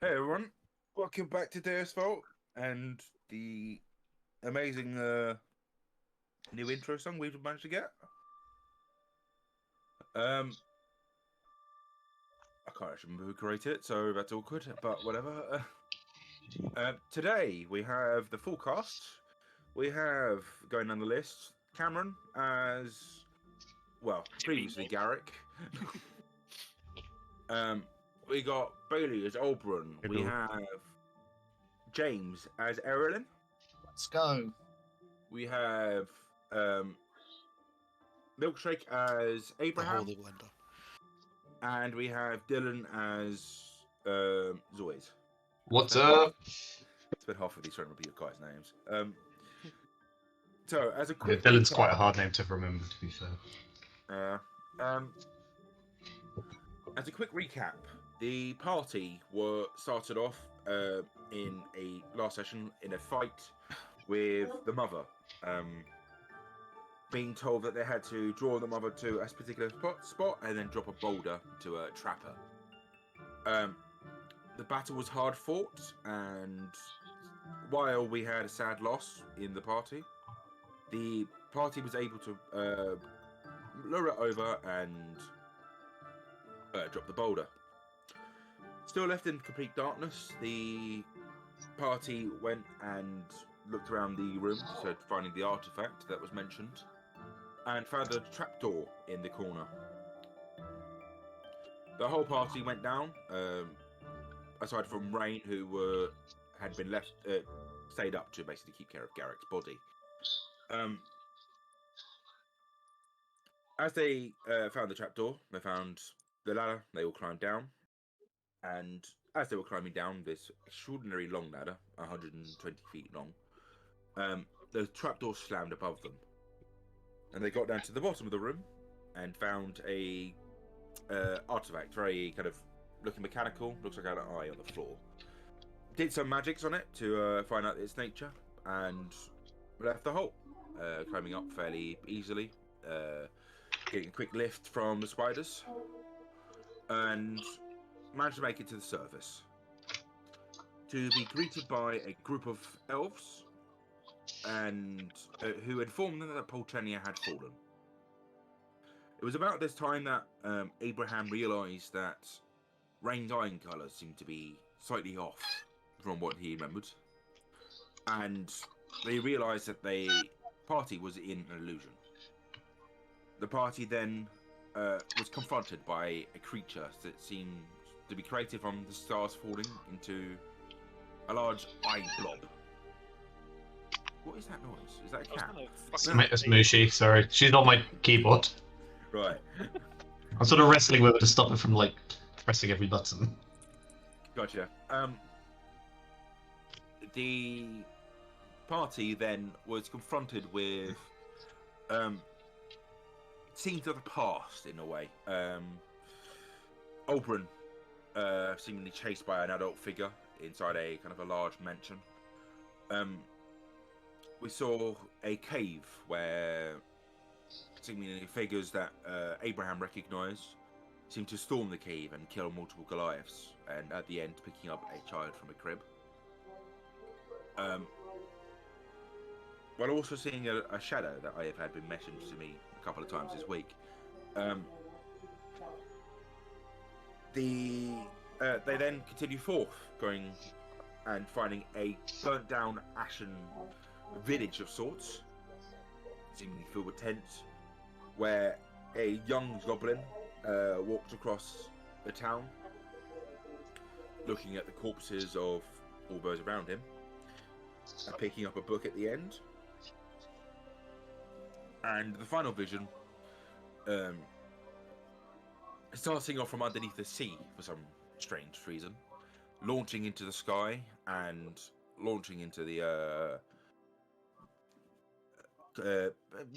Hey everyone, welcome back to Deus and the amazing new intro song we've managed to get. I can't actually remember who created it, so that's awkward, but whatever. Today we have the full cast. We have, going down the list, Cameron as, well, previously Garrick. We got Bailey as Oberon. We have James as Erilyn. Let's go. We have Milkshake as Abraham. The Holy Blender. And we have Dylan as Zoids. What's up? Spent half of these trying to repeat your guys' names. So, as a quick Dylan's recap, quite a hard name to remember, to be fair. as a quick recap, the party started off in a last session in a fight with the mother, being told that they had to draw the mother to a particular spot and then drop a boulder to trap her. The battle was hard fought, and while we had a sad loss in the party, the party was able to lure it over and drop the boulder. Still left in complete darkness, the party went and looked around the room, so finding the artifact that was mentioned, and found a trapdoor in the corner. The whole party went down, aside from Rain, who had been left, stayed up to basically keep care of Garrick's body. As they found the trapdoor, they found the ladder. They all climbed down, and as they were climbing down this extraordinarily long ladder, 120 feet long, the trapdoor slammed above them, and they got down to the bottom of the room and found a artifact, very kind of looking mechanical, looks like an eye on the floor. Did some magics on it to find out its nature, and left the hole, climbing up fairly easily, getting a quick lift from the spiders, and managed to make it to the surface, to be greeted by a group of elves, and who informed them that Poltenia had fallen. It was about this time that Abraham realised that Rain's eye colours seemed to be slightly off from what he remembered, and they realised that the party was in an illusion. The party then was confronted by a creature that seemed to be created from the stars falling into a large eye blob. What is that noise? Is that a cat? It's Mushi, sorry. She's on my keyboard. Right. I'm sort of wrestling with her to stop her from, like, pressing every button. Gotcha. The party then was confronted with scenes of the past, in a way. Oberon, seemingly chased by an adult figure inside a kind of a large mansion. We saw a cave where seemingly figures that Abraham recognised seemed to storm the cave and kill multiple Goliaths, and at the end picking up a child from a crib. While also seeing a shadow that I have had been mentioned to me a couple of times this week. They then continue forth, going and finding a burnt down, ashen village of sorts, seemingly filled with tents, where a young goblin walked across the town, looking at the corpses of all those around him, and picking up a book at the end. And the final vision, starting off from underneath the sea for some strange reason, launching into the sky and launching into the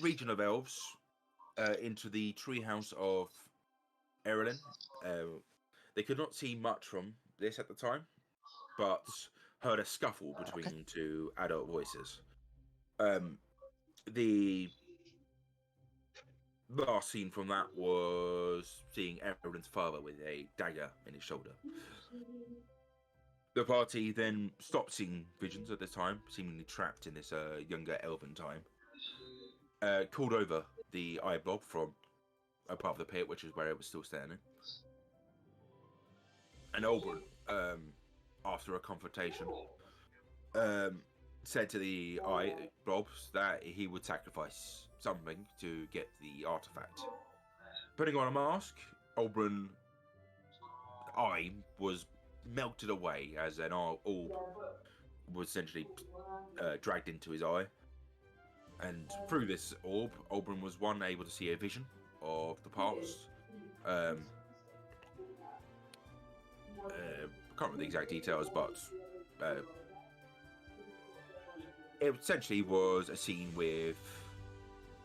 region of elves, into the treehouse of Erilyn. They could not see much from this at the time, but heard a scuffle between two adult voices. The last scene from that was seeing Erilyn's father with a dagger in his shoulder. The party then stopped seeing visions at this time, seemingly trapped in this younger elven time. Called over the eye blob from a part of the pit, which is where it was still standing. And Oberon, after a confrontation, said to the eye blobs that he would sacrifice something to get the artifact. Putting on a mask, Oberon's eye was melted away as an orb was essentially dragged into his eye. And through this orb, Oberon was able to see a vision of the past. I can't remember the exact details, but it essentially was a scene with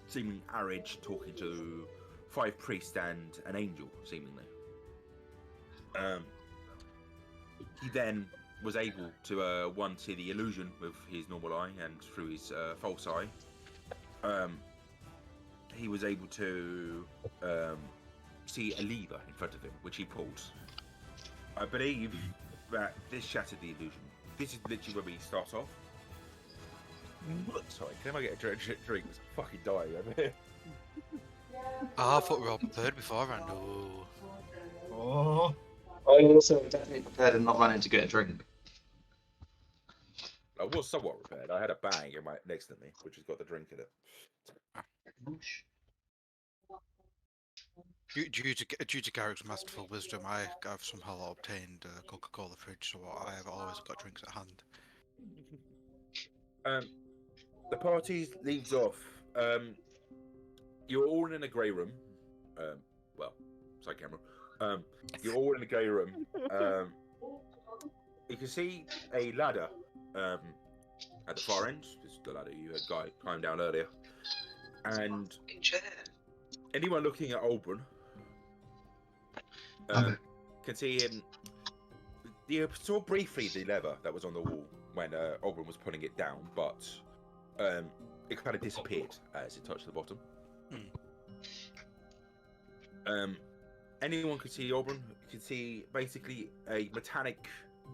seeming Arridge talking to 5 priests and an angel, seemingly. He then was able to one, see the illusion with his normal eye, and through his false eye, he was able to see a lever in front of him, which he pulled. I believe that this shattered the illusion. This is literally where we start off. Sorry, can I get a drink? It's fucking dying over here. Oh, I thought we were all prepared beforehand. Oh. I also definitely prepared and not managed to get a drink. I was somewhat prepared. I had a bag next to me, which has got the drink in it. Due to Garrick's masterful wisdom, I have somehow obtained a Coca-Cola fridge, so I have always got drinks at hand. The party leaves off. You're all in a grey room. Well, side camera. You're all in a grey room. You can see a ladder at the far end. This is the ladder you had guy climb down earlier. And anyone looking at Oberon can see him. You saw briefly the lever that was on the wall when Oberon was putting it down, but it kind of disappeared as it touched the bottom. Anyone could see Oberon. You can see basically a metallic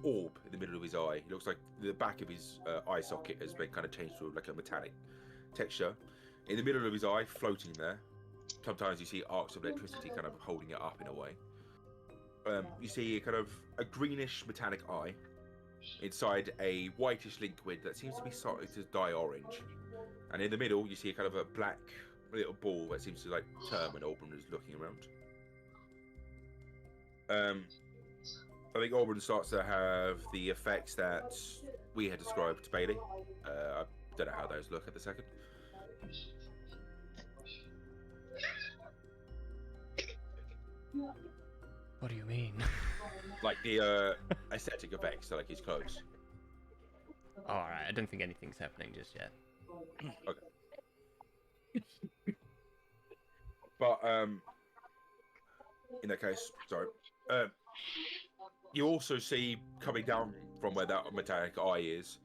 orb in the middle of his eye. It looks like the back of his eye socket has been kind of changed to like a metallic texture. In the middle of his eye, floating there. Sometimes you see arcs of electricity kind of holding it up in a way. You see kind of a greenish metallic eye inside a whitish liquid that seems to be starting to dye orange. And in the middle, you see kind of a black little ball that seems to like turn when Oberon is looking around. I think Oberon starts to have the effects that we had described to Bailey. I don't know how those look at the second. What do you mean? Like the aesthetic effects, so like his clothes. Alright, I don't think anything's happening just yet. Okay. But in that case, sorry. You also see coming down from where that metallic eye is.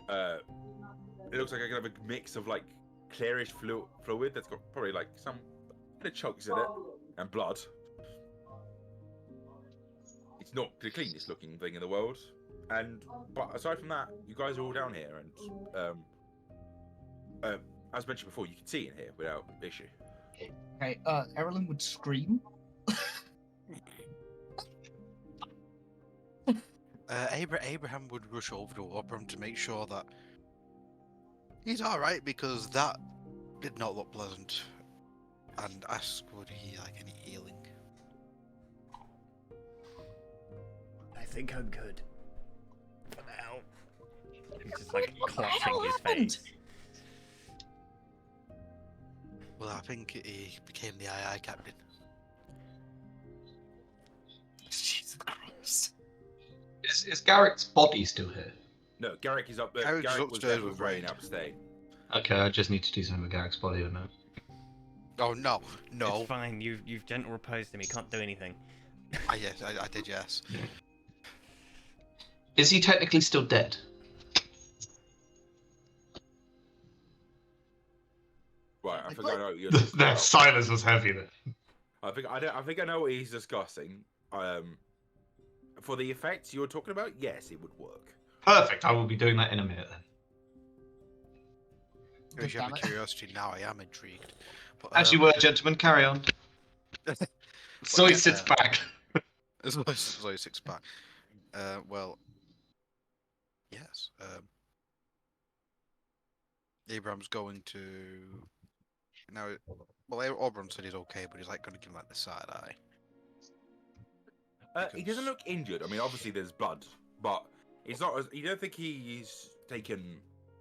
It looks like a kind of a mix of like clearish fluid that's got probably like some bit of chunks in it and blood. It's not the cleanest looking thing in the world, but aside from that, you guys are all down here, and as mentioned before, you can see in here without issue. Okay, Erilyn would scream. Abraham would rush over to Oberon to make sure that he's alright, because that did not look pleasant, and ask would he like any healing. I think I'm good. For now. He's just like clutching his face. Well, I think he became the II captain. Jesus Christ. Is Garrick's body still here? No, Garrick is up there. Garrick's Garrick was upstairs there with Rain Rain. upstairs. Okay, I just need to do something with Garrick's body or not. Oh no. It's fine, you've gentle reposed him, he can't do anything. Yes, I did, yes. Is he technically still dead? Right, I think I know what you're The talking about. silence was heavy then. I think I know what he's discussing. for the effects you're talking about, yes, it would work. Perfect. I will be doing that in a minute then. If you have damn a it. curiosity now, I am intrigued. But, As you were, gentlemen, carry on. So he sits back. As long as Zoe sits back. Well, yes. Abraham's going to now. Well, Auburn said he's okay, but he's like going to give him like the side eye. He doesn't look injured. I mean, obviously there's blood, but it's not. You don't think he's taken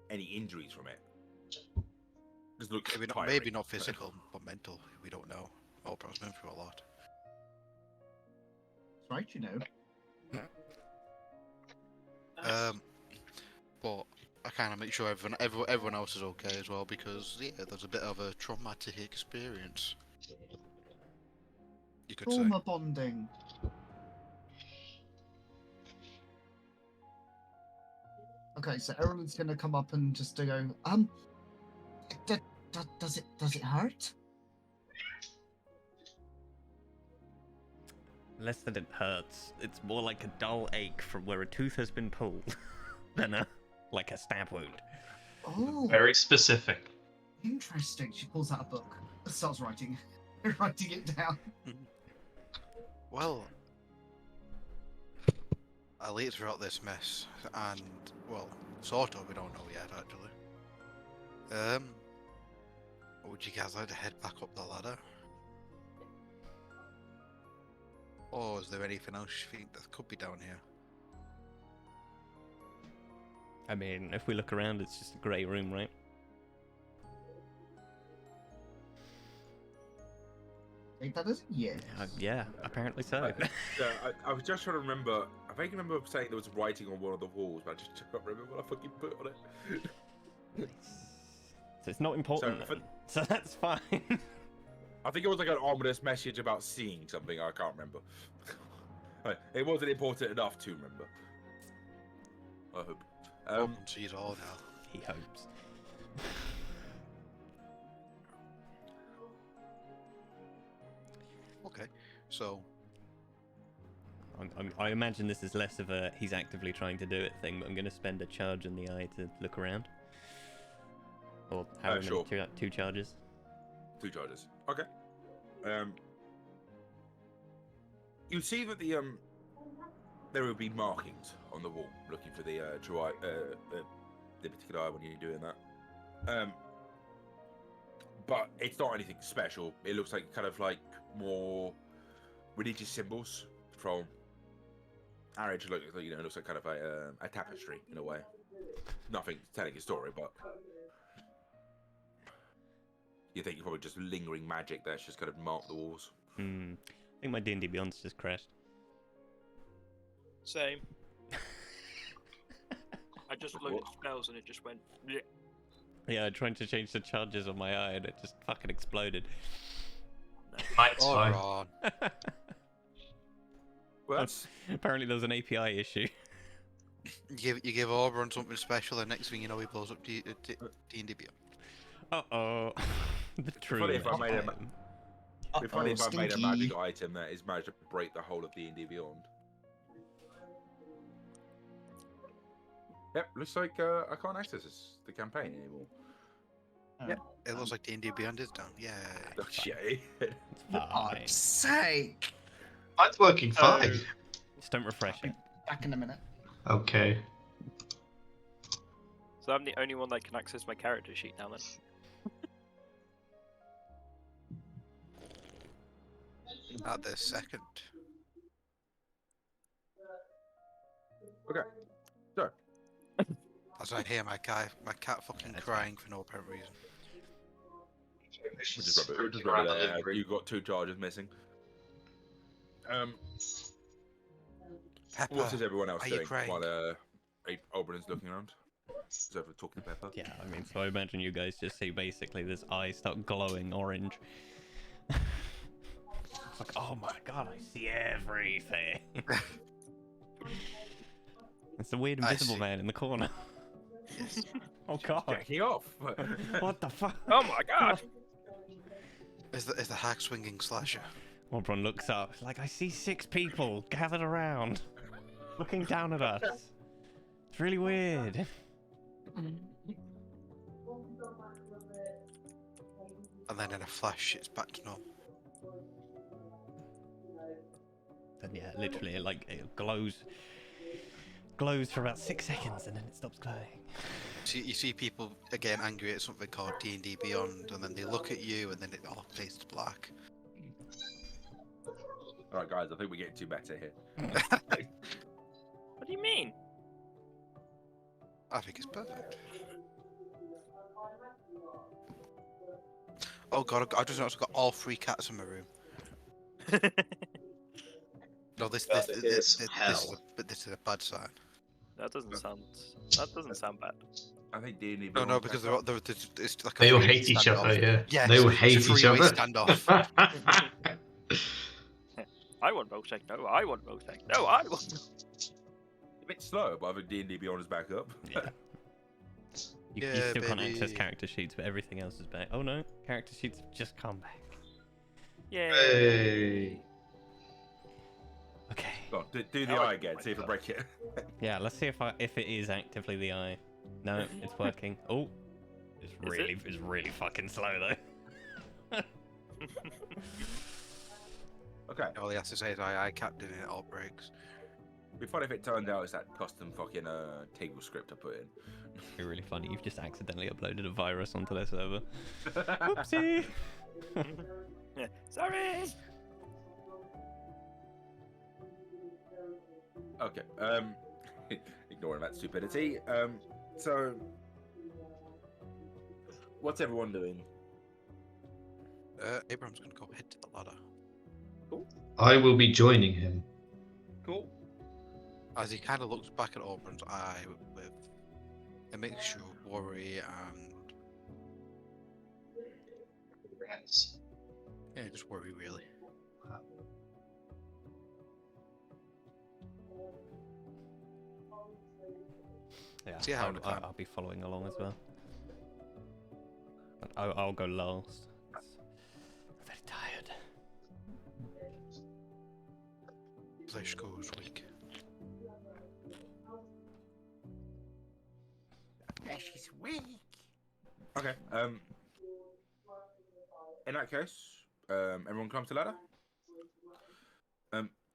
any injuries from it? Just looks Maybe not physical, but mental. We don't know. Auburn's been through a lot. That's right, you know. But I kind of make sure everyone else is okay as well, because yeah, there's a bit of a traumatic experience. You could say. Trauma bonding. Okay, so everyone's gonna come up and just to go. Does it hurt? Less than it hurts. It's more like a dull ache from where a tooth has been pulled than like a stab wound. Oh, Very specific. interesting. She pulls out a book, starts writing it down. Well, I lead throughout this mess, and well, sort of. We don't know yet, actually. Would you guys like to head back up the ladder? Or is there anything else you think that could be down here? I mean, if we look around, it's just a grey room, right? Think that is? Yes. Yeah, apparently so. I was just trying to remember. I vaguely remember saying there was writing on one of the walls, but I just can't remember what I fucking put on it. So it's not important, so that's fine. I think it was like an ominous message about seeing something. I can't remember. It wasn't important enough to remember. I hope. Welcome to it all now. He hopes. Okay, so I imagine this is less of a he's actively trying to do it thing, but I'm going to spend a charge in the eye to look around. Or however sure. many, two charges. 2 charges. Okay. You see that there will be markings on the wall, looking for the true eye, the particular eye when you're doing that. But it's not anything special. It looks like kind of like more religious symbols from Arage. Look, you know, it looks like kind of a tapestry in a way. Nothing telling a story, but you think you're probably just lingering magic that's just kind of marked the walls. I think my D&D Beyond's just crashed. Same. I just loaded spells and it just went. Bleh. Yeah, I tried to change the charges on my eye and it just fucking exploded. Mine's oh, fine. Ron. Well, that's Apparently there was an API issue. You give Auburn something special, and next thing you know, he blows up D&D Beyond. Uh-oh. The true funny if I made a item. it'd be funny if I made a stinky. magic item that is managed to break the whole of D&D Beyond. Yep, looks like I can't access the campaign anymore. Yep, it looks like D&D Beyond is down. Yeah. Oh, shit. It's For fine. God's sake! Mine's working fine. Just don't refresh it. Back in a minute. Okay. So I'm the only one that can access my character sheet now then. At this second. Okay. So, As I hear my cat fucking crying for no apparent reason. we'll just rub it there. You've got 2 charges missing. Pepper, What is everyone else are you doing crying? while Oberon's looking around? Is everyone talking to Pepper? Yeah, I mean, so I imagine you guys just see basically this eye start glowing orange. It's like, oh my god, I see everything. It's the weird I invisible see. man in the corner. Oh god. Jacking off. What the fuck? Oh my god! Is the hack swinging slasher? Obron looks up. Like, I see 6 people gathered around. looking down at us. It's really weird. And then in a flash, it's back to normal. And yeah, literally, it glows for about 6 seconds, and then it stops glowing. So you see people again angry at something called D&D Beyond, and then they look at you, and then it all fades to black. All right, guys, I think we're getting too meta here. What do you mean? I think it's perfect. Oh god, I just also got all 3 cats in my room. No, this is a bad sign. That doesn't sound bad. I think D&D. No, because it's like They all three-way hate each other, standoff. yeah. Yes, They all it's a hate each three-way other. standoff. I want Rotec. No, I want Rotec. No, I want. A bit slow, but I think D&D Beyond is back up. Yeah. You Yeah, still can't baby. access character sheets, but everything else is back. Oh no, character sheets have just come back. Yeah. Hey. Okay. Go on, do the Oh, eye again. See if I break it. Yeah, let's see if it is actively the eye. No, it's working. Oh, it's really fucking slow though. Okay. All he has to say is I capped it and it all breaks. It'd be funny if it turned out it's that custom fucking table script I put in. It'd be really funny. You've just accidentally uploaded a virus onto their server. Whoopsie. Yeah. Sorry. Okay. Ignoring that stupidity. So, what's everyone doing? Abraham's gonna go head to the ladder. I will be joining him. Cool. As he kind of looks back at Auburn's eye with a mixture of worry and yeah, just worry really. Yeah, See how the time- I'll be following along as well. But I'll go last. I'm very tired. Flesh goes weak. Flesh is weak. Okay. In that case, everyone comes to ladder.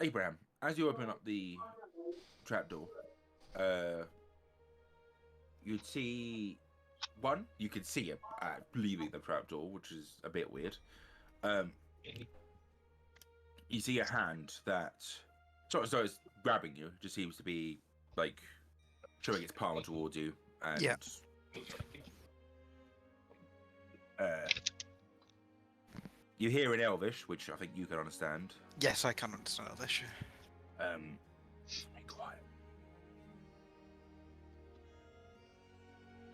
Abraham, as you open up the trapdoor, you'd see one. You could see it leaving the trapdoor, which is a bit weird. You see a hand that, so it's grabbing you. Just seems to be like showing its palm towards you, and Yeah. You hear in Elvish, which I think you can understand. Yes, I can understand all this. Be quiet.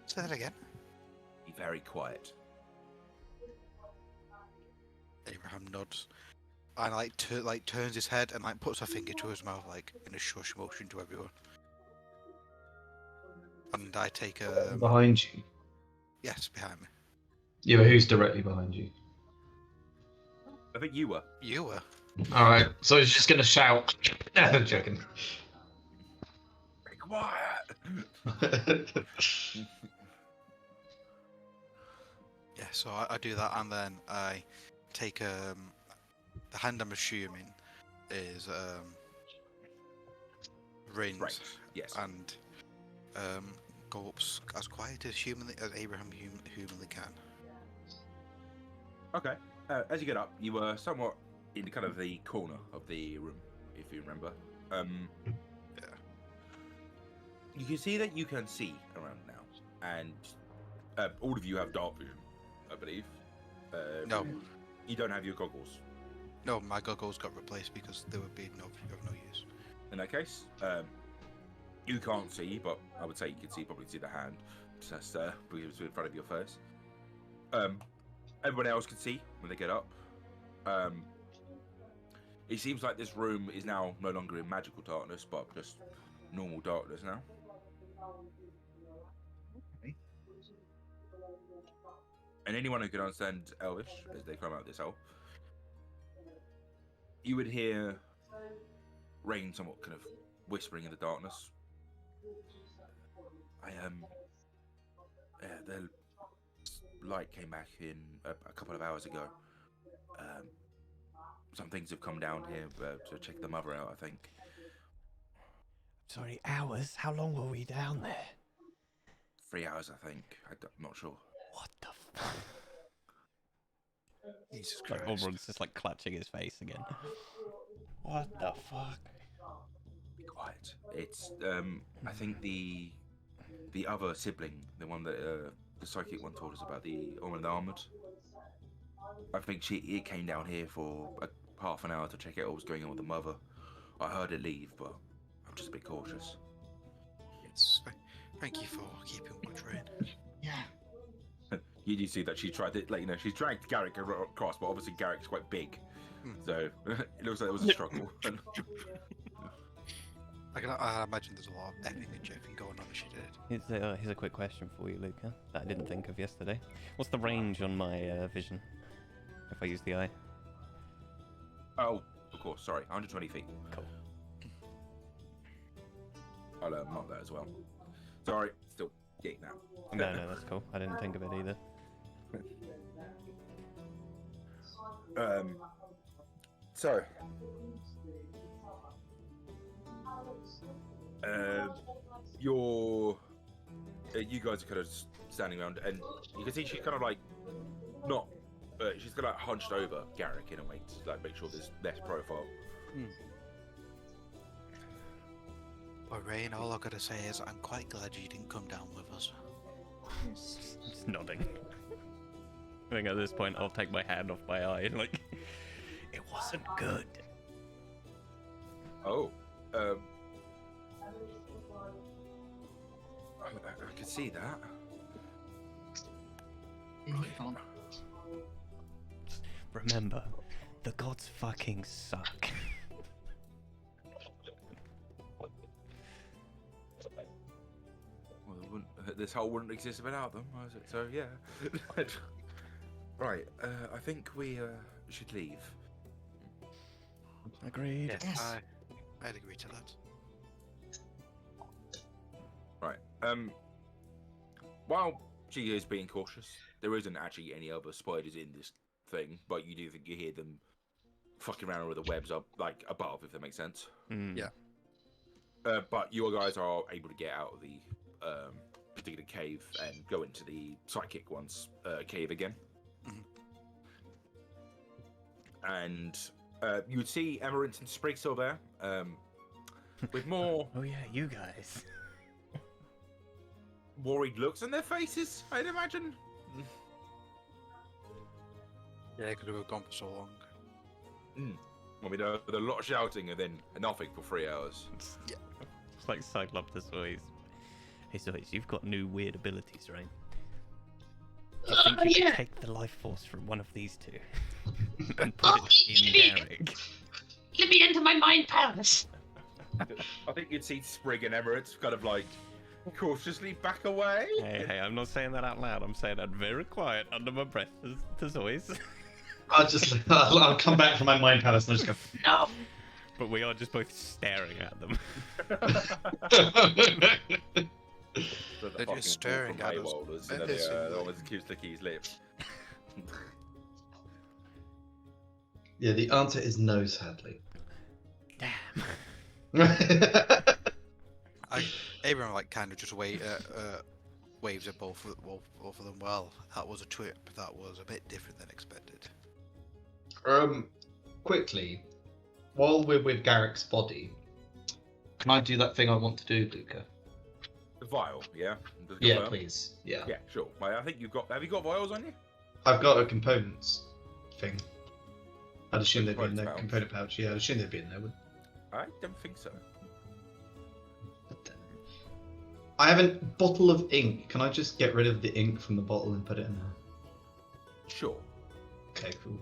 Say that again. Be very quiet. Abraham nods and turns his head and puts a finger to his mouth in a shush motion to everyone. And I take a Behind you. yes behind me. Yeah, but who's directly behind you? I think you were. You were. Alright, so he's just gonna shout. I'm joking. Be quiet. Yeah, so I do that and then I take the hand I'm assuming is Rain's Right. Yes. and go up as quiet as Abraham humanly can. Okay. As you get up, you were somewhat in kind of the corner of the room, if you remember. Yeah. You can see that you can see around now, and all of you have dark vision, I believe. No. You don't have your goggles. No, my goggles got replaced because they would be of no use. In that case, you can't see, but I would say you can probably see the hand, just because it's in front of your face. Everyone else can see when they get up. It seems like this room is now no longer in magical darkness, but just normal darkness now. Okay. And anyone who can understand Elvish as they come out this hole, you would hear Rain somewhat kind of whispering in the darkness. The light came back in a couple of hours ago. Some things have come down here to check the mother out, I think. Sorry, hours? How long were we down there? 3 hours, I think. I'm not sure. What the fuck? Jesus Like, Christ. Oberon's just like clutching his face again. What the fuck? Be quiet. It's I think the other sibling, the one that the psychic one told us about, the woman in the armoured. I think it came down here for half an hour to check out what was going on with the mother. I heard it leave, but I'm just a bit cautious. Yes. Thank you for keeping watch, Rain. Yeah. You do see that she tried to, like, she's dragged Garrick across, but obviously Garrick's quite big, so it looks like it was a struggle. I imagine there's a lot of effing and jeffing going on as she did. Here's a quick question for you, Luca, that I didn't think of yesterday. What's the range on my vision if I use the eye? Oh, of course, sorry, 120 feet. Cool. I'll mark that as well. Sorry, still getting that. No, that's cool. I didn't think of it either. So, you guys are kind of standing around, and you can see she's kind of like not. She's kind of like hunched over Garrick in a way to like make sure there's less profile. Well, Rain, all I gotta say is I'm quite glad you didn't come down with us. Just nodding. I think at this point I'll take my hand off my eye and like, it wasn't good. Oh, I could see that. You can't. Remember, the gods fucking suck. Well, this hole wouldn't exist without them, was it? So yeah. Right. I think we should leave. Agreed. Yes. I'd agree to that. Right. While she is being cautious, there isn't actually any other spiders in this thing, but you do think you hear them fucking around with the webs up, like above, if that makes sense. Yeah. But you guys are able to get out of the particular cave and go into the psychic one's cave again. And you would see Emerald and Sprig still there, with more Oh yeah, you guys. worried looks on their faces, I'd imagine. Yeah, because we've gone for so long. I mean, there's a lot of shouting and then nothing for 3 hours. It's like Cyclops always. Hey, Zoe, you've got new weird abilities, right? Do you think you could take the life force from one of these two and put it in Derek? Let me into my mind palace. I think you'd see Sprig and Emirates kind of like cautiously back away. Hey, I'm not saying that out loud. I'm saying that very quiet under my breath, as always. I'll come back from my mind palace and I'll just go, No. But we are just both staring at them. They're just staring at us. The one with keeps licking his lips. Yeah, the answer is no, sadly. Damn. Abraham like kind of just waves at both of them. Well, that was a trip. That was a bit different than expected. Quickly, while we're with Garrick's body, can I do that thing I want to do, Luca? The vial, yeah? Yeah, please. Yeah. Yeah, sure. I think you've got. Have you got vials on you? I've got a components thing. I'd assume they'd be in the Components pouch. component pouch. Yeah, I'd assume they'd be in there. I don't think so. I have a bottle of ink. Can I just get rid of the ink from the bottle and put it in there? Sure. Okay, cool.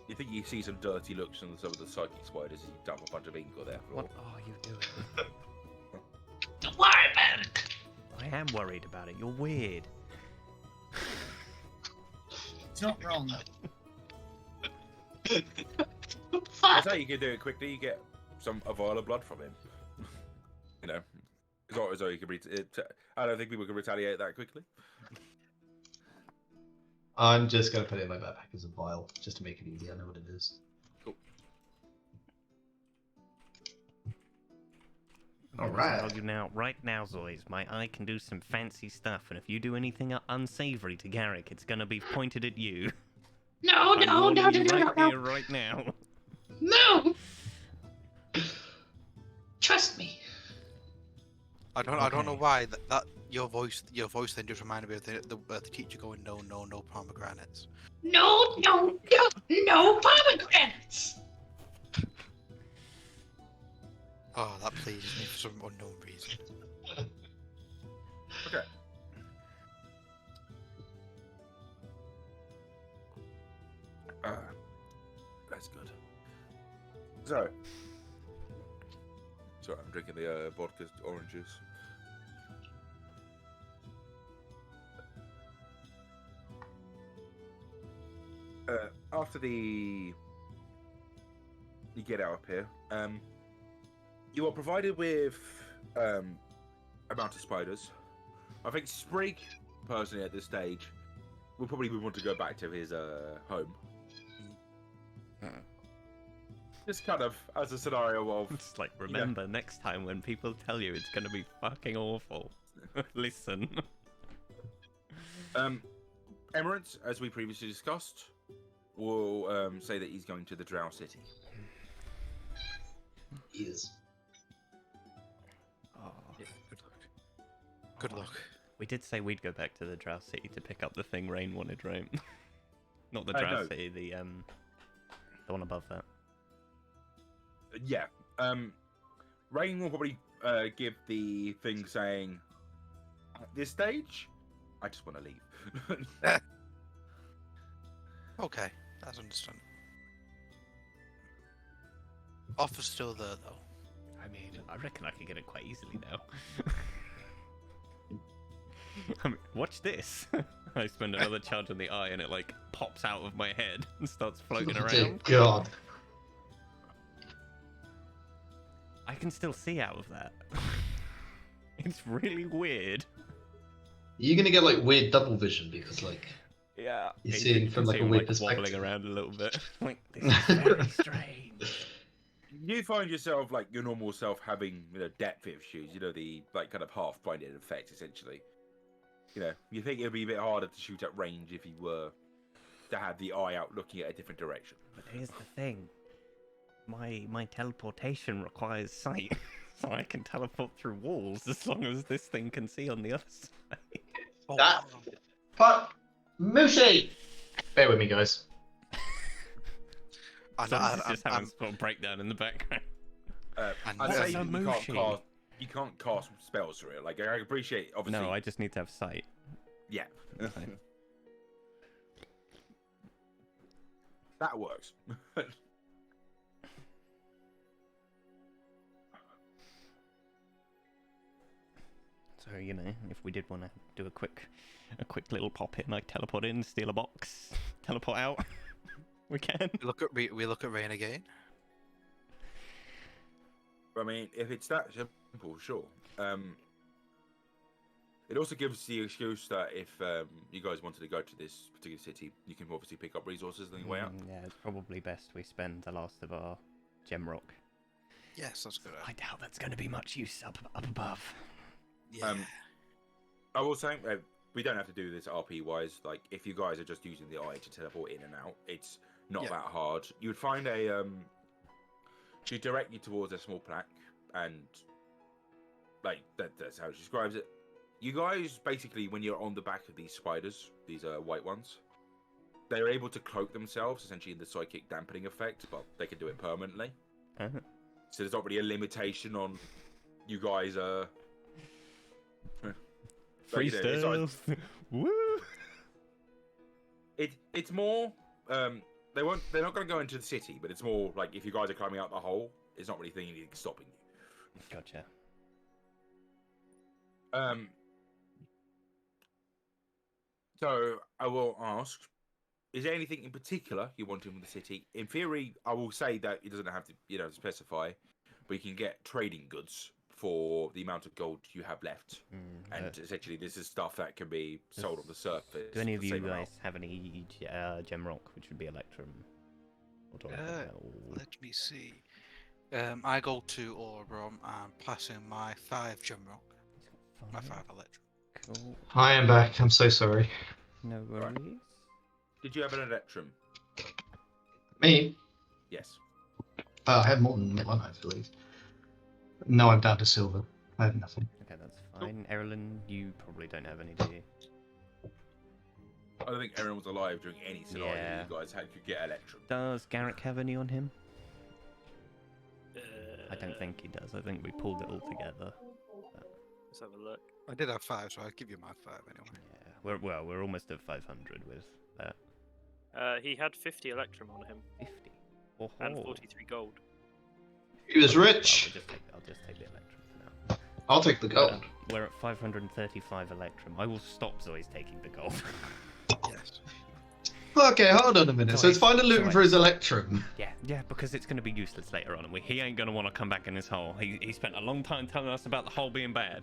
You think you see some dirty looks on some of the psychic spiders as you dump a bunch of ink on their floor? What are you doing? Don't worry about it. I am worried about it. You're weird. It's not wrong. That's how you can do it quickly. You get a vial of blood from him. know, it's not as though you can. I don't think people can retaliate that quickly. I'm just gonna put it in my backpack as a vial, just to make it easy. I know what it is. Cool. All I'll right. tell you now, right now, Zoys, my eye can do some fancy stuff, and if you do anything unsavory to Garrick, it's gonna be pointed at you. No, I'm no, warning no, you no, right no, no, here, right now. no. Trust me. I don't know why that your voice then just reminded me of the teacher going no pomegranates. No, no, no, no pomegranates. Oh, that pleases me for some unknown reason. Okay. That's good. So, sorry, I'm drinking the vodka orange juice. After you get out up here, you are provided with a amount of spiders. I think Sprig, personally, at this stage, will probably want to go back to his home. Just kind of as a scenario of... It's like, remember, next time when people tell you it's gonna be fucking awful, listen. Emirates, as we previously discussed, will say that he's going to the Drow City. He is. Oh, Yeah, good luck. we did say we'd go back to the Drow City to pick up the thing Rain wanted, right? Not the I Drow know. City, the one above that. Yeah. Rain will probably give the thing saying, at this stage, I just want to leave. Okay, that's understandable. Offer's still there though. I mean, I reckon I could get it quite easily now. I mean, watch this. I spend another charge on the eye and it like pops out of my head and starts floating Dear around. God. I can still see out of that. It's really weird. You're gonna get like weird double vision because like Yeah. You're seeing from, like, a weird wobbling perspective. around a little bit. Like, this is very strange. You find yourself, like, your normal self having, depth issues, the, like, kind of half-blinded effect, essentially. You think it would be a bit harder to shoot at range if you were to have the eye out looking at a different direction. But here's the thing. My teleportation requires sight, so I can teleport through walls as long as this thing can see on the other side. Oh, That- But Moosey! Bear with me, guys. So this is just having a sort of breakdown in the background. And I'd what's say a that you can't cast spells through it. Like, I appreciate, obviously... No, I just need to have sight. Yeah. Okay. That works. So, if we did want to do a quick little pop in, like teleport in, steal a box, teleport out, we can. we look at Rain again. I mean, if it's that simple, sure. It also gives the excuse that if you guys wanted to go to this particular city, you can obviously pick up resources on the way out. Yeah, it's probably best we spend the last of our gem rock. Yes, that's good. I doubt that's going to be much use up above. Yeah. I will say, we don't have to do this RP-wise. Like, if you guys are just using the eye to teleport in and out, it's not Yeah. that hard. You would find a... She direct you towards a small plaque, and... Like, that's how she describes it. You guys, basically, when you're on the back of these spiders, these white ones, they're able to cloak themselves, essentially in the psychic dampening effect, but they can do it permanently. Uh-huh. So there's not really a limitation on you guys... Free But, it's not- stealth. Woo! It's more they're not going to go into the city, but it's more like if you guys are climbing out the hole, it's not really anything stopping you. Gotcha. So I will ask, is there anything in particular you want in the city? In theory, I will say that it doesn't have to specify, but you can get trading goods for the amount of gold you have left. And But essentially, this is stuff that can be sold on the surface. do any for of the you same guys amount. have any gem rock, which would be Electrum? Or do I have that all? Let me see. I go to Orbrom and pass in my 5 gem rock, my 5 electrum. Cool. I am back. I'm so sorry. No Right. worries. Did you have an Electrum? Me? Yes. I have more than one, I believe. No, I'm down to silver. I have nothing. Okay, that's fine. Erlen, you probably don't have any, do you? I don't think everyone was alive during any scenario Yeah. you guys had could get Electrum. Does Garrick have any on him? I don't Uh, think he does. I think we pulled it all together. Let's have a look. I did have 5, so I'll give you my 5 anyway. Yeah, we're almost at 500 with that. He had 50 Electrum on him 50. Oh, and 43 gold. He was rich. I'll just take the Electrum for now. I'll take the gold. We're at 535 Electrum. I will stop Zoe's taking the gold. Yes. Okay, hold on a minute. So it's fine to loot Sorry. for his Electrum. Yeah, because it's going to be useless later on, and he ain't going to want to come back in his hole. He spent a long time telling us about the hole being bad.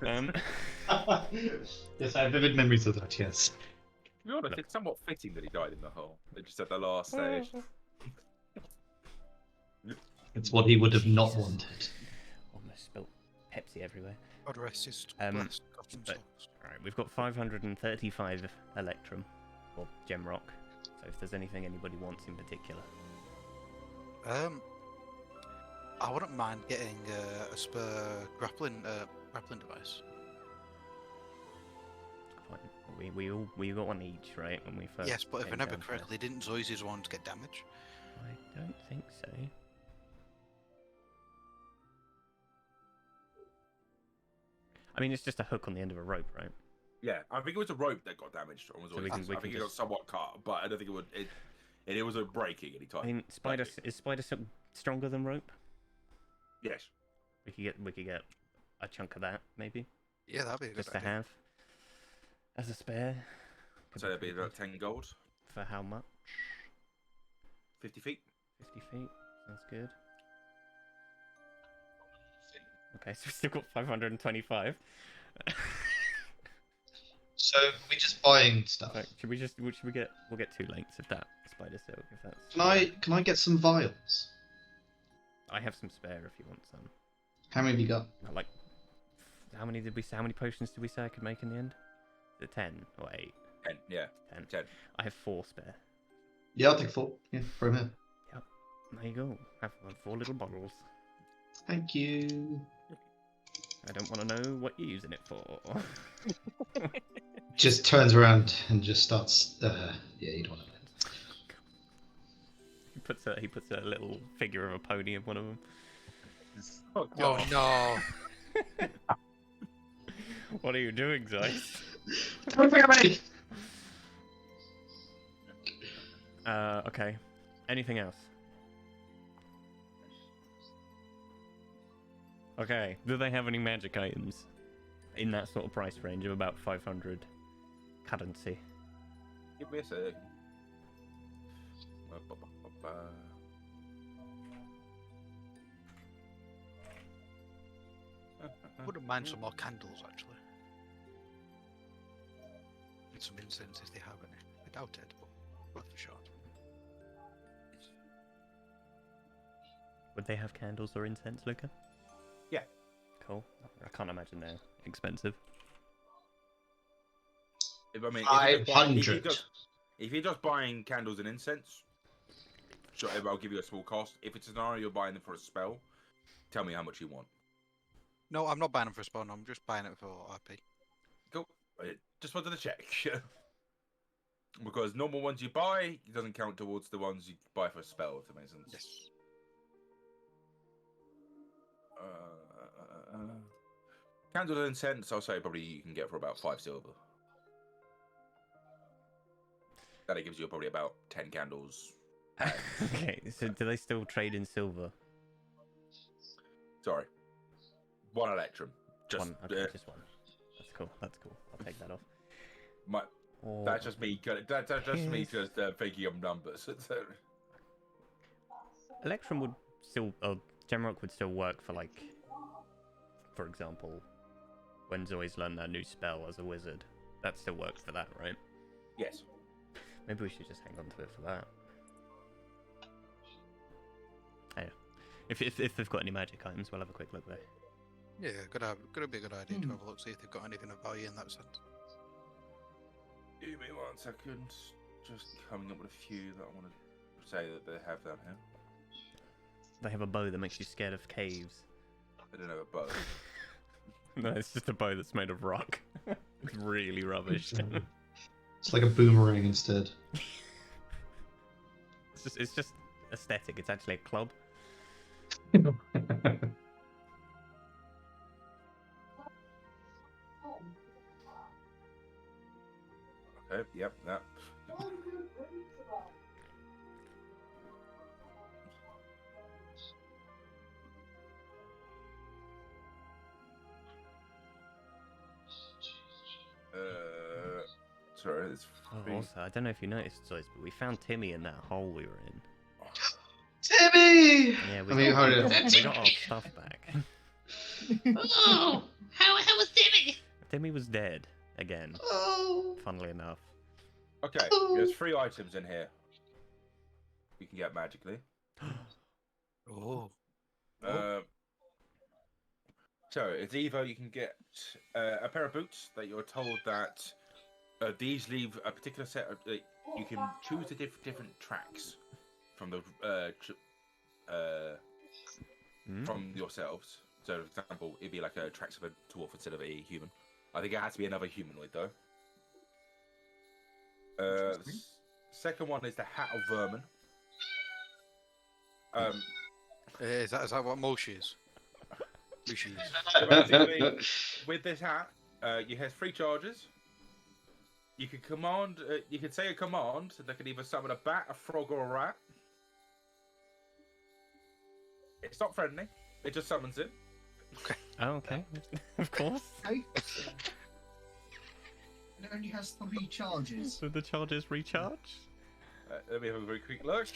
Yes, I have vivid memories of that, yes. To be honest, it's somewhat fitting that he died in the hole. They just at the last stage. It's what he would have not Jesus. wanted. Almost spilt Pepsi everywhere. God rest his Um, blessed gotten but- souls. Alright, we've got 535 Electrum, or Gem Rock. So if there's anything anybody wants in particular. I wouldn't mind getting a spur grappling device. Fine. We got one each, right? When we first Yes, but if I came remember down to correctly, didn't Zoe's ones get damaged? this. I don't think so. I mean, it's just a hook on the end of a rope, right? Yeah, I think it was a rope that got damaged. Or was So we can- I we think can it got just- somewhat cut, but I don't think it would. It was a breaking any time. I mean, is spider silk stronger than rope? Yes. We could get a chunk of that, maybe, Yeah, that'd be a good just to idea. have as a spare. Could So that'd be pretty about good. 10 gold, For how much? 50 feet. 50 feet. Sounds good. Okay, so we've still got 525. So we just buying stuff. Right, should we get? We'll get 2 lengths of that spider silk if that's. Can I get some vials? I have some spare if you want some. How many have you got? Like, how many potions did we say I could make in the end? Is it 10 or 8? 10, yeah. 10. 10. I have 4 spare. Yeah, I'll take 4. Yeah, for a minute. There you go. Have 4 little bottles. Thank you. I don't want to know what you're using it for. Just turns around and just starts. Yeah, you don't want to. He puts a little figure of a pony in one of them. Oh, Oh no! What are you doing, Zeiss? Okay. Anything else? Okay. Do they have any magic items in that sort of price range of about 500 currency? Give me a sec. Wouldn't mind some more candles actually. And some incense if they have any. I doubt it, but worth a shot. Would they have candles or incense, Luca? Yeah. Cool. I can't imagine they're expensive. If, I mean, 500. If you're just buying candles and incense, sure, I'll give you a small cost. If it's a scenario you're buying them for a spell, tell me how much you want. No, I'm not buying them for a spawn. I'm just buying it for RP. Cool. Just wanted to check. Because normal ones you buy, it doesn't count towards the ones you buy for a spell, if that makes sense. Yes. Candles and incense, I'll say probably you can get for about 5 silver. That gives you probably about 10 candles. Okay, so do they still trade in silver? Sorry. 1 electrum. Just, One. Okay, just one. That's cool. That's cool. I'll take that off. my, Or... that's just me. That's just me Here's- just thinking of numbers. Electrum would still, Gemrock would still work for like for example, when Zoe's learned that new spell as a wizard, that still works for that, right? Yes. Maybe we should just hang on to it for that. Anyway, if they've got any magic items, we'll have a quick look there. Yeah, could be a good idea to have a look, see if they've got anything of value in that sense. Give me 1 second. Just coming up with a few that I want to say that they have down here. They have a bow that makes you scared of caves. I don't have a bow. No, it's just a bow that's made of rock. It's really rubbish. It's like a boomerang instead. It's just aesthetic. It's actually a club. Okay, yep, that. Sorry, it's Oh, also, I don't know if you noticed, Zois, but we found Timmy in that hole we were in. Timmy! Yeah, I mean, hold on. we got our stuff back. Oh, how was Timmy? Timmy was dead again, Oh. funnily enough. Okay, there's 3 items in here. We can get magically. Oh. So it's either you can get a pair of boots that you're told that these leave a particular set of. You can choose the different tracks from the from yourselves. So, for example, it'd be like a tracks of a dwarf instead of a human. I think it has to be another humanoid though. Second one is the hat of vermin. Is that what Moshi is? Moshi is. So basically, with this hat, you have 3 charges. You can command. You can say a command that can either summon a bat, a frog, or a rat. It's not friendly. It just summons it. Oh, okay. Of course. Okay. It only has 3 charges. So the charges recharge? Let me have a very quick look.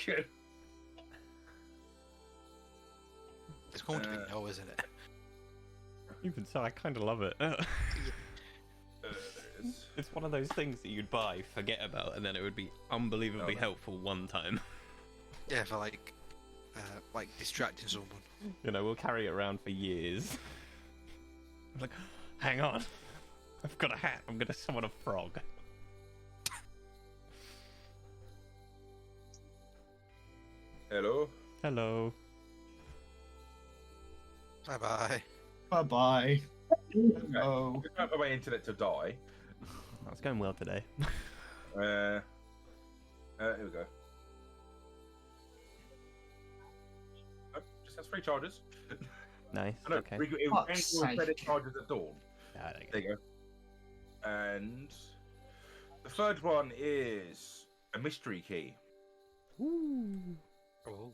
It's going to be no, isn't it? Even so, I kind of love it. It's one of those things that you'd buy, forget about, and then it would be unbelievably helpful one time. Yeah, for like distracting someone. You know, we'll carry it around for years. I'm like, hang on, I've got a hat. I'm gonna summon a frog. Hello. Hello. Bye bye. Bye bye. Hello. I don't want my internet to die. That's going well today. Here we go. Oh, just has 3 charges. Nice. I know, Okay. Fuck's sake. credit charges at dawn. Ah, there you go. There you go. And the third one is a mystery key. Ooh. Oh.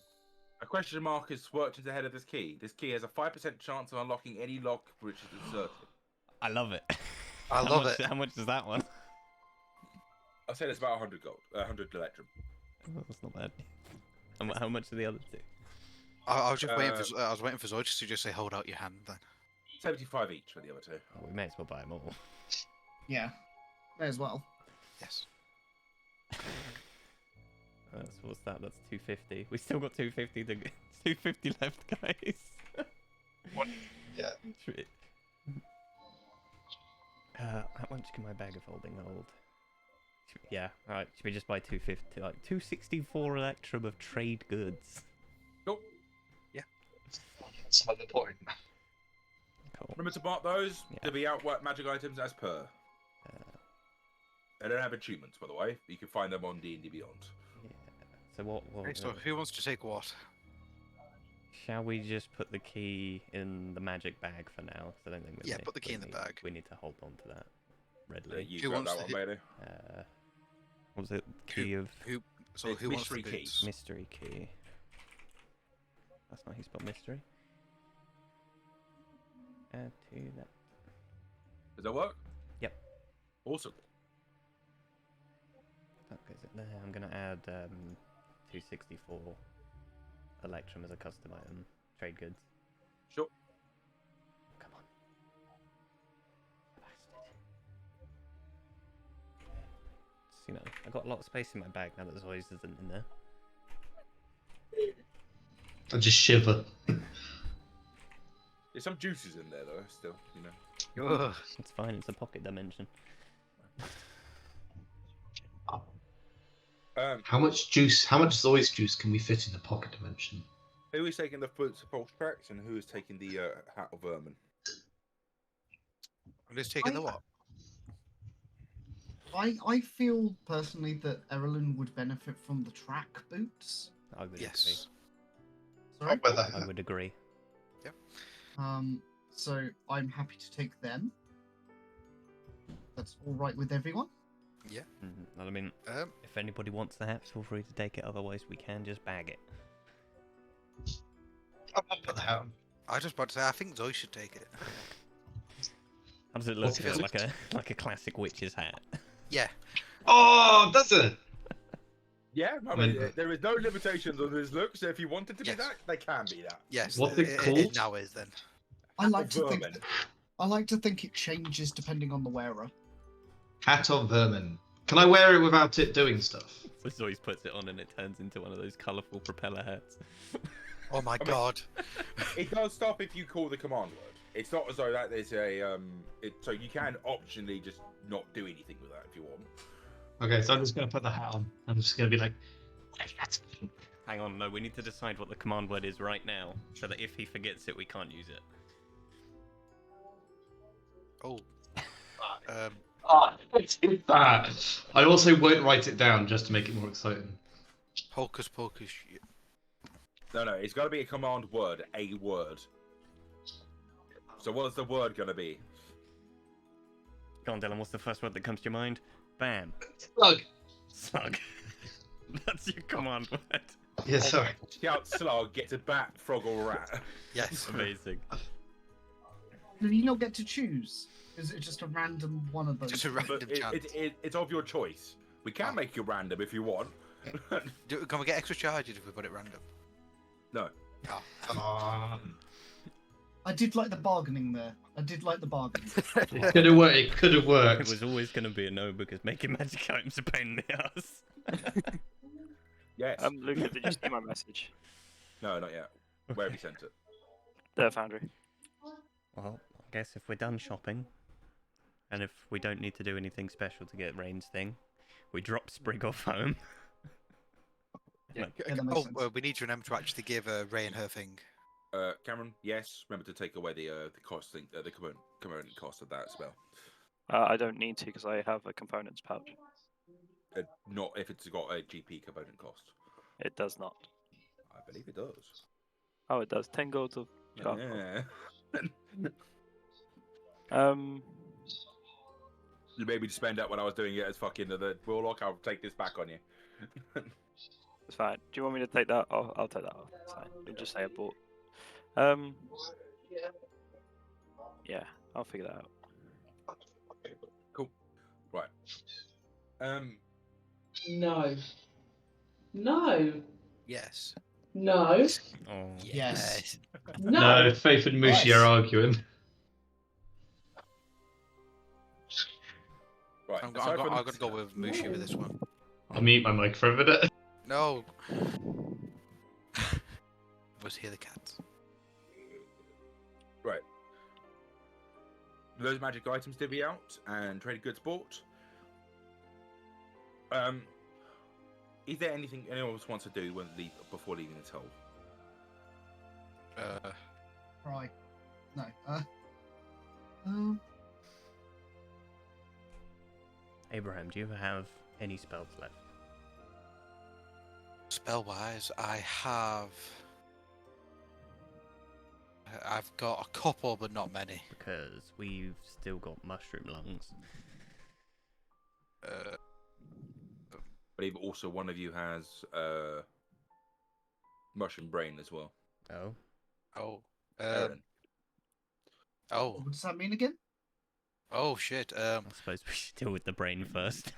A question mark is worked into the head of this key. This key has a 5% chance of unlocking any lock which is inserted. I love it. I How love much- it. How much is that one? I'll say it's about 100 gold, 100 electrum. Oh, that's not bad. And how much are the other 2? I was just waiting for I was waiting for Zoe to just say hold out your hand then. 75 each for the other 2. Oh, we may as well buy them all. Yeah. May as well. Yes. What's that? That's 250. We still got 250. 250 left, guys. What? Yeah. How much can my bag of holding hold? Yeah. All right. Should we just buy 250? Like 264 electrum of trade goods. Cool. That's the point. Cool. Remember to mark those Yeah. to be outworked magic items as per. They don't have achievements, by the way. You can find them on D&D Beyond. Yeah. So what? Okay, so who wants to take what? Shall we just put the key in the magic bag for now? 'Cause I don't think we Yeah, need- put the key in the need- bag. We need to hold on to that readily. You Who got wants that one, to Bailey? What was it? Key of Who? So It's who wants the mystery key. boots? mystery key. That's not how you spell mystery. Add to that. Does that work? Yep. Awesome. That goes in there. I'm gonna add 264 electrum as a custom item. Trade goods. Sure. Come on. You know, I got a lot of space in my bag now that Zoe's isn't in there. I just shiver. There's some juices in there though, still, you know. Ugh. It's fine. It's a pocket dimension. How much juice? How much Zoi's juice can we fit in the pocket dimension? Who is taking the foot pulse tracks and who is taking the hat of vermin? And it's taking the what? I feel personally that Erilyn would benefit from the track boots. I would Yes. Sorry. agree. I would agree. So I'm happy to take them. That's all right with everyone. I mean, if anybody wants the hats, feel free to take it. Otherwise, we can just bag it. I'll put the hat on. I just about to say, I think Zoe should take it. How does it look? What's it Like a classic witch's hat. Yeah. Oh, does it? Yeah, I mean, there is no limitations on his look, so if you wanted to be Yes. that, they can be that. Yes. What's it It called? now is then. I like to think. Vermin. I like to think it changes depending on the wearer. Hat of vermin. Can I wear it without it doing stuff? So Zoe puts it on and it turns into one of those colourful propeller hats. Oh my mean- god. It does stop if you call the command word. It's not as though that there's a so you can optionally just not do anything with that if you want. Okay, so I'm just gonna put the hat on. I'm just gonna be like, Hang on, no, we need to decide what the command word is right now, so that if he forgets it, we can't use it. Oh. that. I also won't write it down just to make it more exciting. Hocus pocus. No, it's got to be a command word, a word. So what's the word gonna be? Go on, Dylan, what's the first word that comes to your mind? Bam. Slug. Slug. That's your command word. Yeah, sorry. Shout slug, get a bat, frog, or rat. Yes. Amazing. Do you not get to choose? Is it just a random one of those? Just a But random chance. it's of your choice. We can Oh. make you random if you want. Can we get extra charges if we put it random? No. Oh. I did like the bargaining there. I did like the bargaining. It could have worked. It could have It worked. was always going to be a no because making magic items a pain in the ass. Yes. Lucas, did you see my message? No, not yet. Where have you sent it? The Foundry. Well, I guess if we're done shopping, and if we don't need to do anything special to get Rain's thing, we drop Sprig off home. Yeah, that makes Oh, sense. we need to remember to actually give Ray and her thing. Cameron, yes. Remember to take away the cost thing, the component cost of that spell. I don't need to because I have a components pouch. Not if it's got a GP component cost. It does not. I believe it does. Oh, it does. 10 gold of card Yeah. You made me spend that when I was doing it as fucking the warlock. I'll take this back on you. It's fine. Do you want me to take that off? I'll take that off. It's fine. You'll just say I bought. Yeah, I'll figure that out. Cool. Right. No. No. Yes. No. Oh. Yes. No. No, Faith and Mushi Yes. are arguing. Right. I'm aside from- going to go with Mushi with this one. I'll mute my mic for a minute. No. Was hear the cats. Right. Those magic items divvy out and trade goods bought. Is there anything anyone else wants to do before leaving this hole? Right. No. Abraham, do you have any spells left? Spell wise, I've got a couple, but not many. Because we've still got mushroom lungs. Uh, I believe also one of you has mushroom brain as well. Oh. oh. Aaron. Oh. What does that mean again? Oh shit. I suppose we should deal with the brain first.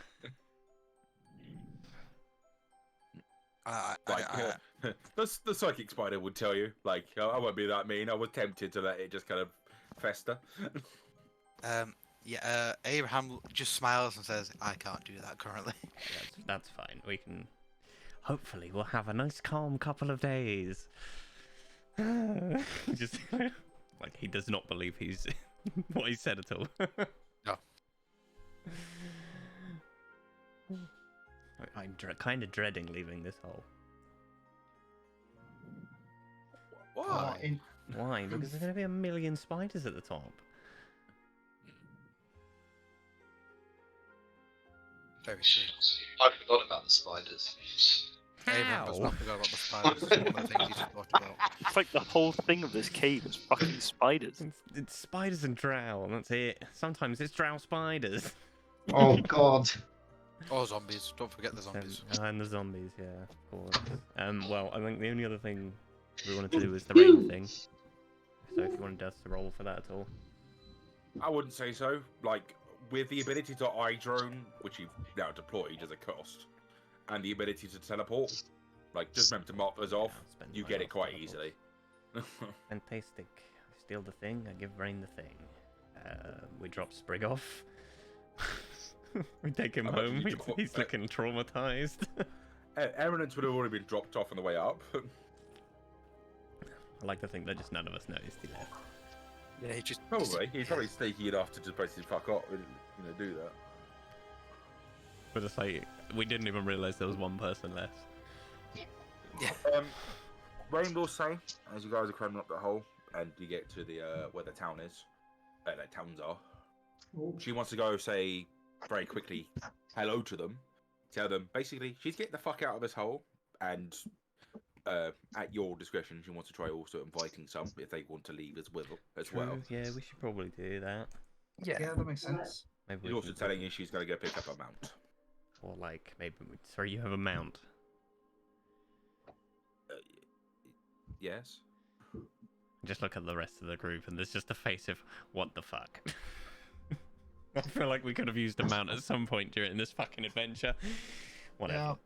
The psychic spider would tell you. Like, I won't be that mean. I was tempted to let it just kind of fester. Yeah, Abraham just smiles and says, "I can't do that currently." That's fine. We can. Hopefully, we'll have a nice, calm couple of days. Just like he does not believe he's what he said at all. No. I'm kind of dreading leaving this hole. Why? Why? Because there's going to be a million spiders at the top. Very true. I forgot about the spiders. Abraham does How? not forget about the spiders. It's one of the things he just talked about. It's like the whole thing of this cave is fucking spiders. It's spiders and drow, and that's it. Sometimes it's drow spiders. Oh God. Oh, zombies! Don't forget the zombies. And the zombies, yeah, of course. Well, I think the only other thing we wanted to do was the rain thing. So if you wanted us to roll for that at all. I wouldn't say so. Like, with the ability to eye drone, which you've now deployed as a cost, and the ability to teleport, like, just remember to mark those off, Spend you mine get on it quite teleport. easily. Fantastic. I steal the thing, I give Rain the thing. We drop Sprig off. We take him How much home, did you drop? he's looking traumatized. Eminence would have already been dropped off on the way up. I like to think that just none of us noticed he left. Yeah, he just Probably. He's probably sneaky enough to just basically fuck up and, do that. But it's like, we didn't even realise there was one person left. Rain will say, as you guys are climbing up the hole, and you get to the where the town is, like towns are, she wants to go say very quickly hello to them, tell them basically she's getting the fuck out of this hole, and at your discretion she wants to try also inviting some if they want to leave as well. True, yeah, we should probably do that. Yeah, that makes sense. Maybe She's we also can- telling you she's going to go pick up a mount. Or like, maybe sorry, you have a mount. Yes. Just look at the rest of the group, and there's just a face of what the fuck. I feel like we could have used a mount at some point during this fucking adventure. Whatever.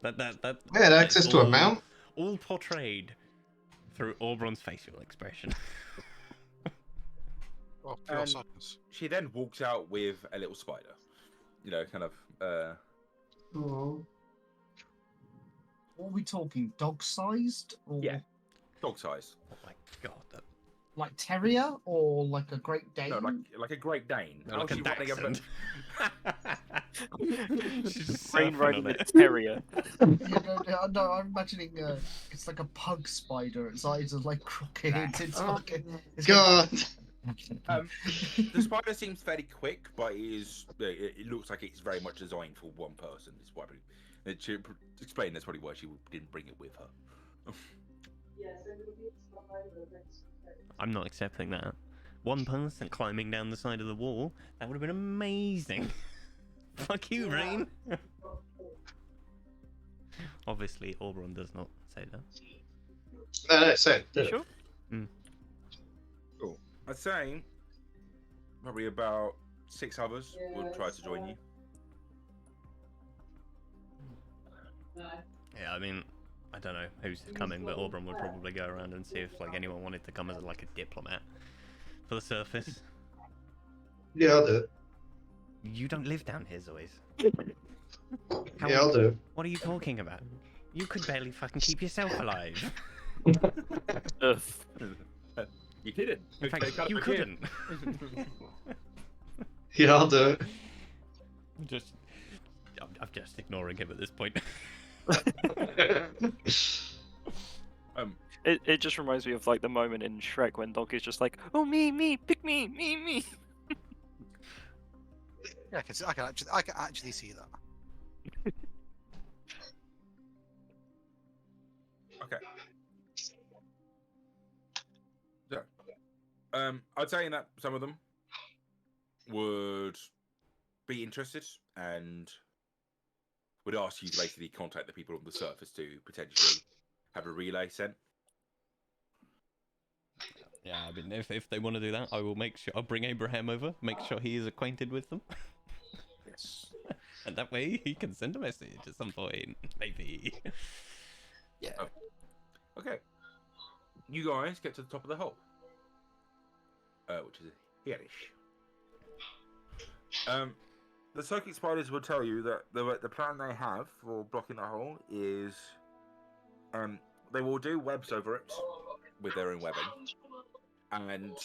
that We had that access is to a all- mount. All portrayed through Aubrun's facial expression. Oh, pure And- sadness. She then walks out with a little spider. Kind of. Oh. What are we talking? Dog-sized? Or Yeah. Dog size. Oh my god. That... like terrier? Or like a Great Dane? No, like a Great Dane. No, like a How is she running dachshund. She's just Rain surfing riding on the it. terrier. No, I'm imagining it's like a pug spider. Its eyes are like crooked. It's like it's God. The spider seems fairly quick, but it looks like it's very much designed for one person. It's probably explain that's probably why she didn't bring it with her. I'm not accepting that. One person climbing down the side of the wall, that would have been amazing. Fuck you, Rain. Obviously, Aubrun does not say that. No, say it. You sure? Cool. I'd say probably about 6 others would try to join you. Yeah, I mean, I don't know who's coming, but Aubrun would probably go around and see if like anyone wanted to come as like a diplomat for the surface. Yeah, I'll do it. You don't live down here, Zois. Yeah, I'll do it. What are you talking about? You could barely fucking keep yourself alive. Ugh. You didn't. In fact, Cut you it again. couldn't. Yeah, I'll do it. I'm just ignoring him at this point. It just reminds me of like the moment in Shrek when Donkey's just like, oh me, pick me. Yeah, I can actually see that. Okay. So, I'd say that some of them would be interested and would ask you to basically contact the people on the surface to potentially have a relay sent. Yeah, I mean, if they want to do that, I will make sure I'll bring Abraham over, make sure he is acquainted with them, Yes. and that way he can send a message at some point, maybe. Yeah. Okay. You guys get to the top of the hole, which is hereish. The psychic spiders will tell you that the plan they have for blocking the hole is, they will do webs over it with their own webbing, and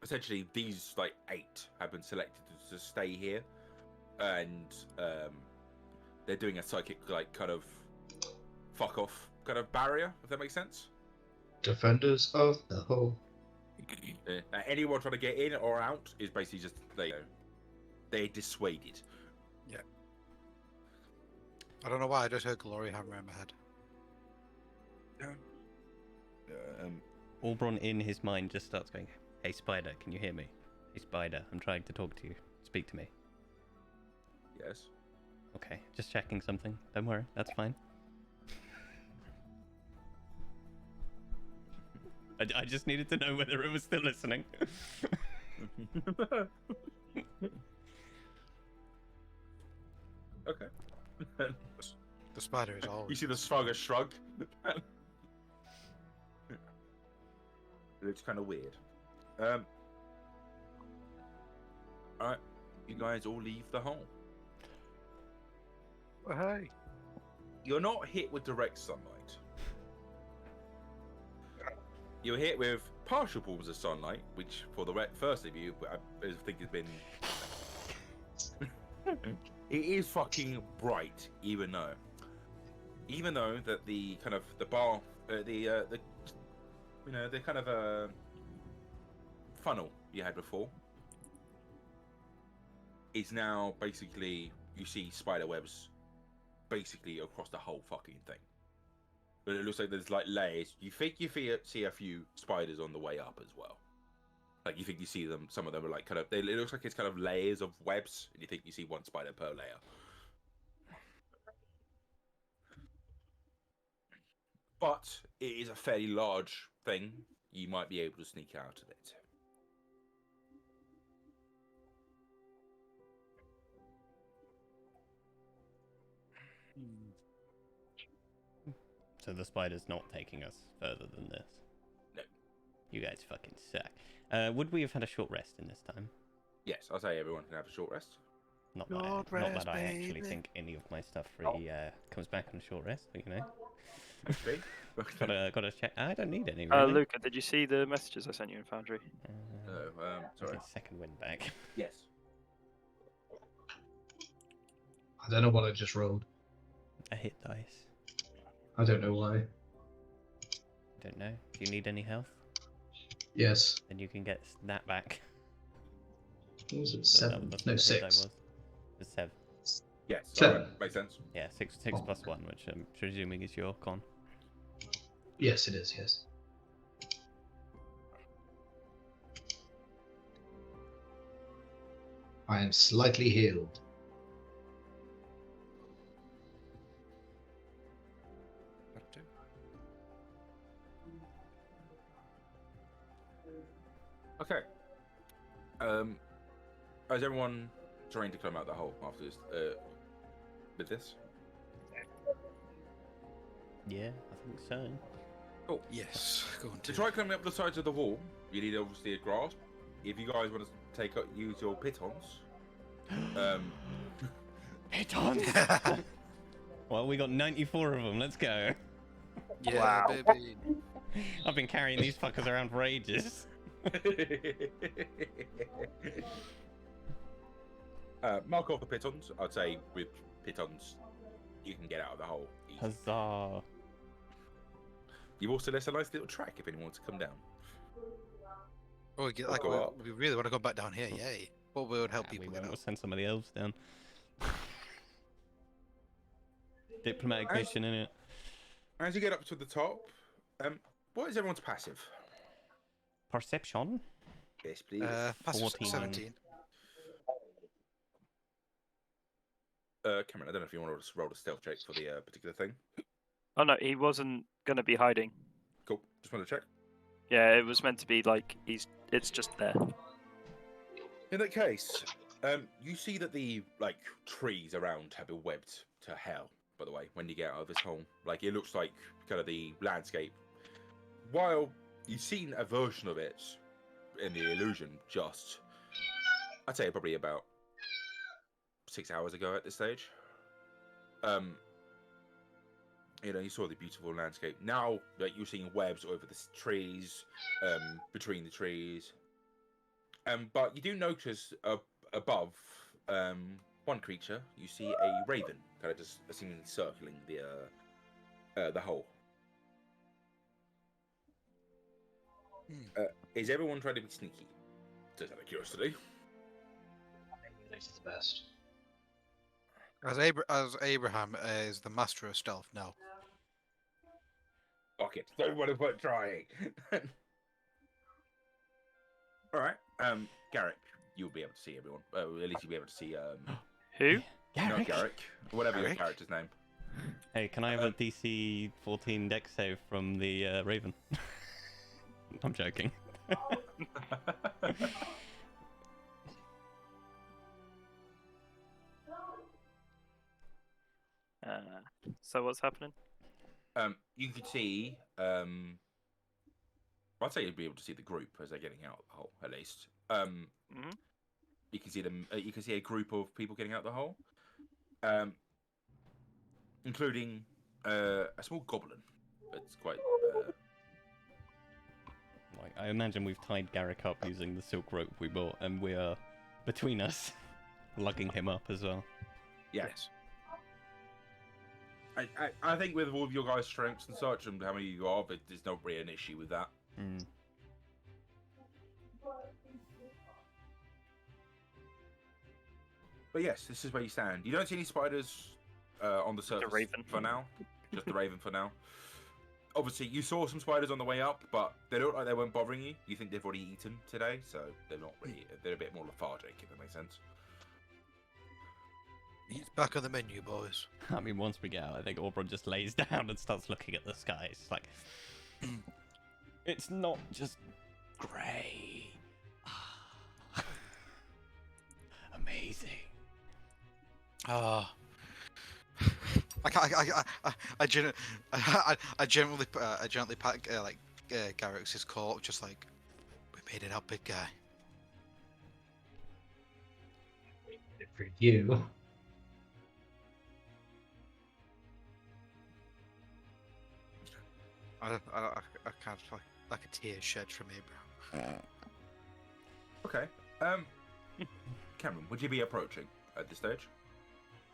essentially these like 8 have been selected to stay here, and they're doing a psychic like kind of fuck off kind of barrier, if that makes sense. Defenders of the hole. Anyone trying to get in or out is basically just they're dissuaded. Yeah. I don't know why I just heard Glory Hammer in my head. Aubrun in his mind just starts going, "Hey Spider, can you hear me? Hey Spider, I'm trying to talk to you. Speak to me." Yes. Okay, just checking something. Don't worry, that's fine. I just needed to know whether it was still listening. Okay. The spider is always. You see the Svaga shrug. It looks kind of weird. Alright, you guys all leave the hole. Oh, hey. You're not hit with direct sunlight. You're hit with partial balls of sunlight, which for the first of you, I think has been. It is fucking bright, even though that the kind of the bar, the kind of funnel you had before is now basically, you see spider webs basically across the whole fucking thing. But it looks like there's like layers. You think you see a few spiders on the way up as well. Like you think you see them. Some of them are like kind of. It looks like it's kind of layers of webs, and you think you see one spider per layer. But it is a fairly large thing. You might be able to sneak out of it. So the spider's not taking us further than this? No. You guys fucking suck. Would we have had a short rest in this time? Yes, I'll say everyone can have a short rest. Not Short that, not rest, that I actually baby. think any of my stuff really comes back on a short rest, but you know. Okay. Gotta check. I don't need any, really. Luca, did you see the messages I sent you in Foundry? Sorry. Second win back. Yes. I don't know what I just rolled. A hit dice. I don't know why. Don't know. Do you need any health? Yes. Then you can get that back. What was it? That's 7? what No, the hit die 6. was. It was 7. Yes. 7. Alright, makes sense. Yeah, 6 Oh. plus 1, which I'm presuming is your con. Yes, it is, yes. I am slightly healed. Okay. Is everyone trying to climb out the hole after this? With this? Yeah, I think so. Cool. Yes. Go on. To try climbing up the sides of the wall, you need obviously a grasp. If you guys want to use your pitons, Pitons! Well, we got 94 of them. Let's go. Yeah, Wow. baby. I've been carrying these fuckers around for ages. Mark off the pitons. I'd say with pitons, you can get out of the hole easy. Huzzah. You've also left a nice little track if anyone wants to come down. Oh, we, get, like, Go up. we really want to go back down here, yay. What would help people We get won't. We'll out? send some of the elves down. Diplomatic As- mission, innit? As you get up to the top, what is everyone's passive? Perception? Yes, please. Passive 14. 17. Cameron, I don't know if you want to roll a stealth check for the particular thing. Oh no, he wasn't gonna be hiding. Cool. Just want to check. Yeah, it was meant to be like it's just there. In that case, you see that the trees around have been webbed to hell. By the way, when you get out of this hole, it looks like kind of the landscape. While you've seen a version of it in the illusion, I'd say probably about 6 hours ago at this stage. You saw the beautiful landscape. Now that you're seeing webs over the trees, between the trees. But you do notice above one creature. You see a raven, kind of just seemingly circling the hole. Is everyone trying to be sneaky? Just out of curiosity. This is the best. As Abraham is the master of stealth now. Fuck it. Don't want to put trying. Alright. Garrick, you'll be able to see everyone. At least you'll be able to see Who? not Garrick. Whatever your Garrick? character's name. Hey, can I have a DC 14 dex save from the Raven? I'm joking. So what's happening? You could see I'd say you'd be able to see the group as they're getting out of the hole, at least. You can see them. You can see a group of people getting out the hole, including a small goblin. It's quite. Like, I imagine we've tied Garrick up using the silk rope we bought, and we are between us, lugging him up as well. Yes. I think with all of your guys' strengths and such, and how many you are, but there's not really an issue with that. Mm. But yes, this is where you stand. You don't see any spiders on the surface raven. for now. Just the raven for now. Obviously, you saw some spiders on the way up, but they look like they weren't bothering you. You think they've already eaten today, so they're not really. They're a bit more lethargic, if that makes sense. It's back on the menu, boys. I mean, once we get out, I think Aubrey just lays down and starts looking at the sky. It's like, it's not just grey. Amazing. I gently pat Garrick's coat, just like, we made it up, big guy. Good for you. I can't like a tear shed from Abraham. Okay. Cameron, would you be approaching at this stage?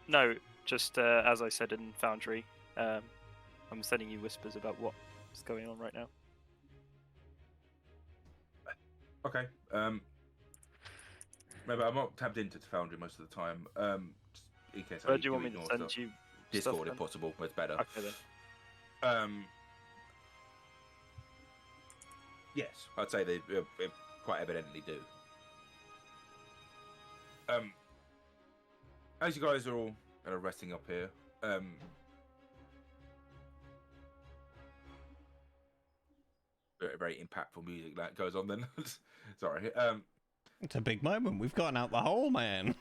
No, just as I said in Foundry, I'm sending you whispers about what's going on right now. Okay. Maybe I'm not tapped into Foundry most of the time. Just in case I Do you want me to ignore send stuff. you Discord stuff if then? possible. It's better. Okay then. Yes, I'd say they quite evidently do. As you guys are all kind of resting up here, very impactful music that goes on then. Sorry. It's a big moment. We've gotten out the hole, man.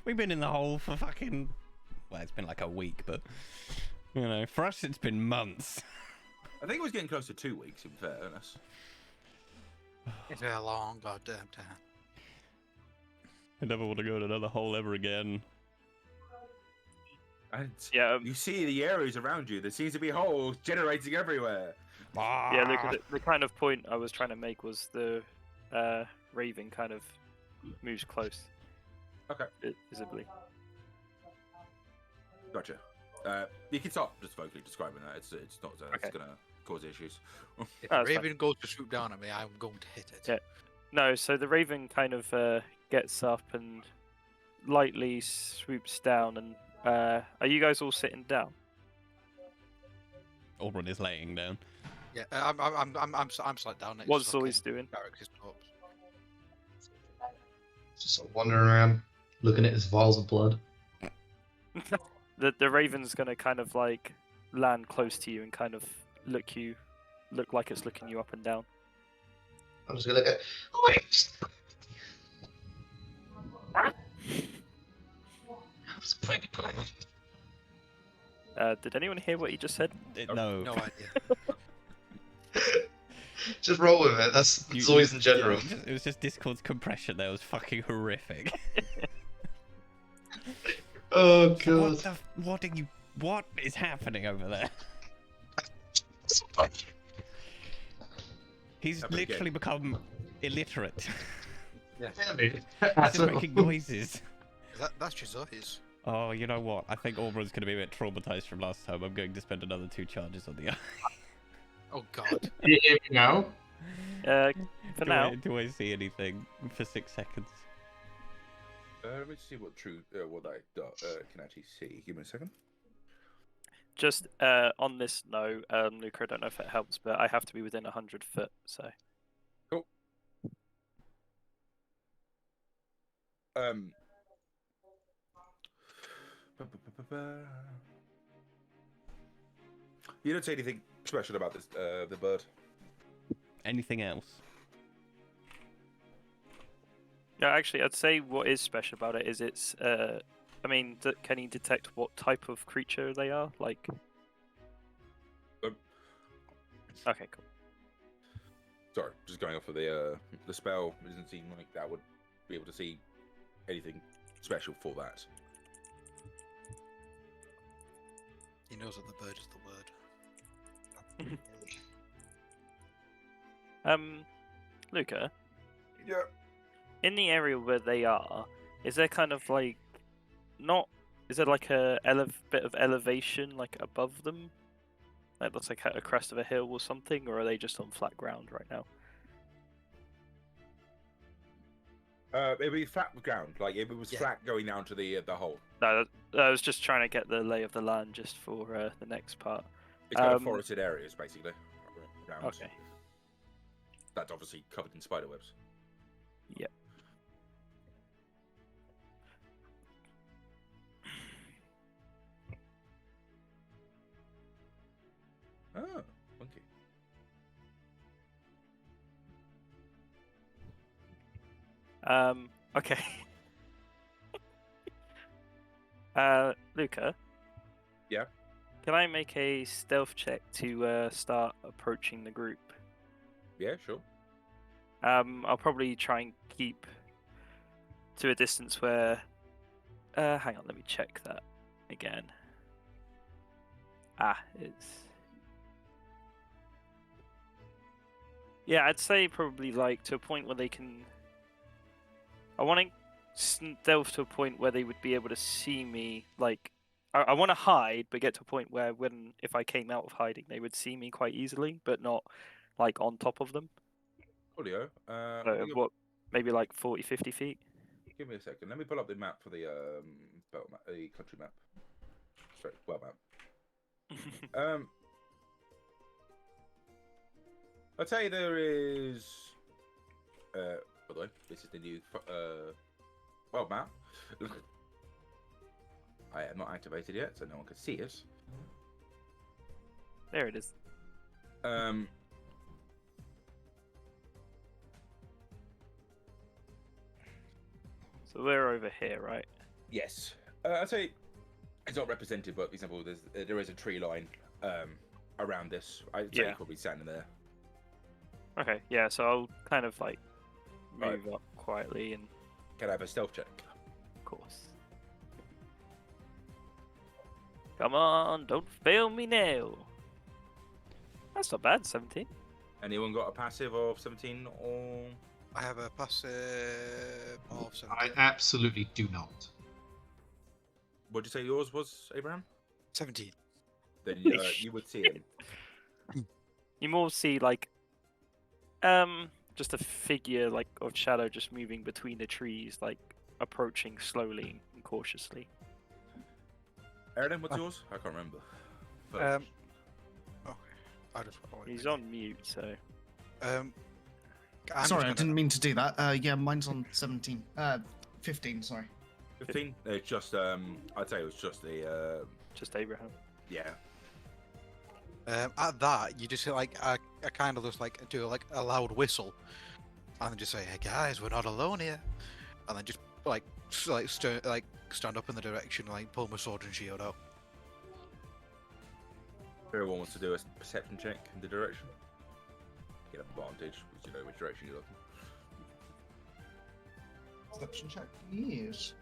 We've been in the hole for fucking... Well, it's been like a week, but... You know, for us it's been months. I think it was getting close to 2 weeks, in fairness. It's been a long goddamn time. I never want to go to another hole ever again. And Yeah. you see the areas around you. There seems to be holes generating everywhere. Yeah, look at the kind of point I was trying to make was the Raven kind of moves close. Okay. Visibly. Gotcha. You can stop just vocally describing that. It's not it's gonna cause issues. If Oh, the that's fine. Raven goes to swoop down at me, I'm going to hit it. Yeah. No, so the Raven kind of gets up and lightly swoops down. And are you guys all sitting down? Aubrey is laying down. Yeah, I'm sat down next What's to Zoe's doing? Garrick's corpse. Just sort of wandering around, looking at his vials of blood. The Raven's gonna kind of like land close to you and kind of look like it's looking you up and down. I'm just gonna go. Oh wait. Did anyone hear what he just said? No. No idea. Just roll with it. That's Zoe's in general. It was just Discord's compression there was fucking horrific. Oh What god. the? What are you? What is happening over there? He's Happened again. literally become illiterate. Yeah. He's At just all. making noises. That's just his. Oh, you know what? I think Aubra's going to be a bit traumatized from last time. I'm going to spend another 2 charges on the eye. Oh god. You hear me now? For now. Do I see anything for 6 seconds? Let me see what what I can actually see. Give me a second. Just on this note, Luca, I don't know if it helps, but I have to be within 100 foot, so. Cool. You don't say anything special about this, the bird. Anything else? Yeah, actually, I'd say what is special about it is it's. I mean, can you detect what type of creature they are? Like. Okay, cool. Sorry, just going off of the spell. It doesn't seem like that would be able to see anything special for that. He knows that the bird is the word. Luca, Yeah. in the area where they are, is there kind of like not? Is there like a bit of elevation like above them? Like looks like a crest of a hill or something, or are they just on flat ground right now? It'd be flat ground, like if it was Yeah. flat going down to the hole. No, I was just trying to get the lay of the land just for the next part. It's kind of forested areas, basically. Around. Okay. That's obviously covered in spider webs. Yep. Oh, funky. Okay. Luca. Yeah? Can I make a stealth check to start approaching the group? Yeah, sure. I'll probably try and keep to a distance where. Hang on, let me check that again. It's. Yeah, I'd say probably like to a point where they can. I want to stealth to a point where they would be able to see me. Like, I want to hide, but get to a point where if I came out of hiding, they would see me quite easily, but not like on top of them. Coolio. What? Maybe like 40, 50 feet. Give me a second. Let me pull up the map for the the country map. Sorry, well map. I'll tell you there is. By the way, this is the new world map. I am not activated yet, so no one can see it. There it is. So we're over here, right? Yes. I'd say it's not represented, but for example, there is a tree line around this. I'd say Yeah. you're probably standing there. Okay, yeah, so I'll kind of like Right. move up quietly and Can I have a stealth check? of course. Come on, don't fail me now. That's not bad, 17. Anyone got a passive of 17 or? I have a passive of 7. I absolutely do not. What'd you say yours was, Abraham? 17. Then you would see him. You more see like just a figure like of shadow just moving between the trees, like approaching slowly and cautiously. Aaron, what's yours? I can't remember. Okay. I just. He's on mute, so I'm Sorry, I just didn't mean to do that. Yeah, mine's on 17. 15, sorry. 15. It's just I'd say it was just the just Abraham. yeah. At that, you just like I kind of just like do like a loud whistle, and then just say, "Hey guys, we're not alone here," and then just stand up in the direction, like pull my sword and shield out. Everyone wants to do a perception check in the direction. Get an advantage because you know which direction you're looking. Perception check. Yes.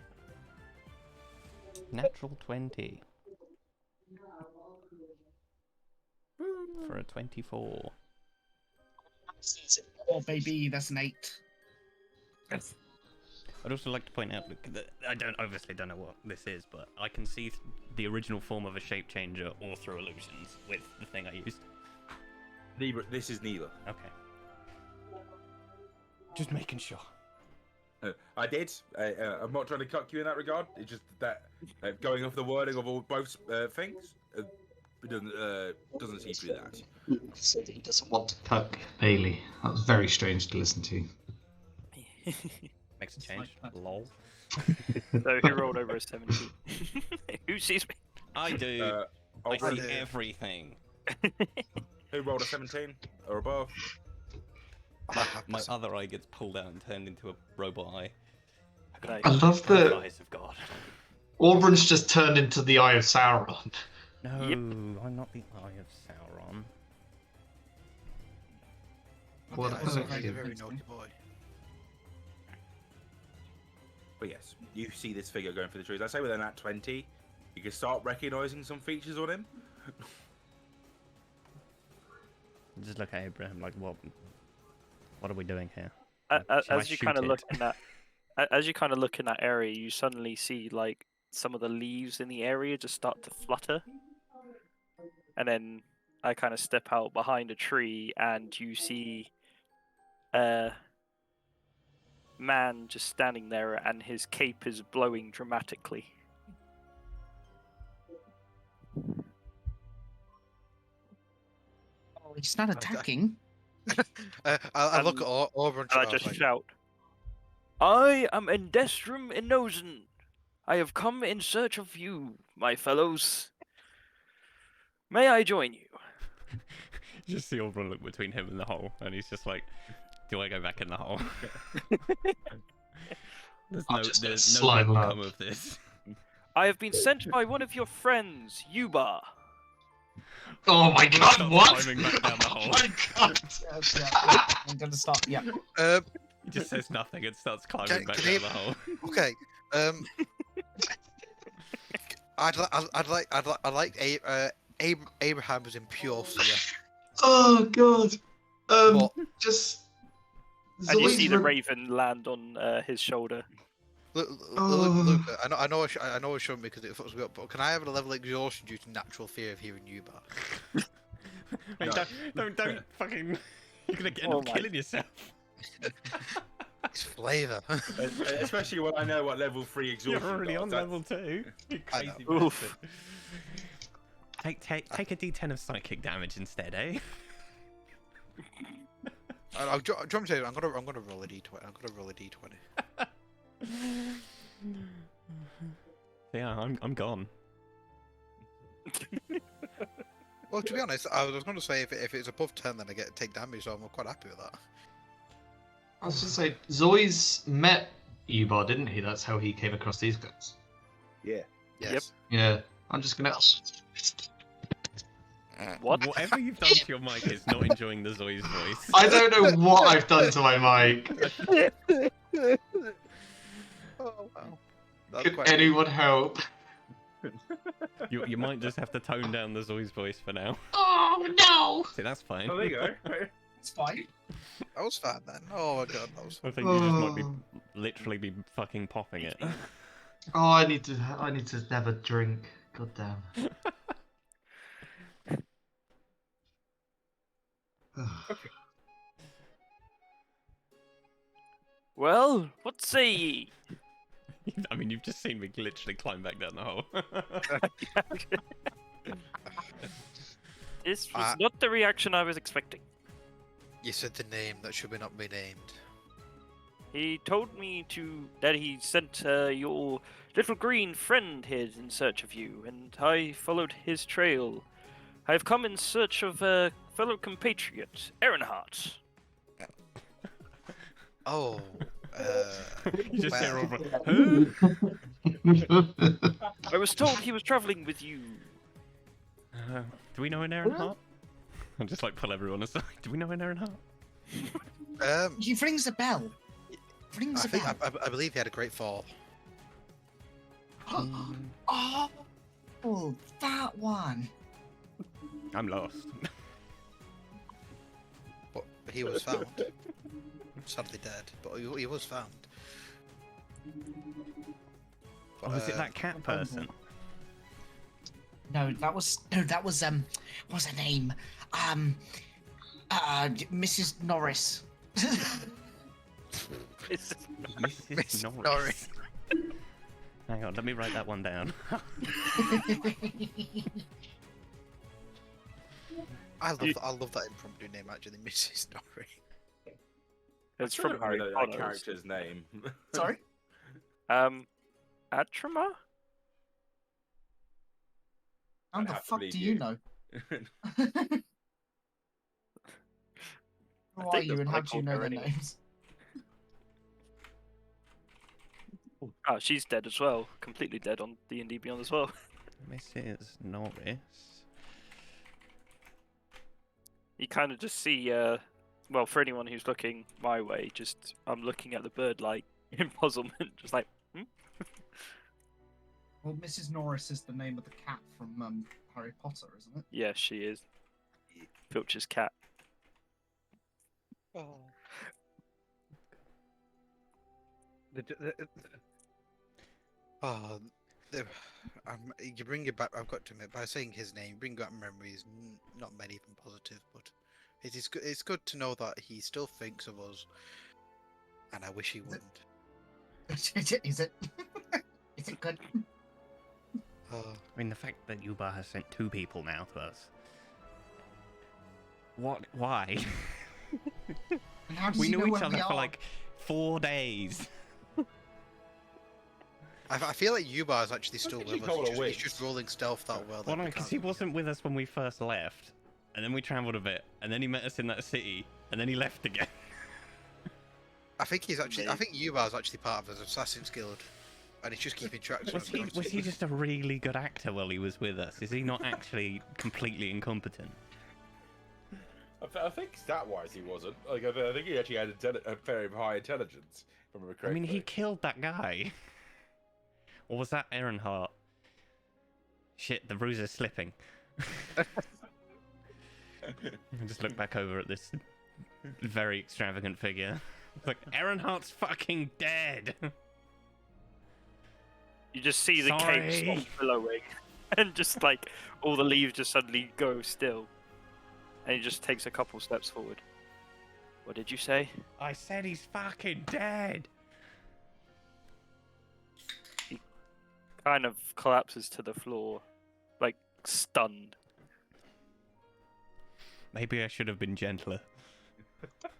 Natural 20. For a 24. Oh, baby, that's an 8. I'd also like to point out that I obviously don't know what this is, but I can see the original form of a shape changer or through illusions with the thing I used. This is neither. Okay. Just making sure. I did. I'm not trying to cuck you in that regard. It's just that going off the wording of both things, it doesn't seem to be that. He said he doesn't want to cuck Bailey. That was very strange to listen to. Makes a change. Lol. So who rolled over a 17? Who sees me? I do. I I'll see do. everything. Who rolled a 17 or above? My other eye gets pulled out and turned into a robot eye. Nice. I love that Eyes of God. Orbran's just turned into the Eye of Sauron. No, Yep. I'm not the Eye of Sauron. What Okay, a that's He's very a very naughty boy. But yes, you see this figure going through the trees. I say within that 20, you can start recognizing some features on him. Just look at Abraham like, what are we doing here? Shall I As you shoot kind of it? look in that, as you kind of look in that area, you suddenly see like some of the leaves in the area just start to flutter, and then I kind of step out behind a tree, and you see a man just standing there, and his cape is blowing dramatically. Oh, he's not attacking. I look at Orbran And I just shout, "I am Endestrum Inozen. I have come in search of you, my fellows. May I join you?" You just see Oberon look between him and the hole, and he's just like, "Do I go back in the hole?" I'm just gonna there's no slide good will up. come of this. I have been sent by one of your friends, Yuba. Oh my Oberon god, starts what? climbing back down the Oh hole. my god! Yeah, I'm gonna stop. Yeah. He just says nothing and starts climbing Can- back can down he- the hole. Okay. I'd like Abraham was in pure fear. Oh god. What? Just. And you Zoe's see the re- raven land on his shoulder. Luca, I know I shouldn't because it fucks me up, but can I have a level of exhaustion due to natural fear of hearing Yuba? Wait, No. don't fucking. You're gonna end Oh up my- killing yourself. It's flavour. Especially when I know what level 3 You're exhaustion already does. on That's- level 2. You I know. crazy Oof. bastard. Take a D10 of psychic damage instead, eh? I'm gonna roll a d20. I'm gonna roll a d20. Yeah, I'm gone. Well, to be honest, I was gonna say if it's above 10, then I get to take damage, so I'm quite happy with that. I was just say, Zoe's met Ubar, didn't he? That's how he came across these guys. Yeah. Yes. Yeah. I'm just gonna. What? Whatever you've done to your mic is not enjoying the Zoe's voice. I don't know what I've done to my mic. Oh wow. That's Could quite anyone help? You might just have to tone down the Zoe's voice for now. Oh no! See, that's fine. Oh, there you go. It's fine. That was fun then. Oh my god, that was I fun. think you just might be literally be fucking popping it. Oh, I need to have a drink. God damn. Well, what say ye? I mean, you've just seen me literally climb back down the hole. This was not the reaction I was expecting. You said the name that should not be named. He told me that he sent your little green friend here in search of you, and I followed his trail. I have come in search of a fellow compatriot, Earnhardt. Oh. You just hear well, over. I was told he was traveling with you. Do we know an Aaron Hart? I'll just like pull everyone aside. Do we know an Aaron Hart? He rings a bell. Rings I a think bell. I believe he had a great fall. Oh, Oh, that one. I'm lost. But he was found. Sadly dead, but he was found. But, Oh, was it that cat person? No, that was what's her name? Mrs. Norris. Mrs. Norris. Hang on, let me write that one down. I love that impromptu name actually, Mrs. Norris. It's I from don't Harry know that Potter. character's name. Sorry. Atrima? How I'd the have to fuck believe do you. you know? Who are think you that's and what how I do you called know her their anyway. names? Oh, she's dead as well. Completely dead on D&D Beyond as well. Mrs. Norris. You kind of just see, well, for anyone who's looking my way, just I'm looking at the bird like in puzzlement, just like, Well, Mrs. Norris is the name of the cat from Harry Potter, isn't it? yeah, she is. Filch's cat. Oh. You bring it back. I've got to admit, by saying his name, bring back memories. Not many even positive, but it is good. It's good to know that he still thinks of us, and I wish he wouldn't. Is it? Is it good? I mean, the fact that Yuba has sent 2 people now to us. What? Why? And how does We he knew know each where other we for are? like 4 days. I feel like Yuba is actually still think he with told us. her He's which. just rolling stealth that well. Well, that no, we because can't he see him. wasn't with us when we first left. And then we travelled a bit. And then he met us in that city. And then he left again. I think he's actually. I think Yuba is actually part of his Assassin's Guild, and he's just keeping track. of Was us he constantly. just a really good actor while he was with us? Is he not actually completely incompetent? I think stat-wise he wasn't. Like, I think he actually had a very high intelligence, if I remember I correctly. mean, he killed that guy. Or was that Earnhardt? Shit, the bruiser's slipping. I just look back over at this very extravagant figure. It's like, Earnhardt's fucking dead! You just see the Sorry. cape stop billowing, and just like all the leaves just suddenly go still, and he just takes a couple steps forward. What did you say? I said he's fucking dead! Kind of collapses to the floor, like stunned. Maybe I should have been gentler.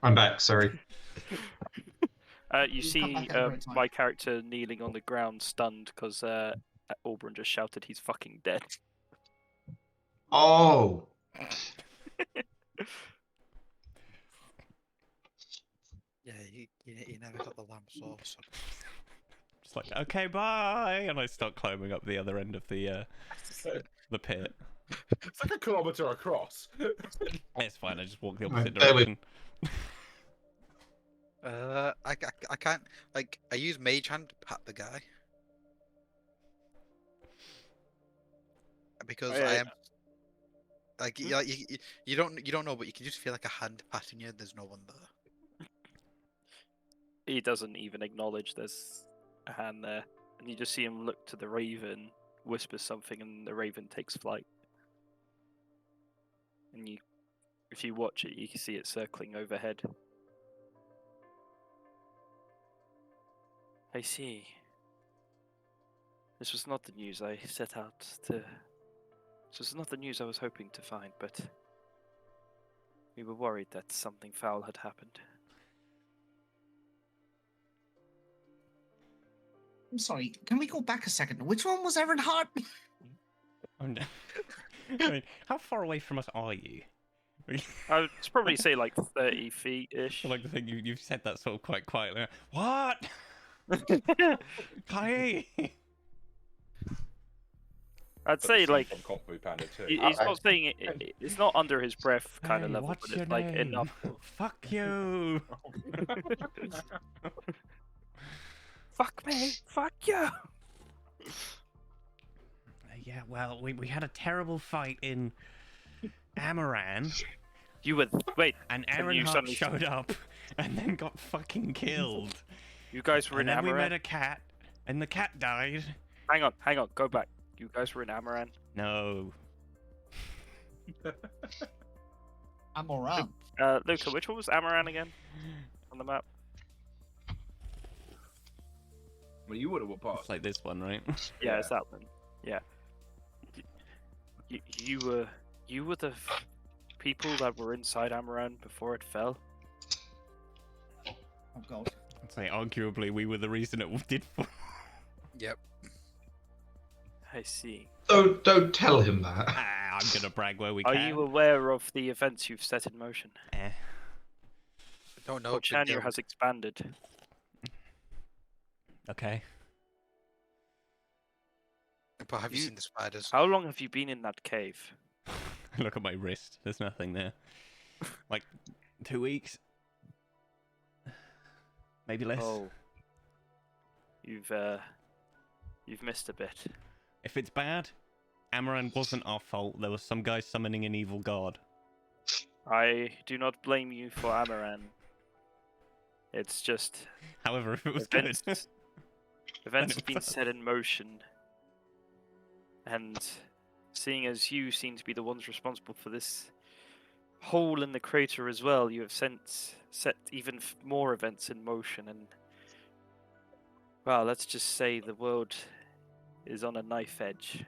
I'm back. Sorry. You You've see come back at the right time. my character kneeling on the ground, stunned, because Auburn just shouted he's fucking dead. Oh. Yeah, you never got the lamb sauce. Just like, okay, bye! And I start climbing up the other end of the pit. It's like a kilometre across. It's fine, I just walk the Right, opposite bear with- direction. I can't like I use Mage Hand to pat the guy because Oh, I yeah. am like you don't know, but you can just feel like a hand patting you. There's no one there. He doesn't even acknowledge there's a hand there, and you just see him look to the raven, whisper something, and the raven takes flight. And if you watch it, you can see it circling overhead. I see. This was not the news I set out to. This was not the news I was hoping to find, but we were worried that something foul had happened. I'm sorry. Can we go back a second? Which one was Earnhardt? Oh, no. I mean, how far away from us are you? I would probably say like 30 feet-ish. I like the thing you've said that sort of quite quietly. What? Kai? I'd say like from Kung Fu Panda too. he's not saying it's not under his breath kind of Hey, level, what's but your it's like name? enough. Fuck you. Fuck me, fuck you. well, we had a terrible fight in Amaran, You were wait. and Can Aaron you Hart suddenly- showed up and then got fucking killed. You guys were And in then we met Amaran. a cat, and the cat died. Hang on. Go back. You guys were in Amaran. No. Amaranth. Luca, which one was Amaran again on the map? Well, you would have It's passed. like this one, right? Yeah, it's that one. Yeah. You were the people that were inside Amaran before it fell. Oh god. I'd say arguably we were the reason it did fall. Yep. I see. Don't tell him that. Ah, I'm gonna brag where we Are can. you aware of the events you've set in motion? Eh. Don't know. Chania has expanded. Okay. But have you You- seen the spiders? How long have you been in that cave? Look at my wrist. There's nothing there. Like 2 weeks. Maybe less. Oh. You've missed a bit. If it's bad, Amaran wasn't our fault. There was some guy summoning an evil god. I do not blame you for Amaran. It's just However, if it was good, events Then have it been fell. set in motion, and seeing as you seem to be the ones responsible for this hole in the crater as well, you have set even more events in motion, and well, let's just say the world is on a knife edge.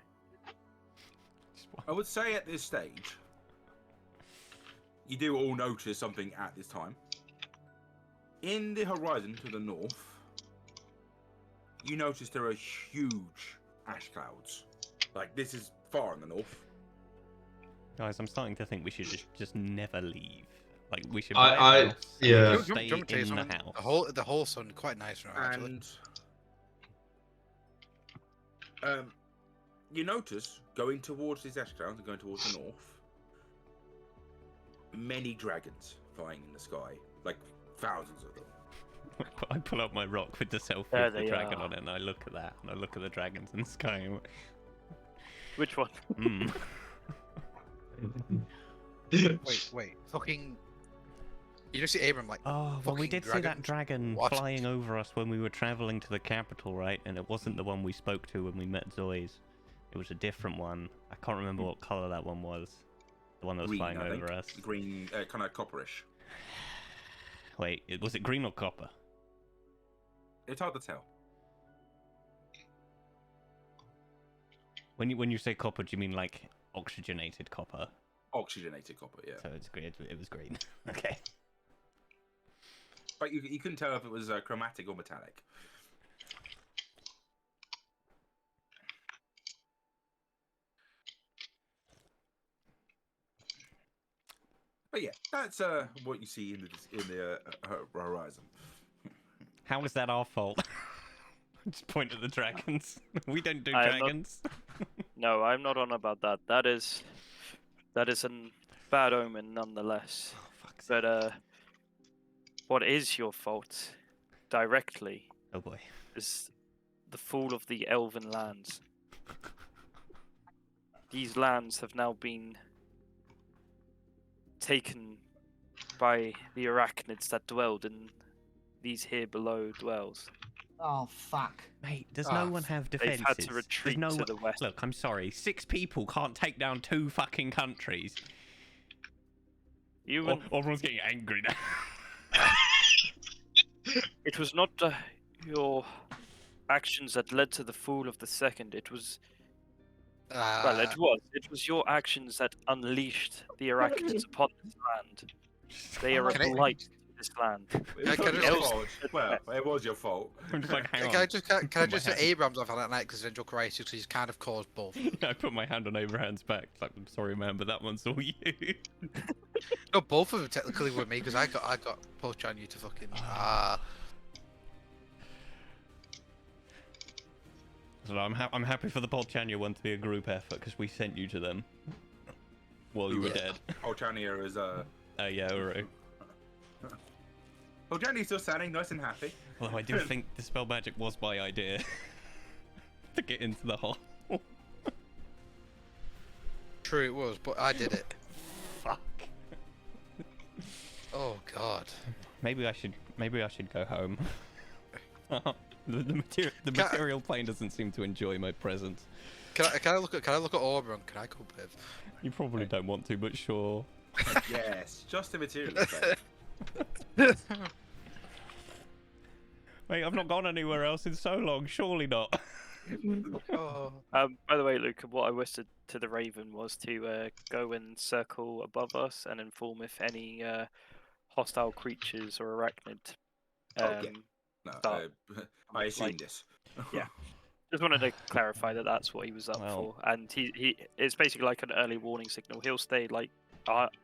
I would say at this stage, you do all notice something at this time. In the horizon to the north, you notice there are huge ash clouds. Like, this is far in the north. guys, I'm starting to think we should just never leave. Like we should. I- buy a house and yeah. just Do you Stay want me to tell you in the something? house. The whole sounded quite nice now, actually. And you notice going towards these ash clouds and going towards the north, many dragons flying in the sky, like thousands of them. I pull out my rock with the selfie There of the they dragon are. on it, and I look at that, and I look at the dragons in the sky. And Which one? Wait. Fucking. You don't see Abram like. Oh, well, we Fucking did see that dragons. dragon What? flying over us when we were traveling to the capital, right? And it wasn't the one we spoke to when we met Zois. It was a different one. I can't remember what color that one was. The one that was Green, flying I think. over us. Green, kind of copperish. Wait, was it green or copper? It's hard to tell. When you say copper, do you mean like oxygenated copper? Oxygenated copper, yeah. So it's green. It was green. Okay. But you couldn't tell if it was chromatic or metallic. But yeah, that's what you see in the horizon. How is that our fault? Just point at the dragons. We don't do I am not- dragons. No, I'm not on about that. That is a bad omen nonetheless. Oh, fuck's sake. But what is your fault directly Oh boy. is the fall of the elven lands. These lands have now been taken by the arachnids that dwelled in these here below dwells. Oh fuck. Mate, does Ah, no one have They've defenses? had to Does retreat no to one- the west. Look, I'm sorry. 6 people can't take down 2 fucking countries. You Oh, and everyone's getting angry now. it was not your actions that led to the fall of the second. It was well, it was. It was your actions that unleashed the arachnids upon this land. They are a Can I- blight to this land. It was can not I your just- fault. Well, it was your fault. I'm just like, hang Can on. I just can I just my say Abrams off on that night existential crisis because he's kind of caused both. I put my hand on Abraham's back. Like, I'm sorry, man, but that one's all you. No, both of them technically were me because I got poached on you to fucking So I'm happy for the Polchania one to be a group effort because we sent you to them while you were Yeah. dead. Olchania is Yeah, alright. Olchania's still standing, nice and happy. Although I do think the spell magic was my idea to get into the hole. True, it was, but I did it. Fuck. Oh God. Maybe I should go home. the material plane doesn't seem to enjoy my presence. Can I look at Auburn? Can I go with? You probably don't want to, but sure. Yes, just the material effect. Mate, I've not gone anywhere else in so long. Surely not. Oh. By the way, Luke, what I whispered to the Raven was to go and circle above us and inform if any hostile creatures or arachnid. Oh, yeah. No, start, I assumed like- this. yeah. Just wanted to clarify that that's what he was up Well- for, and he it's basically like an early warning signal. He'll stay like a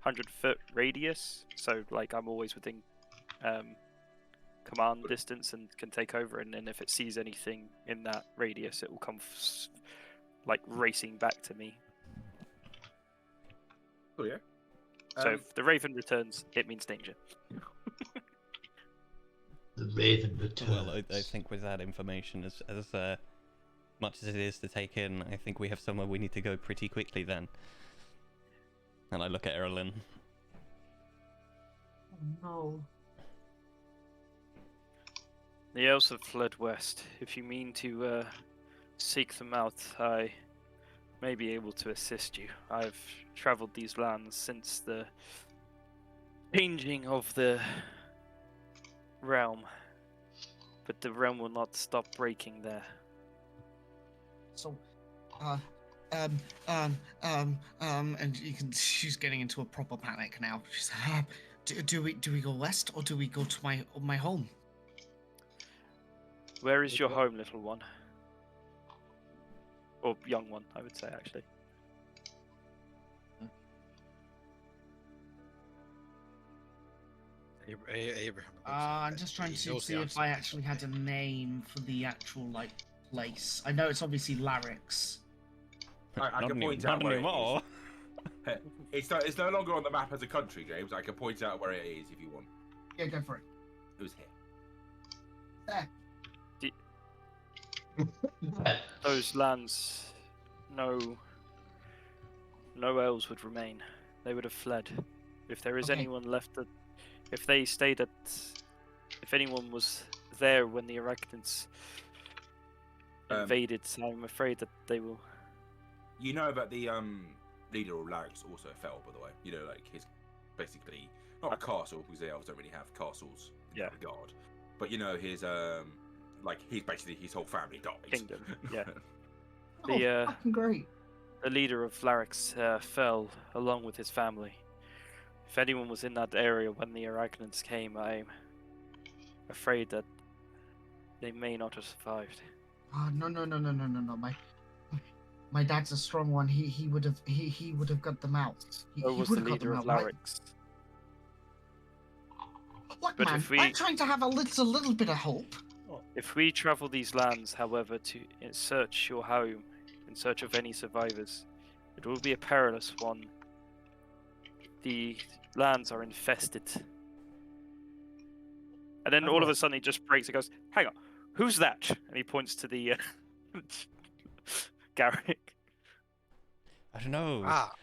100-foot radius, so like I'm always within command distance and can take over. And then if it sees anything in that radius, it will come like racing back to me. Oh yeah. So if the Raven returns, it means danger. The Raven returns. Well, I think with that information, as much as it is to take in, I think we have somewhere we need to go pretty quickly then. And I look at Erlen. Oh no. The elves have fled west. If you mean to seek them out, I may be able to assist you. I've travelled these lands since the changing of the realm, but the realm will not stop breaking there. So, and you can. She's getting into a proper panic now. She's, do we go west or do we go to my home? Where is your home, little one? Or young one, I would say, actually. Abraham. I'm just trying to see if I actually had a name for the actual like place. I know it's obviously Larix. I can point out not where anymore. it is. It's no longer on the map as a country, James. I can point out where it is if you want. Yeah, go for it. It was here. There. Those lands, no elves would remain. They would have fled. If there is Okay. anyone left, if they stayed at, if anyone was there when the arachnids invaded, I'm afraid that they will. You know that the leader of Larix also fell, by the way. You know, like his basically not a castle because the elves don't really have castles in that regard. But you know his like he's basically his whole family died. Kingdom, yeah. Oh, fucking great. The leader of Larix fell along with his family. If anyone was in that area when the arachnids came, I'm afraid that they may not have survived. No. My dad's a strong one. He would have got them out. So was the would have got leader them of out, right? Larix. Look, But man, if we- I'm trying to have a little bit of hope. If we travel these lands, however, to search your home, in search of any survivors, it will be a perilous one. The lands are infested. And then all of a sudden he just breaks and goes, "Hang on, who's that?" And he points to the Garrick. I don't know. Ah,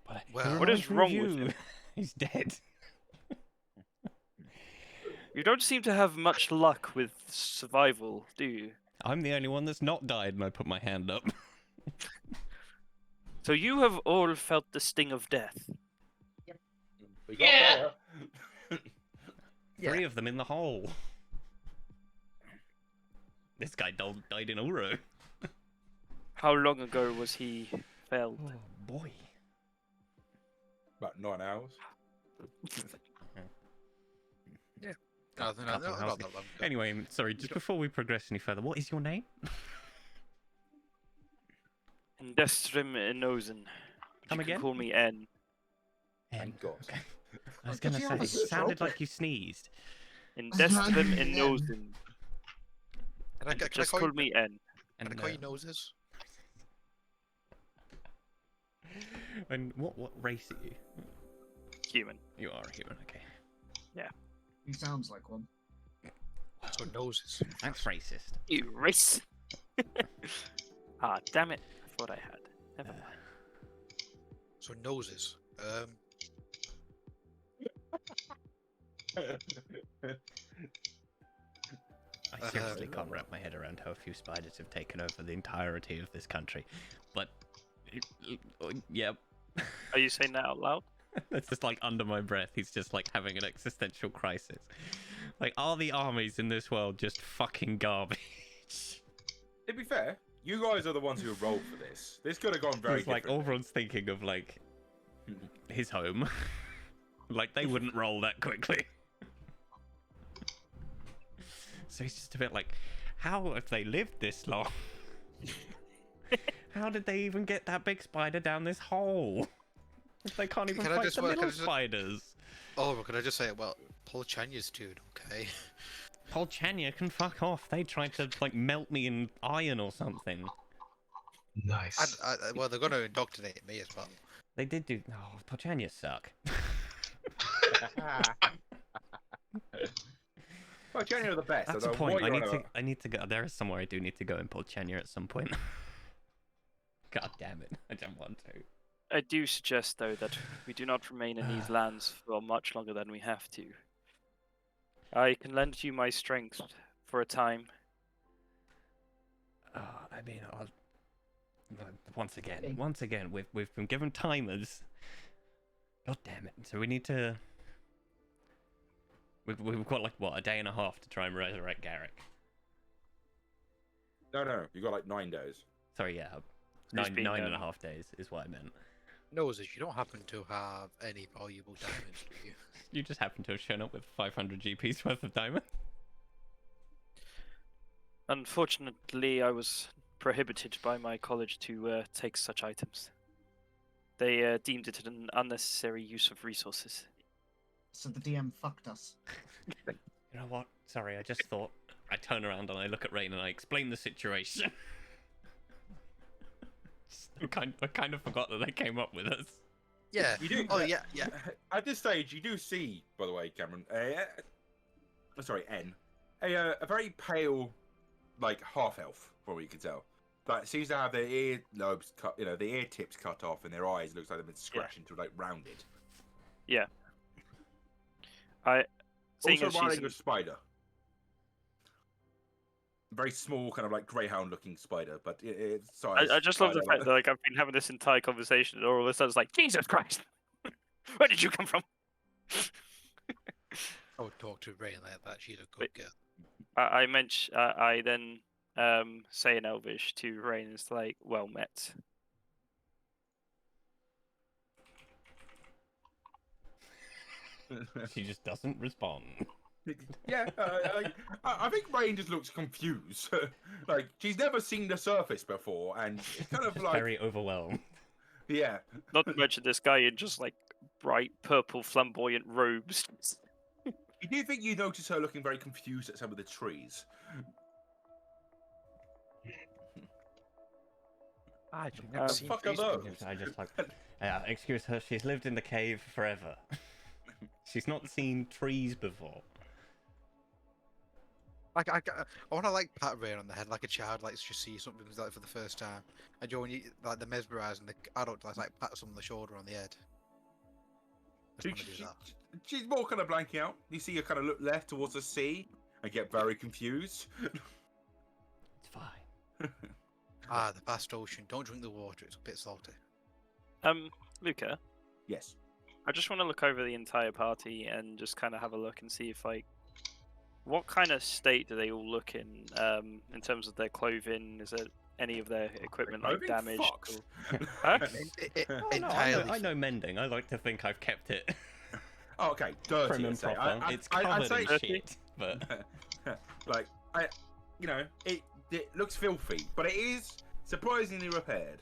But well- What is wrong with you? him? He's dead. You don't seem to have much luck with survival, do you? I'm the only one that's not died, and I put my hand up. So you have all felt the sting of death. We got Yeah. there. 3 of them in the hole. This guy died in Uro. How long ago was he felled? Oh boy. About 9 hours. no, Couple not hours. that long. ago. Anyway, sorry, just before we progress any further, what is your name? Indestrim Inozen. Come You again? can call me N. Thank God. I was Did gonna you say, have a it sounded stroke? like you sneezed. Indestrim Inozen. Can I Just call call you, me N. And, can I call you noses? and what race are you? Human. You are a human, okay. He sounds like one. So noses. That's racist. You race. Ah, damn it. thought I had. Never mind. So noses. I seriously can't wrap my head around how a few spiders have taken over the entirety of this country. But, yep. Are you saying that out loud? That's just like under my breath. He's just like having an existential crisis. Like, are the armies in this world just fucking garbage? To be fair, you guys are the ones who rolled for this. This could have gone very It's like differently. everyone's thinking of like his home. Like they wouldn't roll that quickly. So he's just a bit like, how have they lived this long? How did they even get that big spider down this hole? They can't even fight the little spiders. Oh, could I just say, well, Paul Chanya's dude, okay? Paul Chanya can fuck off. They tried to like melt me in iron or something. Nice. Well, they're going to indoctrinate me as well. They did do. Oh, Paul Chanya suck. Well, Jenny are the best. That's the point. I need to go. There is somewhere I do need to go in Paul Chanya at some point. God damn it! I don't want to. I do suggest, though, that we do not remain in these lands for much longer than we have to. I can lend you my strength for a time. I mean, once again, we've been given timers. God damn it! So we need to. We've got like what, a day and a half to try and resurrect Garrick. No, you got like 9 days. Sorry, yeah, nine and a half days is what I meant. Noses, you don't happen to have any valuable diamonds, do you? You just happen to have shown up with 500 GP's worth of diamond. Unfortunately, I was prohibited by my college to take such items. They deemed it an unnecessary use of resources. So the DM fucked us. You know what? Sorry, I just thought. I turn around and I look at Rain and I explain the situation. I kind of forgot that they came up with us. Yeah. You do. Oh, yeah. At this stage, you do see, by the way, Cameron. N. A very pale, like half elf, from what you can tell. But seems to have their ear lobes cut. You know, the ear tips cut off, and their eyes looks like they've been scratched into like rounded. Yeah. Also riding a spider. Very small, kind of like greyhound-looking spider, but it's size. I just love the fact that like I've been having this entire conversation, and all of a sudden it's like, Jesus Christ, where did you come from? I would talk to Rain like that. She's a good girl. I then say in Elvish to Rain, it's like, well met. She just doesn't respond. Yeah, I think Rain just looks confused. Like she's never seen the surface before, and it's kind of like very overwhelmed. Yeah. Not to mention this guy in just like bright purple flamboyant robes. You do think you notice her looking very confused at some of the trees? Fuck are those? I just like, excuse her. She's lived in the cave forever. She's not seen trees before. I want to like pat Rain on the head like a child likes to see something like for the first time. And you know, when you like the mesmerised and the adult like pat someone on the shoulder on the head. I just want to do that. She's more kind of blanking out. You see her kind of look left towards the sea and get very confused. It's fine. The vast ocean. Don't drink the water. It's a bit salty. Luca. Yes. I just want to look over the entire party and just kind of have a look and see if like, what kind of state do they all look in terms of their clothing? Is there any of their equipment like damaged? Huh? I know mending. I like to think I've kept it. Oh, okay, dirty. Prim and proper. It's covered in shit, but like it looks filthy, but it is surprisingly repaired.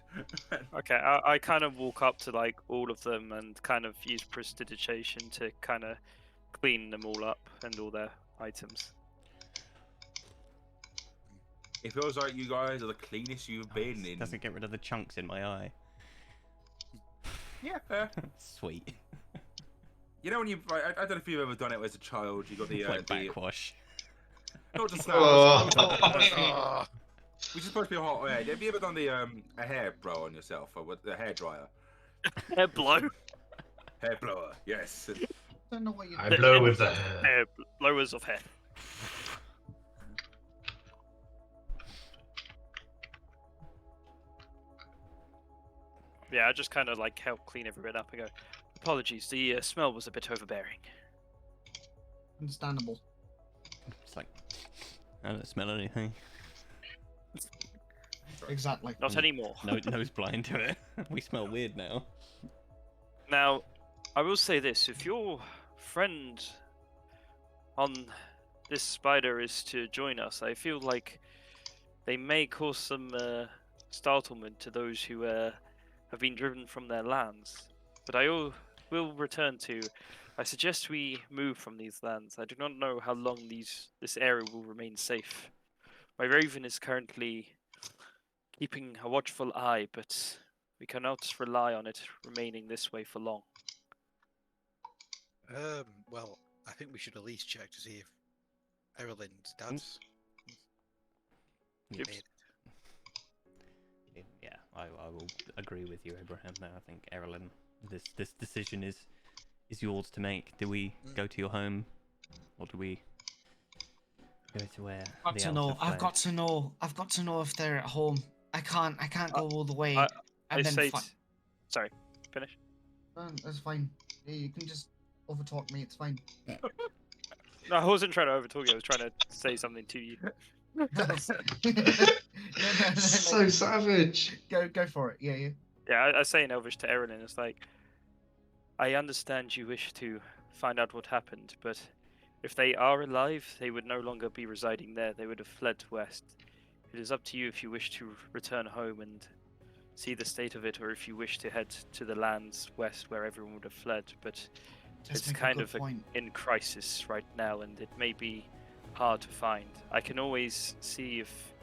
Okay, I kind of walk up to like all of them and kind of use prestidigitation to kind of clean them all up and all their items. It feels like you guys are the cleanest you've been in. Doesn't get rid of the chunks in my eye. Yeah. Sweet. You know when you, I don't know if you've ever done it as a child. You got the like backwash. Not just that. Which is supposed to be a hot air. Have you ever done the a hair blow on yourself or with the hair dryer? Hair blow. Hair blower, yes. Don't know what you. I blow with the Hair blowers of hair. Yeah, I just kind of like help clean every bit up. I go, apologies, the smell was a bit overbearing. Understandable. It's like, I don't smell anything. Exactly. Not anymore. No, nose blind to it. We smell weird now. Now, I will say this: if your friend on this spider is to join us, I feel like they may cause some startlement to those who have been driven from their lands. But I will return to. I suggest we move from these lands. I do not know how long this area will remain safe. My raven is currently keeping a watchful eye, but we cannot rely on it remaining this way for long. Well, I think we should at least check to see if Erlin's dad's Oops. made it. Yeah, I will agree with you, Abraham. There, I think Erlen, this decision is yours to make. Do we go to your home, or do we go to where I've the got to elves know. have I've fled? got to know. I've got to know if they're at home. I can't go all the way I and then say, fight. sorry, finish. That's fine. Yeah, you can just overtalk me. It's fine. No, I wasn't trying to overtalk you. I was trying to say something to you. No, So savage. Go for it. Yeah, yeah. Yeah, I say in Elvish to Erin, it's like, I understand you wish to find out what happened, but if they are alive, they would no longer be residing there. They would have fled west. It is up to you if you wish to return home and see the state of it, or if you wish to head to the lands west where everyone would have fled. But Just it's make a kind good of point. in crisis right now, and it may be hard to find. I can always see if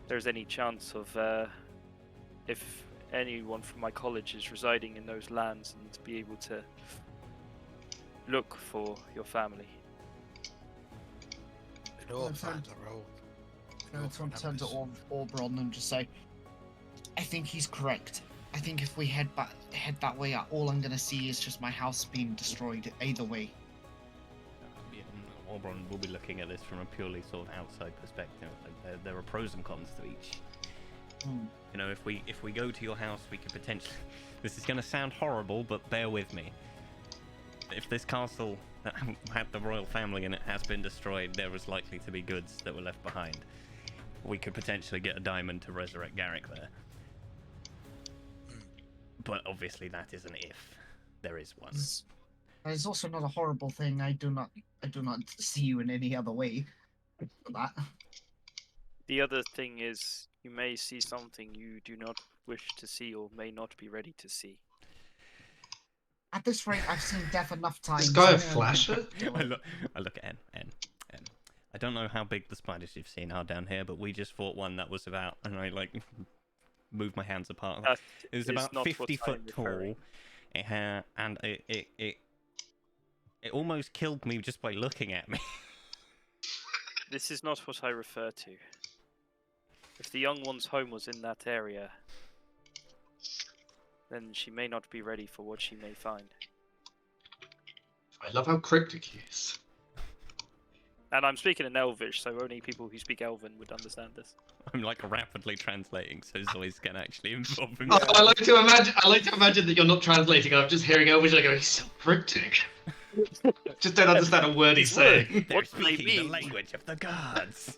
there's any chance of if anyone from my college is residing in those lands and to be able to look for your family. They all I'm find the road. I'm going to turn to Oberon and just say, I think he's correct. I think if we head that way, all I'm going to see is just my house being destroyed. Either way. Oberon will be looking at this from a purely sort of outside perspective. Like there are pros and cons to each. You know, if we go to your house, we could potentially. This is going to sound horrible, but bear with me. If this castle that had the royal family in it has been destroyed, there was likely to be goods that were left behind. We could potentially get a diamond to resurrect Garrick there. But obviously that is an if. There is one. It's also not a horrible thing. I do not see you in any other way for that. The other thing is, you may see something you do not wish to see or may not be ready to see. At this rate, I've seen death enough times. This guy a I'm gonna flasher? do I it. look at N. I don't know how big the spiders you've seen are down here, but we just fought one that was about, and I like moved my hands apart. That It was is about not what 50 foot I'm tall. referring. And it almost killed me just by looking at me. This is not what I refer to. If the young one's home was in that area, then she may not be ready for what she may find. I love how cryptic he is. And I'm speaking in Elvish, so only people who speak Elven would understand this. I'm like rapidly translating, so Zoi's can actually involve I himself. like to imagine. I like to imagine that you're not translating. I'm just hearing over. I go, he's so cryptic. Just don't understand a word he's saying. They're What do they speaking the mean? language of the gods.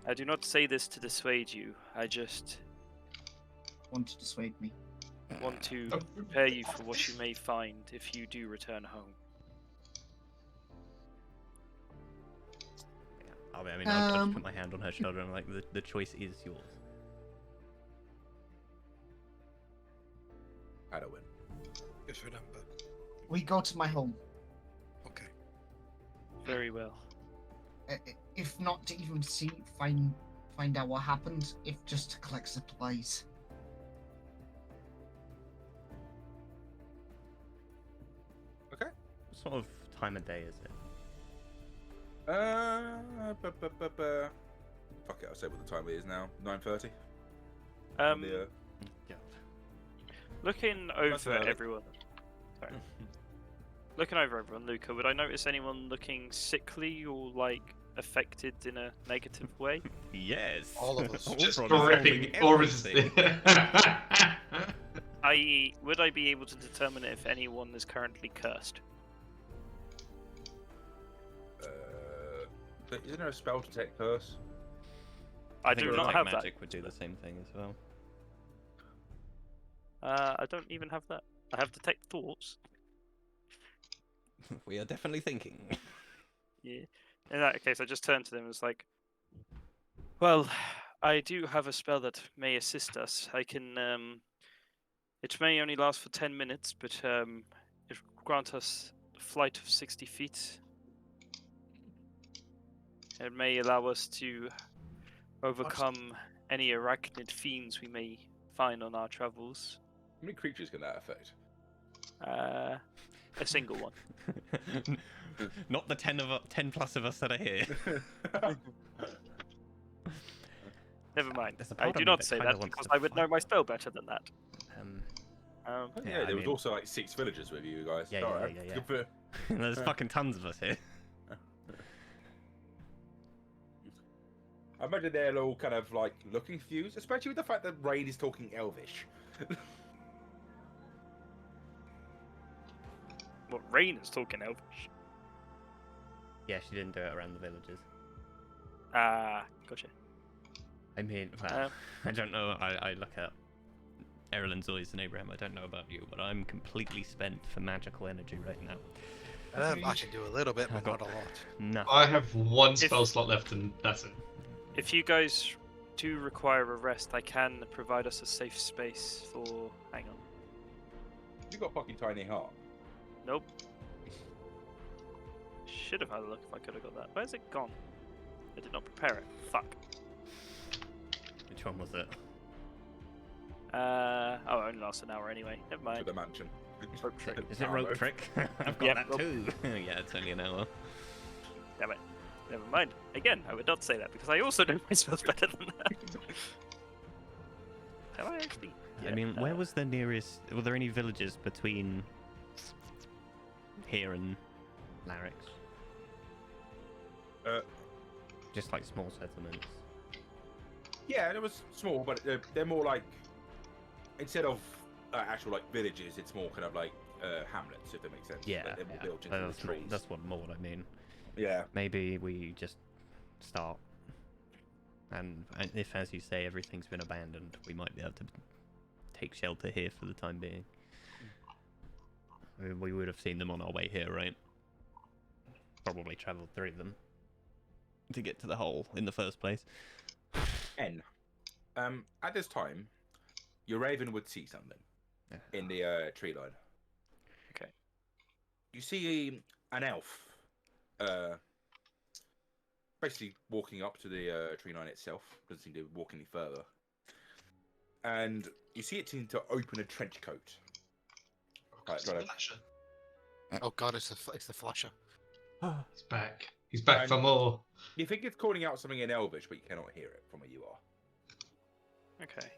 I do not say this to dissuade you. I just Want to dissuade me. want to prepare you for what you may find if you do return home. I mean, I'll just put my hand on her shoulder and I'm like, the choice is yours. I don't win. Just remember. We go to my home. Okay. Very well. If not to even find out what happened, if just to collect supplies. sort of time of day is it? Fuck it, I'll say what the time it is now. 9:30. Um, God. looking That's over early. everyone. Sorry. Looking over everyone, Luca, would I notice anyone looking sickly or like affected in a negative way? Yes. All of us. Just Oberon is ripping holding auras. everything. I.e., would I be able to determine if anyone is currently cursed? Isn't there a spell to detect curse? I think do not Detect have magic would do the same thing as well. that. I don't even have that. I have detect thoughts. We are definitely thinking. Yeah. In that case, I just turn to them and it's like, well, I do have a spell that may assist us. I can, it may only last for 10 minutes, but it will grant us a flight of 60 feet. It may allow us to overcome any arachnid fiends we may find on our travels. How many creatures can that affect? A single one. Not the 10 plus of us that are here. Never mind. There's a I part of do me not that say kinda that wants because to I would know fight. my spell better than that. Yeah, I there was mean- also like 6 villagers with you guys. Yeah, Alright, yeah. good for- There's fucking tons of us here. I imagine they're all kind of like looking confused, especially with the fact that Rain is talking Elvish. What, Rain is talking Elvish? Yeah, she didn't do it around the villages. Gotcha. I mean, well, I don't know. I look at Erlen, Zoyce, and Abraham. I don't know about you, but I'm completely spent for magical energy right now. I can do a little bit, I but got not a lot. nothing. I have one spell slot left, and that's it. If you guys do require a rest, I can provide us a safe space for. Hang on. You got a fucking tiny heart. Nope. Should have had a look if I could have got that. Where's it gone? I did not prepare it. Fuck. Which one was it? Oh, it only lasts an hour anyway. Never To mind. the mansion. Rope trick. Is it rope trick? I've got Yeah, that rope- too. Yeah, it's only an hour. Damn it. Never mind. Again, I would not say that because I also know my spells better than that. Have I actually? I Yeah, mean, where was the nearest? Were there any villages between here and Larix? Just like small settlements. Yeah, it was small, but they're more like instead of actual like villages, it's more kind of like hamlets, if that makes sense. Yeah, Like, they're more yeah. built into That's, the trees. that's what more I mean. Yeah. Maybe we just start, and if, as you say, everything's been abandoned, we might be able to take shelter here for the time being. I mean, we would have seen them on our way here, right? Probably travelled through them to get to the hole in the first place. N. At this time, your raven would see something in the tree line. Okay. You see an elf, basically walking up to the tree line itself. Doesn't seem to walk any further. And you see it seem to open a trench coat. Right, It's the right. Flasher. Oh god, it's the flasher. He's back. He's back for And- more. You think it's calling out something in Elvish, but you cannot hear it from where you are. Okay.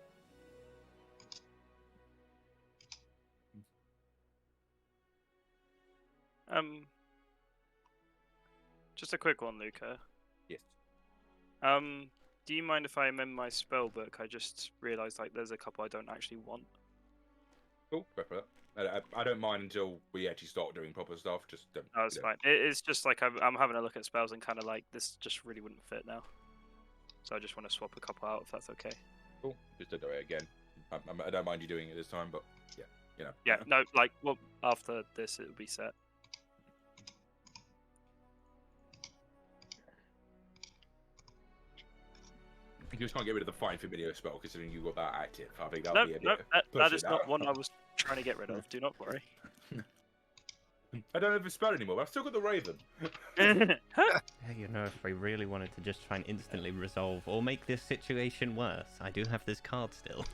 Just a quick one, Luca. Yes. Do you mind if I amend my spell book? I just realised like there's a couple I don't actually want. Cool, go for that. I don't mind until we actually start doing proper stuff. Just don't. No, it's fine. It's just like I'm having a look at spells and kind of like this just really wouldn't fit now. So I just want to swap a couple out if that's okay. Cool. Just don't do it again. I don't mind you doing it this time, but yeah, you know. Yeah, no, like well after this it'll be set. You just can't get rid of the fine familiar spell considering you got that active. I think that No, would be a bit. that is pushing not that. one I was trying to get rid of. Do not worry. I don't have a spell anymore, but I've still got the raven. Yeah, you know, if we really wanted to just try and instantly resolve or make this situation worse, I do have this card still.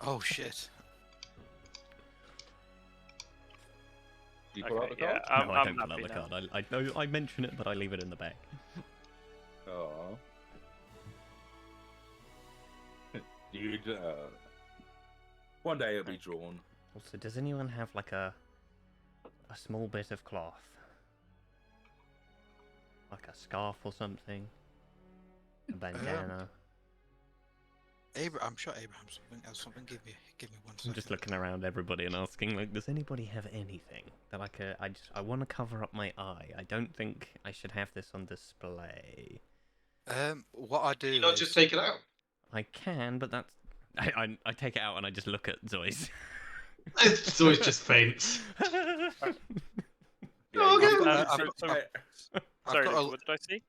Oh shit. Do you pull out the Okay, yeah, card? No, I'm I don't pull out happy the now. card. I know I mention it, but I leave it in the bag. Oh. Dude, one day it'll be drawn. Also, does anyone have like a small bit of cloth? Like a scarf or something? A bandana? I'm sure Abraham has something. Give me one I'm second. just looking around everybody and asking, like, does anybody have anything that I want to cover up my eye. I don't think I should have this on display. What I do Can you not is just take it out? I can, but that's I take it out and I just look at Zoe's. It's always just faints. Yeah, Okay. Sorry, got a- what did I see?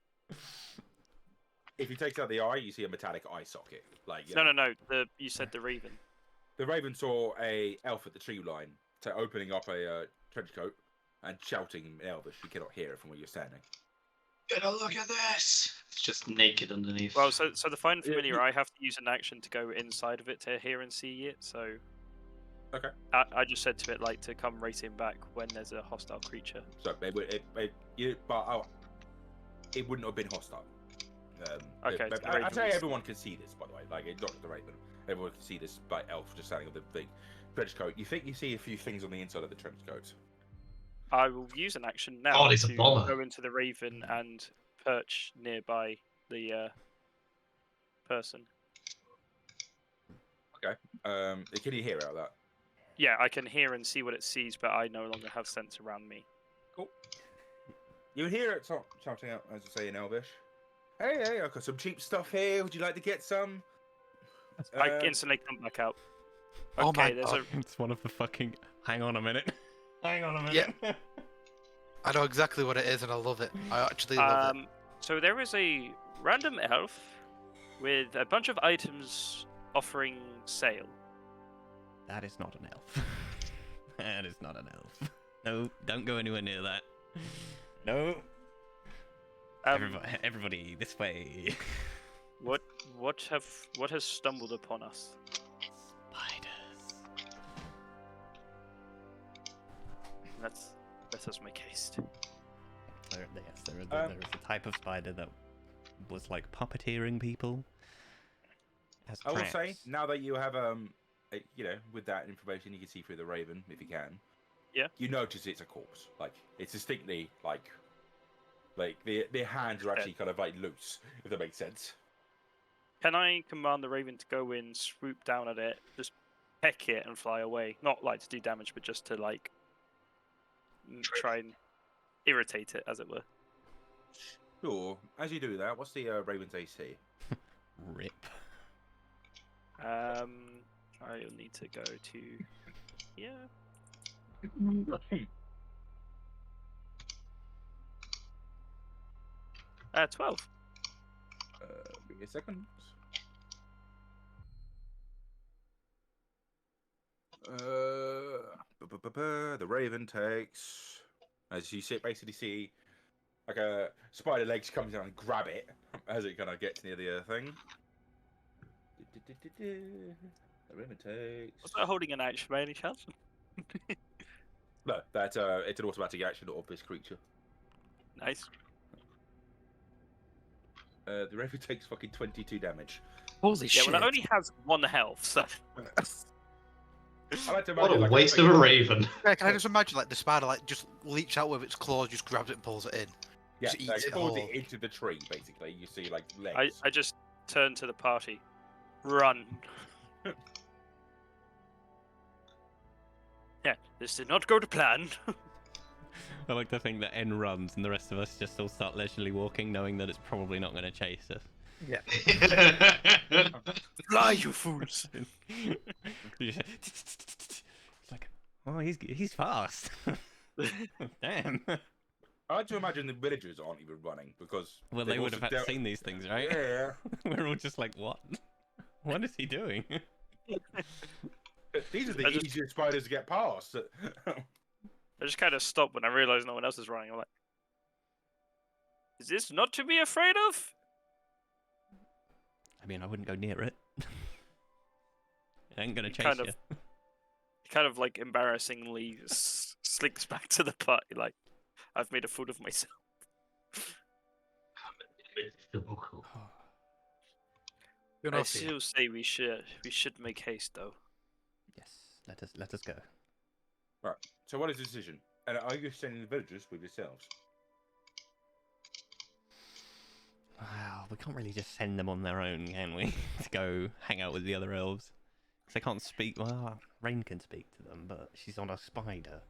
if you take out the eye, you see a metallic eye socket. Like No. You said the raven. The raven saw a elf at the tree line, opening up a trench coat and shouting in Elvish. You cannot hear it from where you're standing. Get a look at this. It's just naked underneath. Well, so the find Yeah, familiar, you- I have to use an action to go inside of it to hear and see it. So Okay. I just said to it like to come racing back when there's a hostile creature. So it wouldn't have been hostile. Okay, But so the I raven tell you, was- everyone can see this, by the way. Like, it's not the raven. Everyone can see this by elf just standing on the big trench coat. You think you see a few things on the inside of the trench coat. I will use an action now God, it's a to bomber. go into the raven and perch nearby the person. Can you hear out that? Yeah, I can hear and see what it sees, but I no longer have sense around me. Cool. You hear it shouting out, as I say in Elvish. Hey, I've got some cheap stuff here. Would you like to get some? I instantly come back out. Oh Okay, my there's God. It's one of the fucking. Hang on a minute. Hang on a minute. I know exactly what it is, and I love it. I actually love it. So there is a random elf with a bunch of items offering sale. That is not an elf. That is not an elf. No, don't go anywhere near that. No. Everybody, this way. What has stumbled upon us? Spiders. Let us make haste. There is a type of spider that was like puppeteering people. As I will say, traps. now that you have with that information, you can see through the raven if you can. Yeah. You notice it's a corpse. Like it's distinctly like their hands are actually kind of like loose, if that makes sense. Can I command the raven to go in, swoop down at it, just peck it, and fly away? Not like to do damage, but just to like try and irritate it, as it were. Sure. As you do that, what's the raven's AC? Rip. I'll need to go to here. 12. Give me a second. The raven takes, as you basically see, like a spider legs comes down and grab it as it kind of gets near the thing. The raven takes. Was that holding an action by any chance? No, it's an automatic action of this creature. Nice. The raven takes fucking 22 damage. Holy Yeah, shit! well, it only has 1 health, so. I like to What imagine, a like, waste of a raven. Yeah, can I just imagine like the spider like just leaps out with its claws, just grabs it and pulls it in? Yeah, just like, eats it pulls whole. it into the tree, basically. You see, like, legs. I just turned to the party. Run. Yeah, this did not go to plan. I like to think that N runs and the rest of us just all start leisurely walking, knowing that it's probably not going to chase us. Yeah. Fly, you fools! It's like, oh, he's fast. Damn. I like to imagine the villagers aren't even running because. Well, they've they would also have dealt- seen these things, right? Yeah. We're all just like, what? What is he doing? These are the I just- easiest spiders to get past. I just kind of stopped when I realized no one else is running. I'm like, is this not to be afraid of? I mean, I wouldn't go near it. It ain't gonna chase Kind of- you. It kind of like embarrassingly slinks back to the party, like I've made a fool of myself. You're I not here. still say we should make haste though. Yes, let us go. Right. So what is the decision? And are you sending the villagers with yourselves? Wow, we can't really just send them on their own, can we? To go hang out with the other elves. 'Cause they can't speak. Well, Rain can speak to them, but she's on a spider.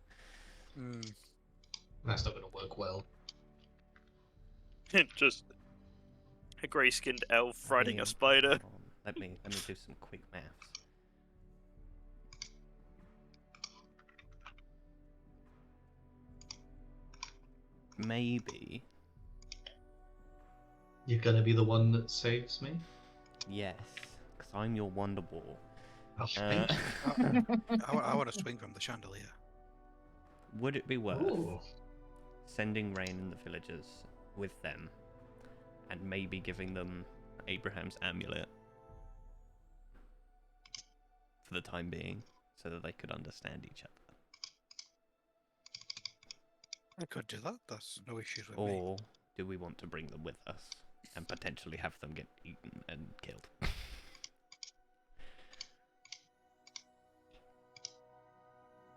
That's not going to work well. Just a grey-skinned elf riding a Yeah, spider. hold on. Let me do some quick maths. Maybe. You're going to be the one that saves me? Yes, because I'm your Wonder Ball. Oh, Uh, I want to swing from the chandelier. would it be worth Ooh. sending Rain and the villagers with them, and maybe giving them Abraham's amulet for the time being, so that they could understand each other? I could do that. That's no issues with me. Or do we want to bring them with us and potentially have them get eaten and killed?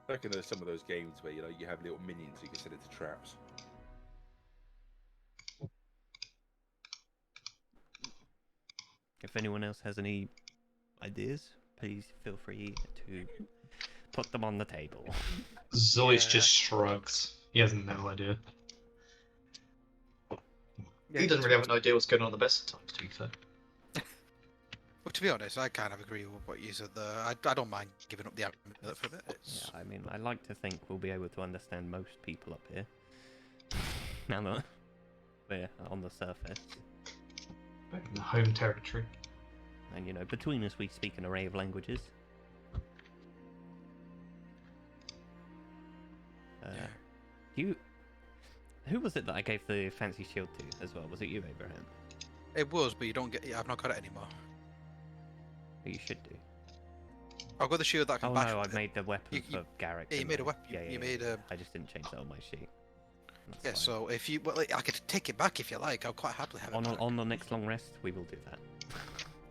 I reckon there's some of those games where you have little minions you can set into traps. If anyone else has any ideas, please feel free to put them on the table. Zois Yeah. just shrugs. He has no idea. Yeah, He doesn't really have an idea what's going on at the best of times, to be fair. Well, to be honest, I kind of agree with what you said there. I don't mind giving up the amulet for a bit. It's... Yeah, I mean, I like to think we'll be able to understand most people up here. Now that we're on the surface. Back in the home territory. And, you know, between us we speak an array of languages. Yeah. Who was it that I gave the fancy shield to as well? Was it you, Abraham? It was, but you don't get. I've not got it anymore. Who you should do. I've got the shield that I can Oh bash no, with I've it. made the weapon You- for Garrick. yeah, you didn't made a I? weapon- Yeah, you yeah, made yeah. a- I just didn't change that on my sheet. That's Yeah, fine. so if you, well, I could take it back if you like. I'll quite happily have it back. On the next long rest, we will do that.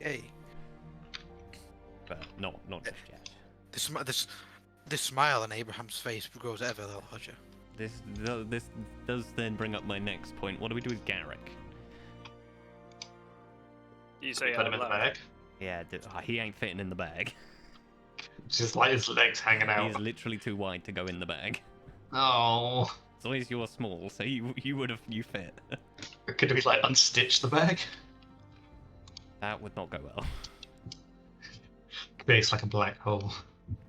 Yay. But not just yet. This smile on Abraham's face grows ever larger. This does then bring up my next point. What do we do with Garrick? You say Put him in the bag. Yeah, he ain't fitting in the bag. Just like his legs hanging out. He's literally too wide to go in the bag. Oh. As long as you're small, so you fit. Could we like unstitch the bag? That would not go well. It's like a black hole.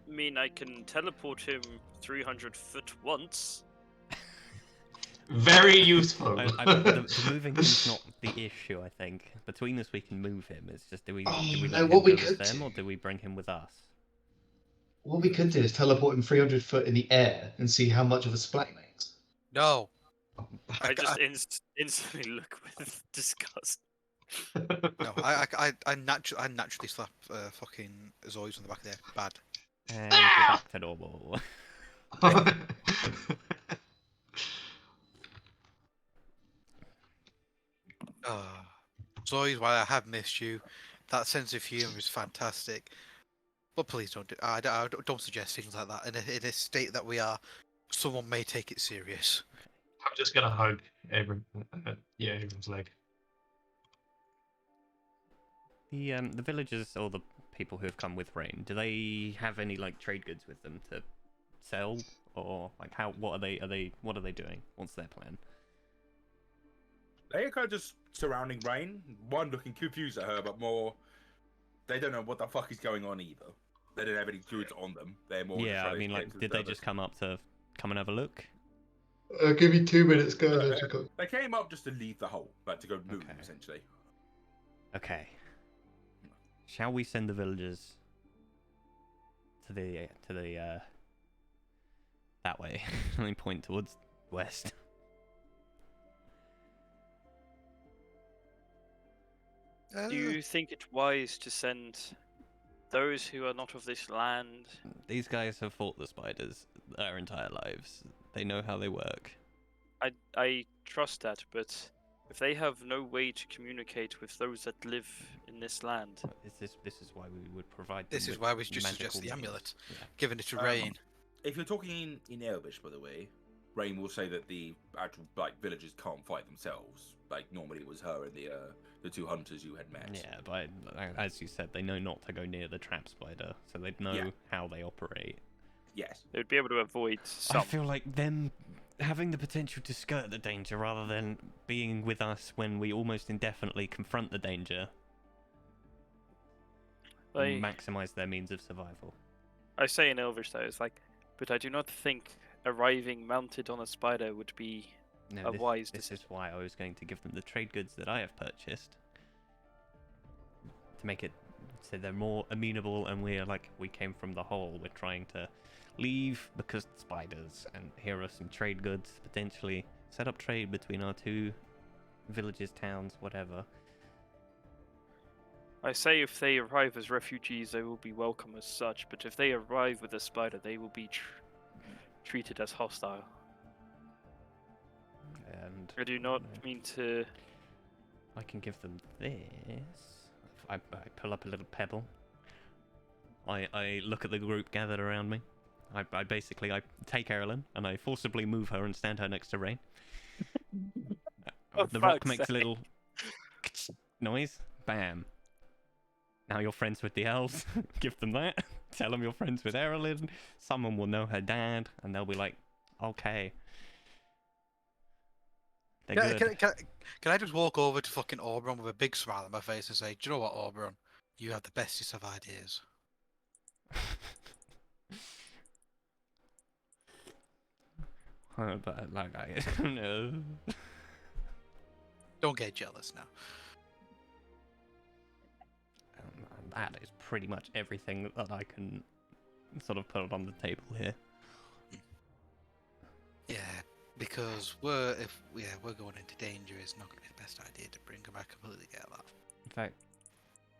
I mean, I can teleport him 300 foot once. Very useful. The moving him's not the issue, I think. Between us, we can move him. It's just do we Oh, let no, him what we go with could them, do- or do we bring him with us? What we could do is teleport him 300 foot in the air and see how much of a splat he makes. No. I just instantly look with disgust. No, I naturally slap fucking Zoids on the back of the head. Bad. And go back to normal. Zoids, while I have missed you, that sense of humour is fantastic. But please don't do. I don't suggest things like that. In a state that we are, someone may take it serious. I'm just gonna hug Abram's leg. The villagers or the people who have come with Rain, do they have any like trade goods with them to sell, or like what are they doing? What's their plan? They are kind of just surrounding Rain. One looking confused at her, but more they don't know what the fuck is going on either. They don't have any goods on them. They're more. Yeah, just I mean, like, did they just come up to come and have a look? Give me 2 minutes, go. They came up just to leave the hole, like to go move, Okay. essentially. Okay. Shall we send the villagers to the that way? Let me point towards west. Do you think it's wise to send those who are not of this land. These guys have fought the spiders their entire lives. They know how they work. I trust that, but if they have no way to communicate with those that live in this land, This is why we would provide. This them is with why we just magical suggest the means. amulet, Yeah. giving it to Rain. If you're talking in Elvish, by the way, Rain will say that the actual villagers can't fight themselves. Like normally it was her and the two hunters you had met. Yeah, but as you said, they know not to go near the trap spider, so they'd know how they operate. Yes. they would be able to avoid some. I feel like them having the potential to skirt the danger rather than being with us when we almost indefinitely confront the danger will They, maximize their means of survival. I say in Elvish though, it's like, but I do not think arriving mounted on a spider would be No, a wise this decision. is why I was going to give them the trade goods that I have purchased to make it so they're more amenable, and we came from the hole. We're trying to leave because spiders, and here are some trade goods, potentially set up trade between our two villages, towns, whatever. I say if they arrive as refugees, they will be welcome as such, but if they arrive with a spider, they will be treated as hostile. And I do not mean to. I can give them this. I pull up a little pebble. I look at the group gathered around me. I basically take Erilyn and I forcibly move her and stand her next to Rain. For The rock fuck's makes a sake. little noise. Bam. Now you're friends with the elves. Give them that. Tell them you're friends with Erilyn. Someone will know her dad, and they'll be like, okay. They're good. Can I just walk over to fucking Oberon with a big smile on my face and say, do you know what, Oberon? You have the bestest of ideas. But I don't know. Don't get jealous now. That is pretty much everything that I can sort of put on the table here. Yeah, because we're going into danger. It's not going to be the best idea to bring him. I completely get that. In fact,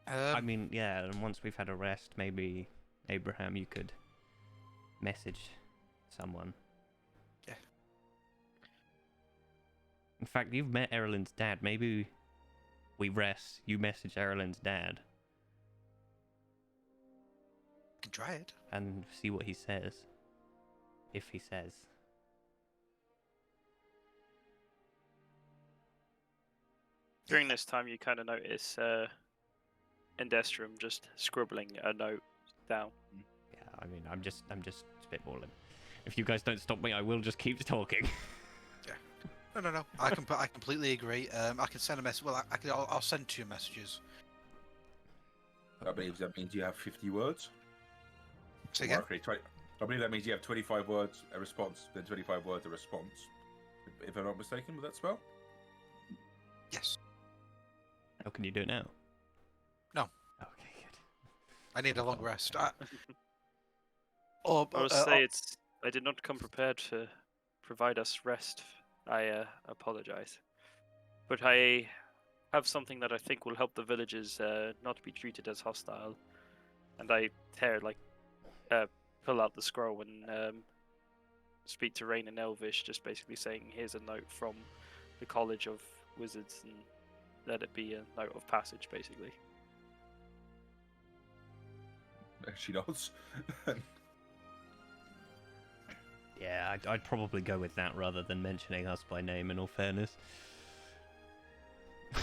I mean, yeah, and once we've had a rest, maybe Abraham, you could message someone. Yeah. In fact, you've met Erilyn's dad. Maybe we rest, you message Erilyn's dad can try it. and see what he says. If he says. During this time, you kind of notice Indestrum just scribbling a note down. Yeah, I mean, I'm just spitballing. If you guys don't stop me, I will just keep talking. No. I completely agree. I can send a message. Well, I'll send 2 messages. I believe that means you have 50 words. Say again? I believe that means you have 25 words a response, then 25 words a response. If I'm not mistaken with that spell? Yes. How can you do it now? No. Okay, good. I need a long rest. I would say I did not come prepared to provide us rest. I apologize, but I have something that I think will help the villagers not be treated as hostile. And I pull out the scroll and speak to Rain and Elvish, just basically saying, "Here's a note from the College of Wizards, and let it be a note of passage," basically. She nods. Yeah, I'd probably go with that rather than mentioning us by name, in all fairness. The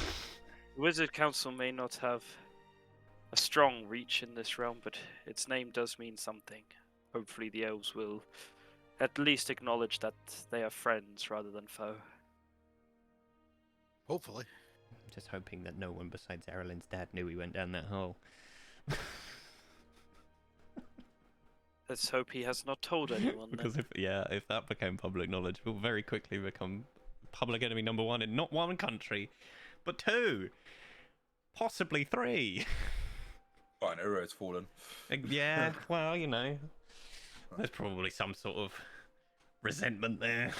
Wizard Council may not have a strong reach in this realm, but its name does mean something. Hopefully the elves will at least acknowledge that they are friends rather than foe. Hopefully. Just hoping that no one besides Erilyn's dad knew we went down that hole. Let's hope he has not told anyone. Because then. if that became public knowledge, we'll very quickly become public enemy number 1 in not 1 country, but 2, possibly 3. Fine, Uro has fallen. Yeah, well, you know, there's probably some sort of resentment there.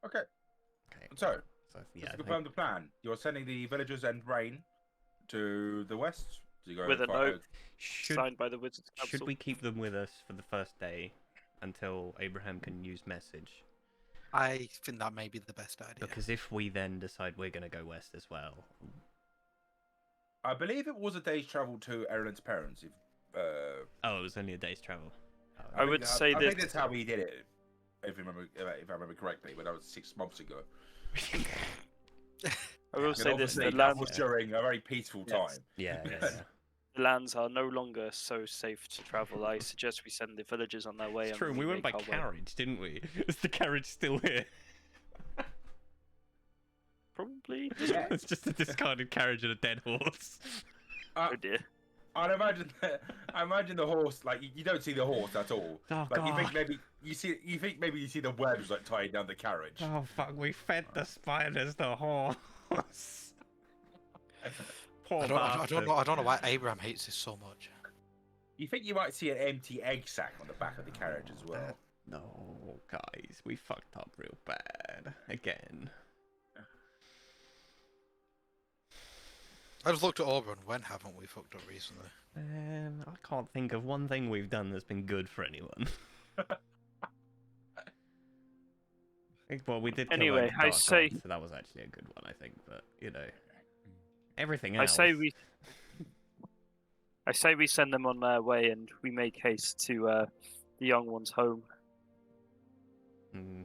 Okay. Okay. So So yeah, Just I to think- confirm the plan. You're sending the villagers and Rain to the west. To go With a fight note should signed by the Wizards Council. should we keep them with us for the first day until Abraham can use message? I think that may be the best idea. Because if we then decide we're going to go west as well, I believe it was a day's travel to Erlen's parents. If oh, it was only a day's travel. Oh, I think would that- say I think this- that's how we did it. If I remember correctly, but that was 6 months ago. I will And say this: obviously the that lands, was during a very peaceful Yes. time. yeah, yeah. the lands are no longer so safe to travel. I suggest we send the villagers on their way. It's and true. We went by make our way. carriage, didn't we? Is the carriage still here? Probably. Yeah. It's just a discarded carriage and a dead horse. Oh dear. I imagine the horse, like you don't see the horse at all. Oh Like you god. think maybe you see the webs like tied down the carriage. Oh fuck! We fed the spiders the horse. Poor I don't know why Abraham hates this so much. You think you might see an empty egg sack on the back of the carriage as well. No, guys, we fucked up real bad again. I just looked at Auburn. When haven't we fucked up recently? I can't think of one thing we've done that's been good for anyone. Well, we did. Kill Anyway, a I dark say- god, so that was actually a good one, I think. But you know, everything I else. say we send them on their way, and we make haste to the young one's home. Mm,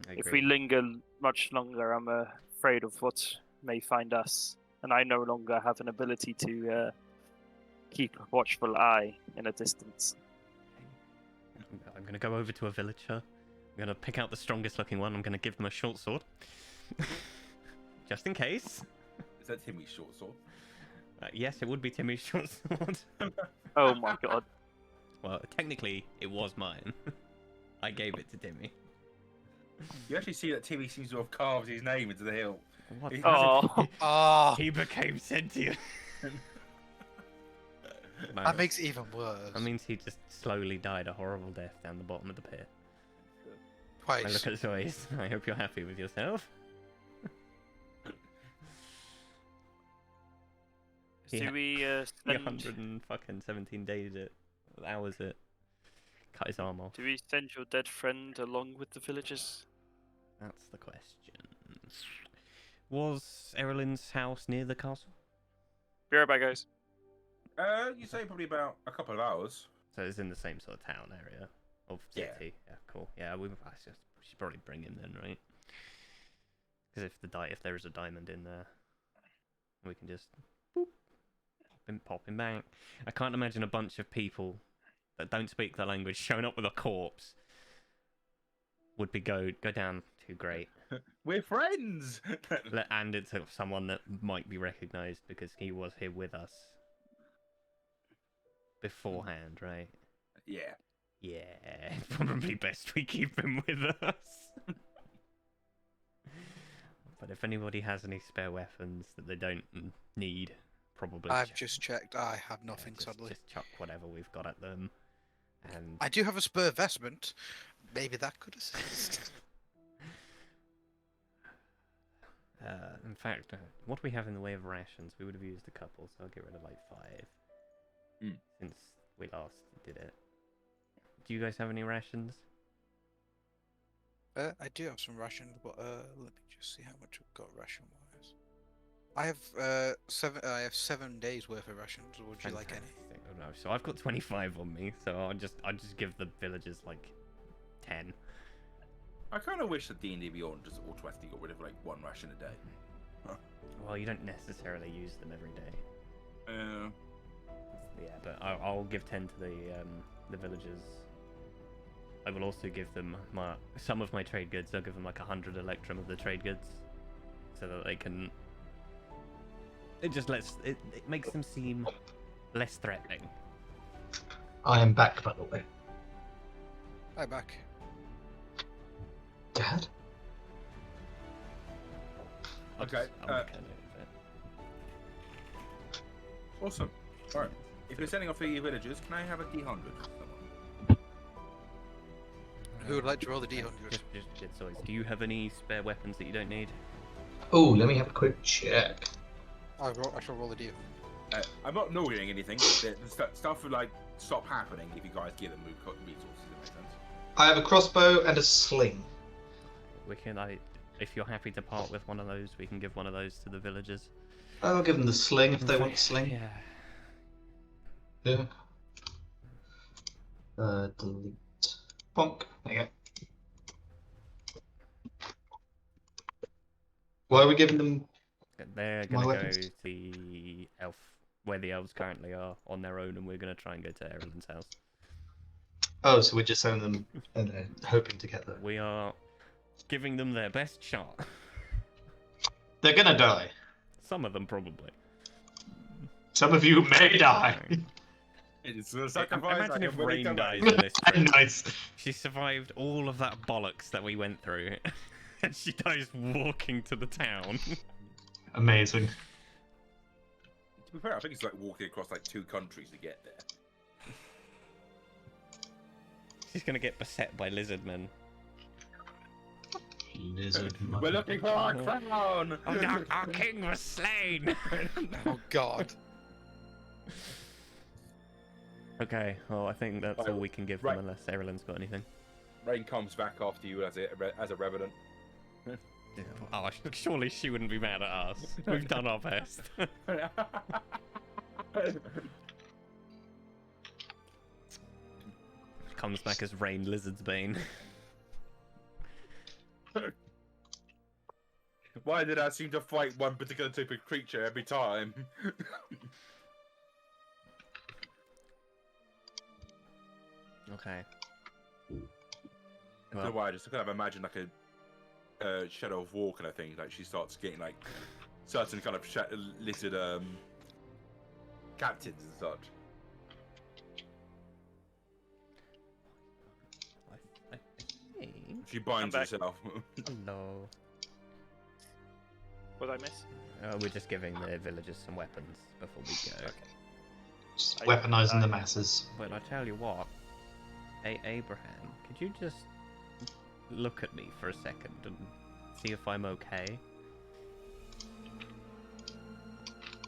I If agree. we linger much longer, I'm afraid of what may find us, and I no longer have an ability to keep a watchful eye in a distance. I'm gonna go over to a villager. I'm gonna pick out the strongest looking one. I'm gonna give them a short sword, just in case. Is that Timmy's short sword? Yes, it would be Timmy's short sword. Oh my god! Well, technically, it was mine. I gave it to Timmy. You actually see that Timmy seems to have carved his name into the hill. What? He- Oh, Oh, He became sentient. No, that makes it even worse. that means he just slowly died a horrible death down the bottom of the pit. Twice. I look at Zoe's. I hope you're happy with yourself. do we The send? 117 days it, hours it. Cut his arm off. Do we send your dead friend along with the villagers? That's the question. Was Erlen's house near the castle? Be right back, guys. You say probably about a couple of hours. So it's in the same sort of town area of Yeah. city. Yeah, cool. Yeah, we should probably bring him then, right? Because if there is a diamond in there, we can just boop, pop him back. I can't imagine a bunch of people that don't speak the language showing up with a corpse would be go down too great. We're friends. And it's someone that might be recognised because he was here with us beforehand, right? Yeah. Yeah, probably best we keep him with us. But if anybody has any spare weapons that they don't need, probably. I've just checked. I have yeah, nothing, sadly. Just chuck whatever we've got at them. And I do have a spare vestment. Maybe that could assist. in fact, what do we have in the way of rations? We would have used a couple, so I'll get rid of like 5 since we last did it. Do you guys have any rations? I do have some rations, but let me just see how much I've got ration-wise. I have 7. I have 7 days worth of rations. Would you like any? Fantastic. Oh, no. So I've got 25 on me, so I'll just give the villagers like 10. I kind of wish that D&D Beyond just automatically got rid of like 1 ration a day. Well, you don't necessarily use them every day. Yeah, but I'll give 10 to the villagers. I will also give them some of my trade goods. I'll give them like 100 electrum of the trade goods, so that they can. It just it makes them seem less threatening. I am back, by the way. Hi, back. Dad? I'll Okay, I'll make a note of it. Awesome. Alright. If you're sending off for your villagers, can I have a D100? Who would like to roll the d100? Sorry, do you have any spare weapons that you don't need? Oh, let me have a quick check. I shall roll the d100. I'm not knowing anything. The stuff would like stop happening if you guys give them resources. If that makes sense. I have a crossbow and a sling. We can, if you're happy to part with one of those, we can give one of those to the villagers. I'll give them the sling if they want the sling. Yeah. Yeah. Delete. Bonk. There you go. Why are we giving them? They're My gonna go weapons? to the elf, where the elves currently are, on their own, and we're gonna try and go to Erlen's house. Oh, so we're just sending them and hoping to get there. We are giving them their best shot. They're gonna die. Some of them probably. Some of you may die. It's a sacrifice. Imagine if Rain Rain dies in this trip. Nice. She survived all of that bollocks that we went through, and she dies walking to the town. Amazing. To be fair, I think it's like walking across like 2 countries to get there. She's gonna get beset by lizard men. Lizard. We're looking for our crown. Oh no, our king was slain! Oh god. Okay, well I think that's all we can give them unless Erlen's got anything. Rain comes back after you as a revenant. Oh, surely she wouldn't be mad at us. We've done our best. Comes back as Rain Lizard's Bane. Why did I seem to fight one particular type of creature every time? Okay. I don't know why, I just kind of imagine like a Shadow of War kind of thing. Like she starts getting like certain kind of lizard captains and such. I think... She binds back. herself. Hello. What did I miss? We're just giving the villagers some weapons before we go. Just weaponizing the masses. But I tell you what, Abraham, could you just look at me for a second and see if I'm okay?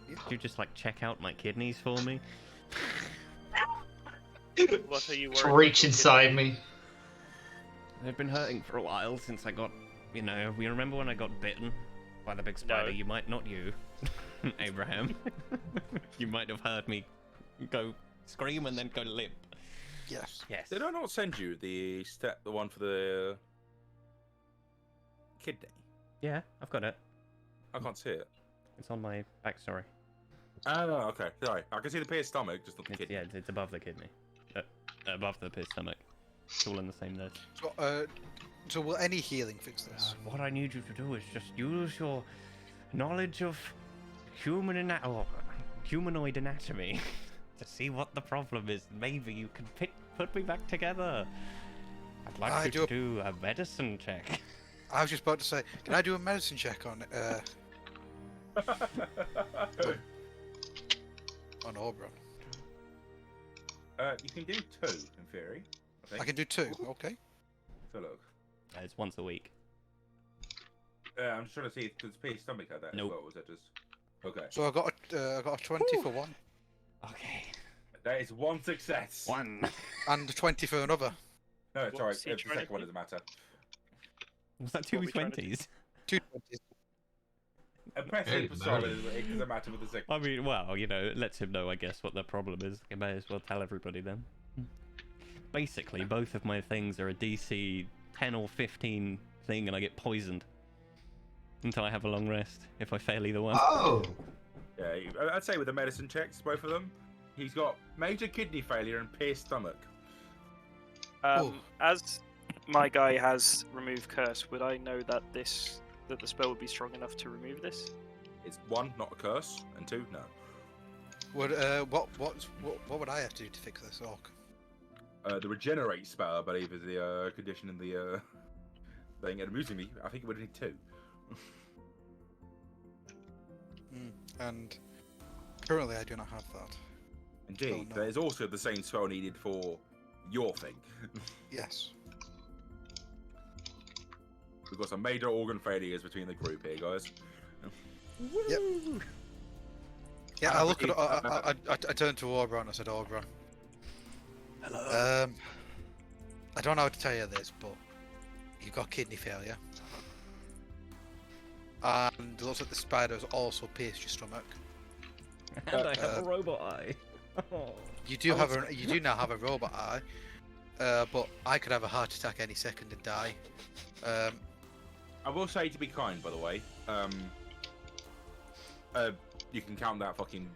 Could you just like check out my kidneys for me? What are you worried Reach about? inside me. They've been hurting for a while since I got, you know, you remember when I got bitten by the big spider? No. You might, not you, Abraham. You might have heard me go scream and then go limp. Yes. Yes. Did I not send you the one for the kidney? Yeah, I've got it. I can't see it. It's on my backstory. Oh, okay. Sorry. I can see the pierced stomach, just not the kidney. Yeah, it's above the kidney. Above the pit stomach. It's all in the same list. So will any healing fix this? What I need you to do is just use your knowledge of humanoid anatomy to see what the problem is. Maybe you can put me back together. I'd like you to do a medicine check. I was just about to say, can I do a medicine check on Oberon? You can do 2 in theory. I can do 2. Okay. So look. It's once a week. I'm just trying to see if there's pierced stomach like that Nope. as well. Was that just okay? So I got a 20 for one, Okay. That is 1 success. 1. and a 20 for another. No, What sorry. was he The trying to second one do? doesn't matter. Was that What 2 are we trying to do? 20s? 2 20s. Pressing for solid it doesn't matter with the second. I mean, well, you know, it lets him know, I guess, what the problem is. I may as well tell everybody then. Basically, both of my things are a DC 10 or 15 thing, and I get poisoned until I have a long rest if I fail either one. Oh. Yeah, I'd say with the medicine checks, both of them, he's got major kidney failure and pierced stomach. As my guy has removed curse, would I know that the spell would be strong enough to remove this? It's 1, not a curse, and 2, no. What would I have to do to fix this orc? The regenerate spell, I believe, is the condition in the thing. And amusingly, I think it would need 2. And currently I do not have that. Indeed, no. there is also the same spell needed for your thing. Yes. We've got some major organ failures between the group here, guys. Yep. Yeah, I look at. I turned to Oberon. I said, Oberon. Hello. I don't know how to tell you this, but you got kidney failure, and it looks like the spiders also pierced your stomach. And I have a robot eye. You do now have a robot eye, but I could have a heart attack any second and die. I will say, to be kind, by the way, you can count that fucking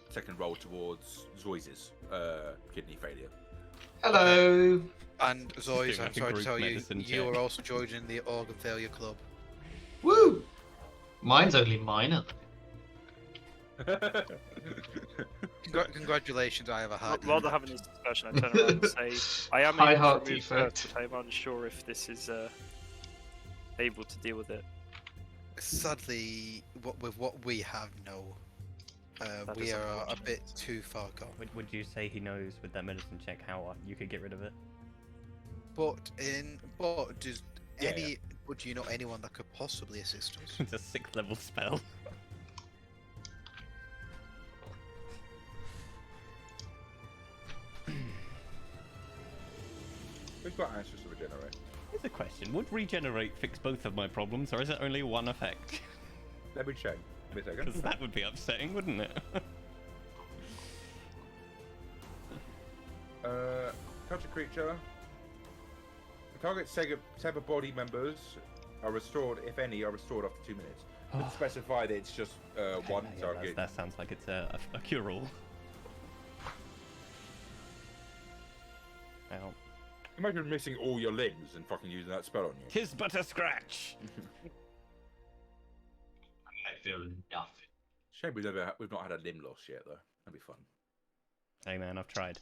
second roll towards Zoy's kidney failure. Hello. And Zoe, Doing I'm like a sorry to group tell you, medicine you check. are also joining the organ failure club. Woo. Mine's only minor. Congratulations, I have a heart. Rather having this discussion, I turn around and say, I am High able heart to remove defect. first, but I'm unsure if this is able to deal with it. Sadly, with what we have, no. That We is are a unfortunate. bit too far gone. Would you say he knows with that medicine check how you could get rid of it? But does Yeah. do you know anyone that could possibly assist us? It's a 6th level spell. We've got answers to regenerate. Here's a question. Would regenerate fix both of my problems, or is it only one effect? Let me check. Give me a Because second. that would be upsetting, wouldn't it? Touch a creature. The target's severed body members are restored, if any, are restored after 2 minutes. Doesn't specify that it's just one Yeah, target. that sounds like it's a cure-all. Well, Imagine missing all your limbs and fucking using that spell on you. 'tis but a scratch! I feel nothing. Shame we've not had a limb loss yet, though. That'd be fun. Hey man, I've tried.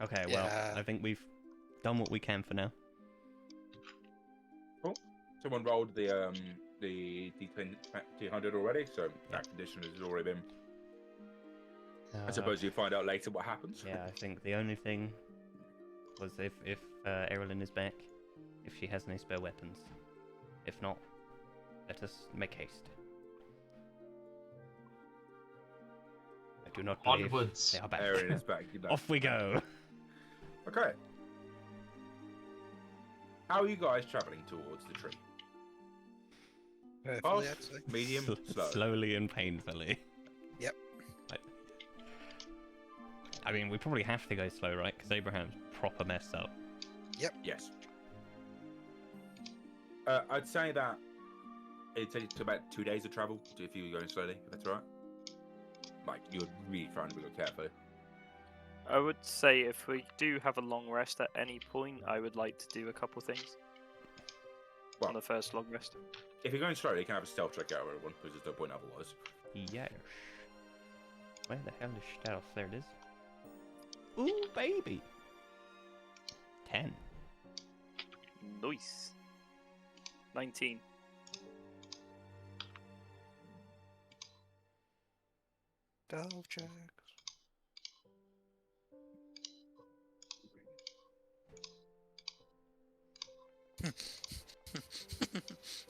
Okay, well, Yeah. I think we've done what we can for now. Someone rolled the D200 already, so that condition has already been. I suppose you'll find out later what happens. Yeah, I think the only thing was if Erilyn is back, if she has any spare weapons. If not, let us make haste. I do not believe Onwards. they are back. Aaron is back. You know. Off we go. Okay. How are you guys travelling towards the tree? Perfectly, Fast, I'd say. medium, slow. Slowly and painfully. Yep. I mean, we probably have to go slow, right? Because Abraham's proper messed up. Yes. I'd say that it takes about 2 days of travel if you were going slowly, if that's all right. Like, you're really trying to go carefully. I would say if we do have a long rest at any point, I would like to do a couple things Well, on the first long rest. if you're going slowly, you can have a stealth check out of everyone, because there's no point otherwise. Yes. Where the hell is stealth? There it is. Ooh, baby. 10. Nice. 19. Stealth checks.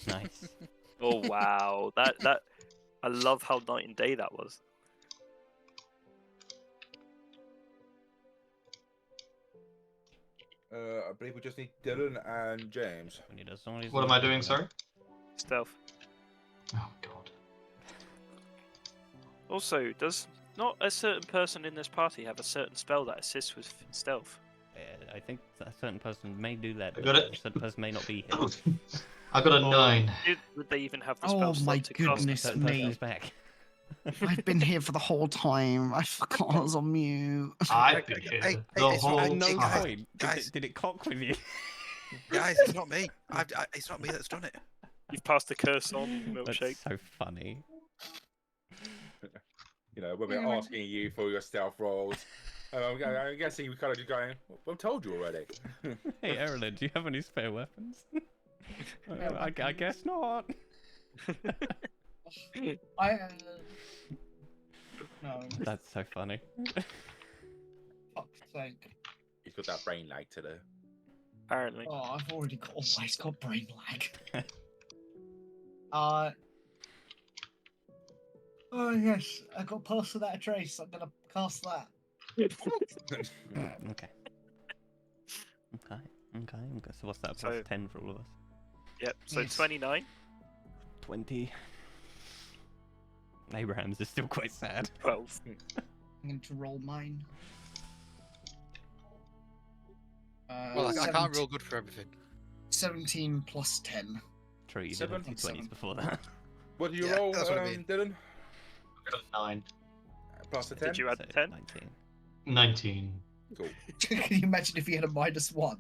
Nice. Oh wow, that I love how night and day that was. I believe we just need Dylan and James. When he does all his What am I little- doing, sorry? Stealth. Oh god. Also, does not a certain person in this party have a certain spell that assists with stealth? I think a certain person may do that. I but got it. A certain person may not be here. I got a Or 9. Would they even have the Oh spell slot my to cast it? goodness. A certain person me. is back. I've been here for the whole time. I forgot I was on mute. I've been here Hey, the it's not- whole At no guys, point did guys. did it cock with you. Guys, it's not me. It's not me that's done it. You've passed the curse on, That's milkshake. so funny. You know, when we're asking you for your stealth rolls. I'm guessing we kind of just going, well, I've told you already. Hey, Erilyn, do you have any spare weapons? I guess not. I no, That's so funny. fuck's sake. He's got that brain lag today. Apparently. Oh, I've already got always got brain lag. Oh yes, I got past without a trace. I'm gonna cast that. Okay. Okay. So what's that? So- Plus 10 for all of us. Yep. So Yes. 29. 20. Abraham's is still quite sad. 12. I'm going to roll mine. Well, I can't 17 roll good for everything. 17 plus 10. True, you did Seven. have two 20s Seven. before that. What do you Yeah, roll, that's what I mean. Dylan? I got a 9. Plus a 10? Did you add So, 10? 19. 19. Cool. Can you imagine if he had a -1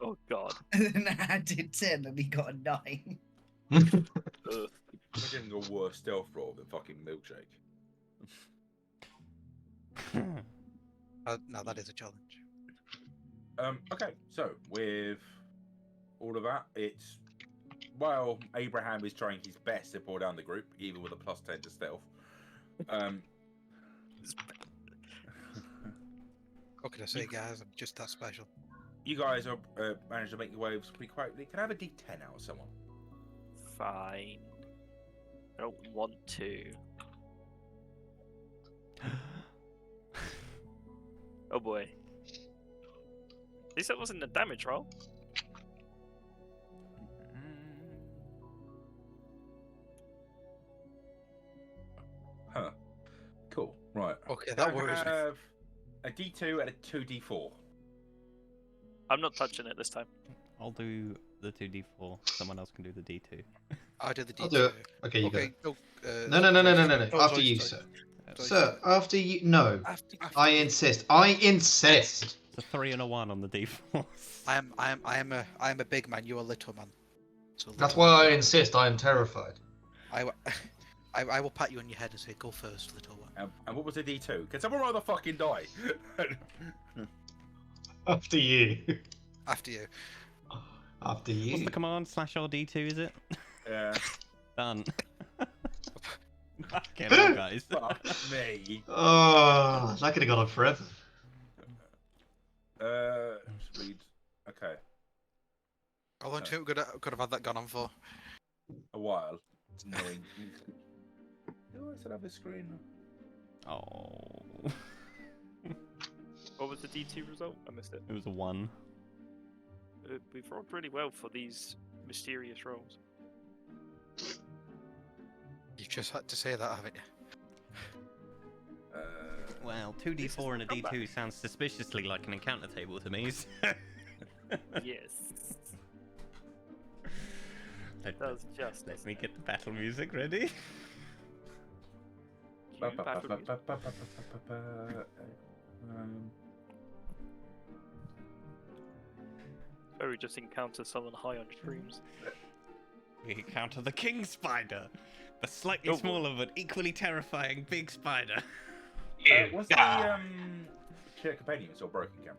Oh god. and then added 10 and he got a 9? Ugh. Imagine a worse stealth roll than fucking milkshake. Now that is a challenge. Okay, so with all of that, it's while Abraham is trying his best to pull down the group, even with a plus 10 to stealth. What can I say, guys? I'm just that special. You guys are managed to make your waves pretty quietly. Can I have a D10 out of someone? Fine. I don't want to. Oh boy. At least that wasn't a damage roll. Huh. Cool. Right. Okay, Can that I worries me. have a D2 and a 2D4. I'm not touching it this time. I'll do the 2d4. Someone else can do the d2. I did the D2. I'll do it. Okay, you Okay, go. no, No. Oh, After sorry, you, sorry. sir. Sorry, Sir, after you. No. After I you. insist. I insist. It's a 3 and a 1 on the d4. I am a big man. You're a little man. So That's little why I man. insist. I am terrified. I will pat you on your head and say, "Go first, little one." And what was a D2? Can someone rather fucking die? After you. After you. After What's you. the command? /RD2, is it? Yeah. Done. Fucking hell, guys. Fuck me. Oh, that could have gone on forever. Read. Okay. How long do you think we could have had that gone on for? A while. It's annoying. Do I still have this screen? Oh. What was the D2 result? I missed it. It was a 1. We've rolled really well for these mysterious rolls. You've just had to say that, haven't you? Well, This is 2d4 and a comeback. d2 sounds suspiciously like an encounter table to me. So... Yes. Let, Does just. let me get the battle music ready. Oh, we just encountered someone high on shrooms. We encounter the king spider, the slightly Oh. smaller but equally terrifying big spider. What's the chair companion still broken, Cam?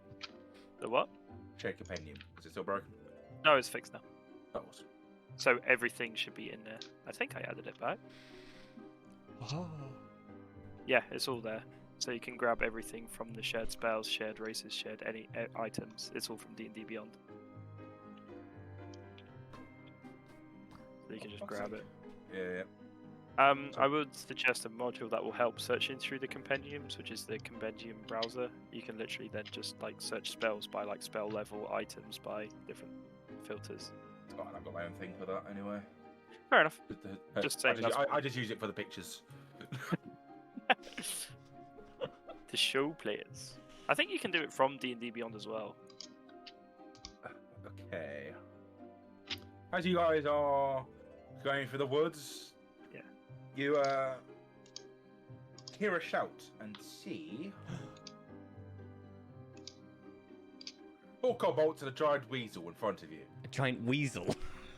The what? Chair companion. Is it still broken? No, it's fixed now. That was. So everything should be in there. I think I added it back. Oh. Yeah, it's all there. So you can grab everything from the shared spells, shared races, shared any items. It's all from D&D Beyond. So you can just grab it. Yeah. I would suggest a module that will help searching through the compendiums, which is the compendium browser. You can literally then just like search spells by like spell level, items by different filters. It's fine. I've got my own thing for that anyway. Fair enough. Just saying that's I just use it for the pictures. To show players. I think you can do it from D&D Beyond as well. Okay. As you guys are going through the woods, Yeah. you hear a shout and see four kobolds and a giant weasel in front of you. A giant weasel.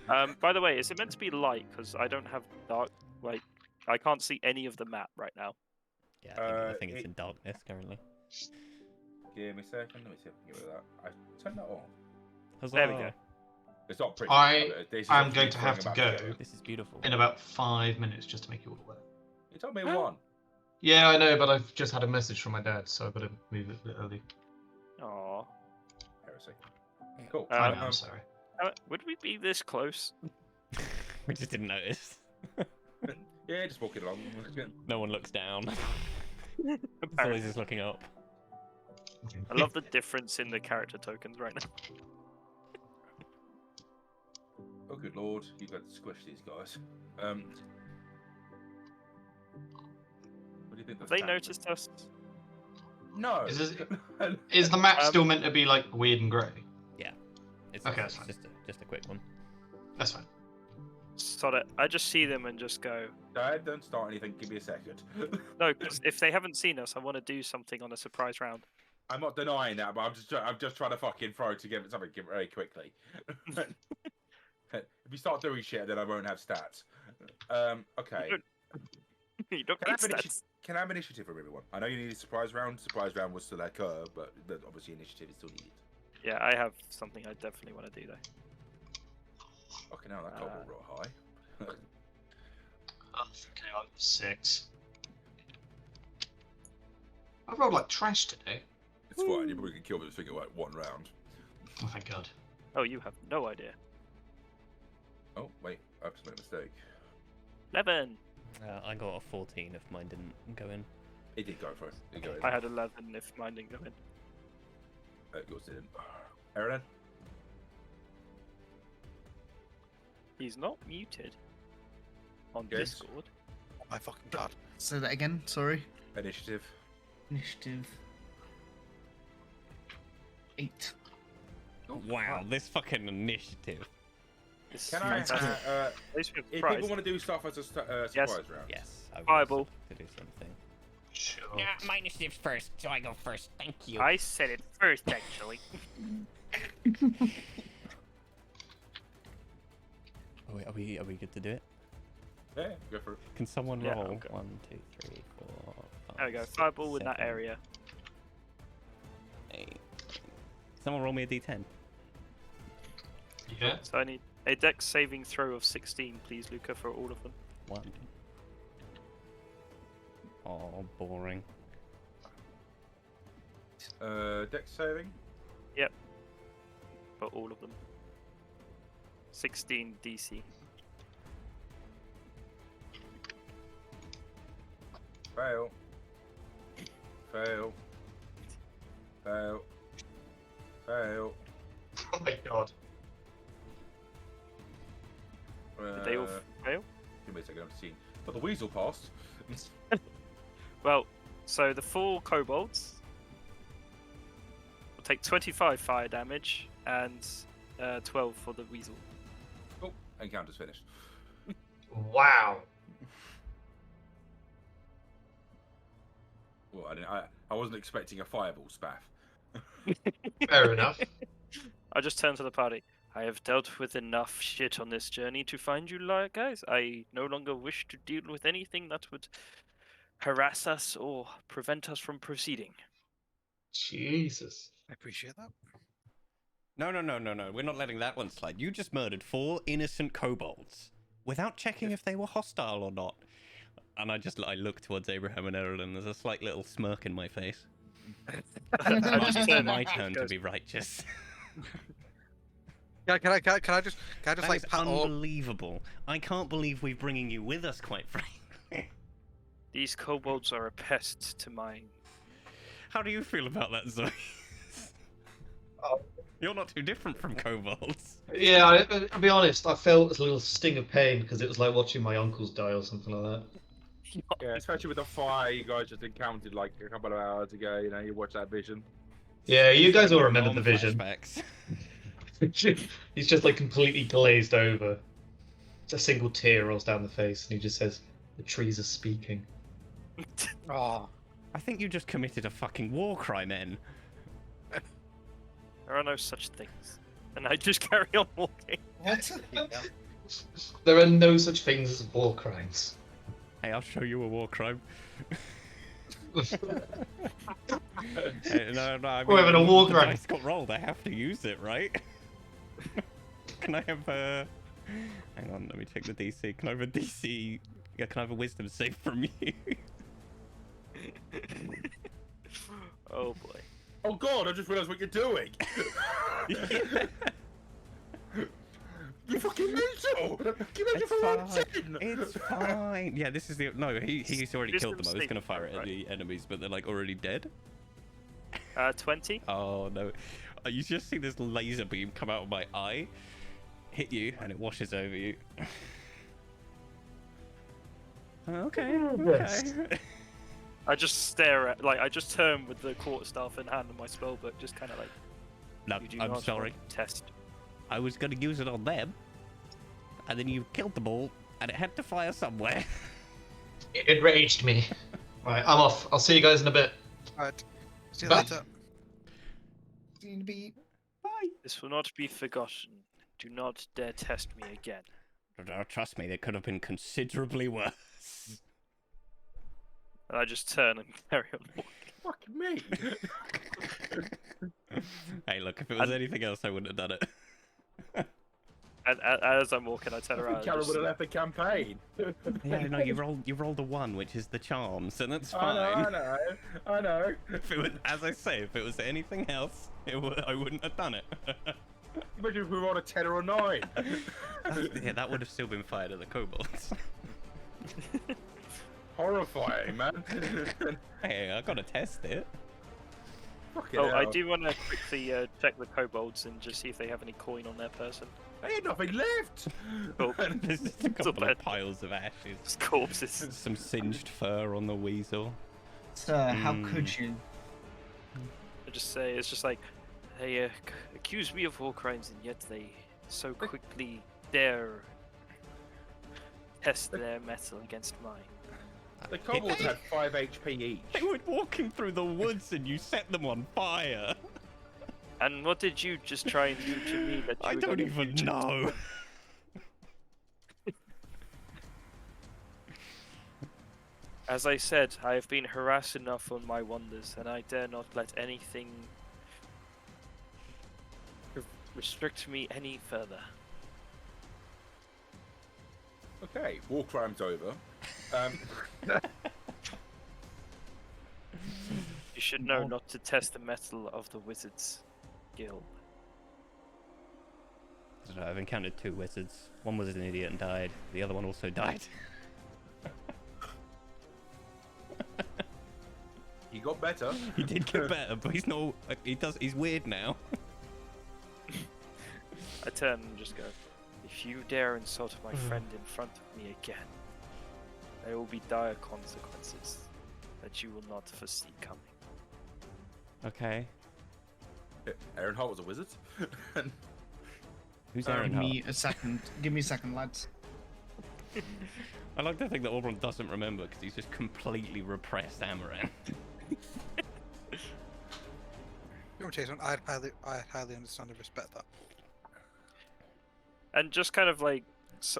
By the way, is it meant to be light? Because I don't have dark. Like, I can't see any of the map right now. Yeah, I think it's in darkness currently. Give me a second. Let me see if I can get rid of that. I turned that on. Huzzah. There we go. It's not pretty. This is I'm obviously going to have to about go This is beautiful. in about 5 minutes just to make you all aware. You told me one. Yeah, I know, but I've just had a message from my dad, so I've got to move it a bit early. Aww. see. Cool. I'm sorry. Would we be this close? We just didn't notice. Yeah, just walking along. No one looks down. It's always just looking up. I love the difference in the character tokens right now. Oh, good lord, you got to squish these guys. What do you think? Have they noticed us? No. Is the map still meant to be like weird and grey? It's Okay, that's fine. just a quick one. That's fine. Sod it. I just see them and just go. Dad, don't start anything. Give me a second. No, 'cause if they haven't seen us, I want to do something on a surprise round. I'm not denying that, but I'm just trying to fucking throw together something very quickly. If you start doing shit, then I won't have stats. Okay. You don't Can I need have stats. Can I have initiative from everyone? I know you need a surprise round. Surprise round was still occur, but obviously initiative is still needed. Yeah, I have something I definitely want to do though. Okay, now that kobold roll high. Oh, okay, I'm 6. I've rolled like trash today. It's fine. You probably can kill this thing in like one round. Oh, thank God. Oh, you have no idea. Oh wait, I've just made a mistake. 11. I got a 14 if mine didn't go in. It did go for it. It did go in. I had 11 if mine didn't go in. Yours didn't. Aaron? He's not muted on Yes. Discord. Oh my fucking god. Say that again. Sorry. Initiative. Initiative. 8. Wow, this fucking initiative. This Can I? at least we have If prize. people want to do stuff as a surprise Yes. round. Yes, I Fireball. was to do something. Sure. Yeah, my initiative's first, so I go first. Thank you. I said it first, actually. Are we good to do it? Yeah, go for it. Can someone Yeah, roll? okay. 1, 2, 3, 4, 5, There we go. 6, Fireball in that 7, area. 8. Someone roll me a d10. Yeah. So I need a dex saving throw of 16, please, Luca, for all of them. 1. Oh, boring. Dex saving. For all of them. 16 DC. Fail. Fail. Fail. Fail. Oh my God. Did they all fail? Give me a second, I'm seeing. But the weasel passed. Well, so the 4 kobolds will take 25 fire damage and 12 for the weasel. Oh, encounter's finished. Wow. Well, I wasn't expecting a fireball spaff. Fair enough. I just turned to the party. I have dealt with enough shit on this journey to find you guys. I no longer wish to deal with anything that would harass us or prevent us from proceeding. Jesus. I appreciate that. No. We're not letting that one slide. You just murdered 4 innocent kobolds without checking if they were hostile or not. And I look towards Abraham and Errol, and there's a slight little smirk in my face. I just It's turned my and turn to goes, be righteous. Can I just That like is pat all... unbelievable. I can't believe we're bringing you with us, quite frankly. These kobolds are a pest to mine. How do you feel about that, Zoe? Oh. You're not too different from kobolds. Yeah, I'll be honest, I felt a little sting of pain because it was like watching my uncles die or something like that. Yeah, especially with the fire you guys just encountered like a couple of hours ago. You know, you watch that vision. Yeah, you guys all Like remember the vision. flashbacks. He's just like completely glazed over. Just a single tear rolls down the face, and he just says, "The trees are speaking." Oh, I think you just committed a fucking war crime, N. There are no such things. And I just carry on walking. What? There are no such things as war crimes. Hey, I'll show you a war crime. No, I mean, We're having a war the crime. dice got rolled. I have to use it, right? Can I have a... Hang on, let me check the DC. Can I have a DC... Yeah, can I have a wisdom save from you? Oh boy. Oh God! I just realised what you're doing. You fucking mental! Give me It's for fine. 10! It's fine. Yeah, this is the no. He's already Just killed them. I was gonna sleep, fire it at right. the enemies, but they're like already dead. 20. Oh no! You just see this laser beam come out of my eye, hit you, and it washes over you. Okay. Okay. I just stare at, like, I just turn with the quarterstaff in hand and my spellbook, just kind of like. No, You do I'm not sorry. want to test. I was gonna use it on them, and then you killed them all, and it had to fire somewhere. It enraged me. Right, I'm off. I'll see you guys in a bit. Alright. See you Bye. later. Seem to be. Bye. This will not be forgotten. Do not dare test me again. Oh, trust me, it could have been considerably worse. And I just turn and carry on walking. Fuck me! Hey, look, if it was anything else, I wouldn't have done it. And as I'm walking, I turn I around. think Karen and would have just- left the campaign. Yeah, no, you rolled a 1, which is the charms, and that's I fine. know. If it was, as I say, if it was anything else, I wouldn't have done it. Imagine if we were on a 10 or a 9. Yeah, that would have still been fired at the kobolds. Horrifying, man. Hey, I gotta test it. Fucking Oh, I hell. do want to quickly check the kobolds and just see if they have any coin on their person. They had nothing left. Oh, There's just a It's couple not of bad. piles of ashes. just corpses. Some singed fur on the weasel. Sir, how could you? I just say it's just like they accuse me of war crimes, and yet they so quickly dare test their metal against mine. The kobolds had 5 HP each. They were walking through the woods and you set them on fire. And what did you just try and do to me that you I were don't gonna even do to know. As I said, I have been harassed enough on my wonders, and I dare not let anything restrict me any further. Okay, war crime's over. You should know not to test the metal of the Wizards Guild. I don't know, I've encountered 2 wizards. One was an idiot and died. The other one also died. He got better. He did get better, but he's not. He's weird now. I turn and just go, if you dare insult my friend in front of me again, there will be dire consequences that you will not foresee coming. Okay. Aaron Hart was a wizard. Who's Give Aaron Hart? me a second. Give me a second, lads. I like to think that Aubrey doesn't remember because he's just completely repressed Amaranth. You want to say something? I highly understand and respect that. And just kind of like,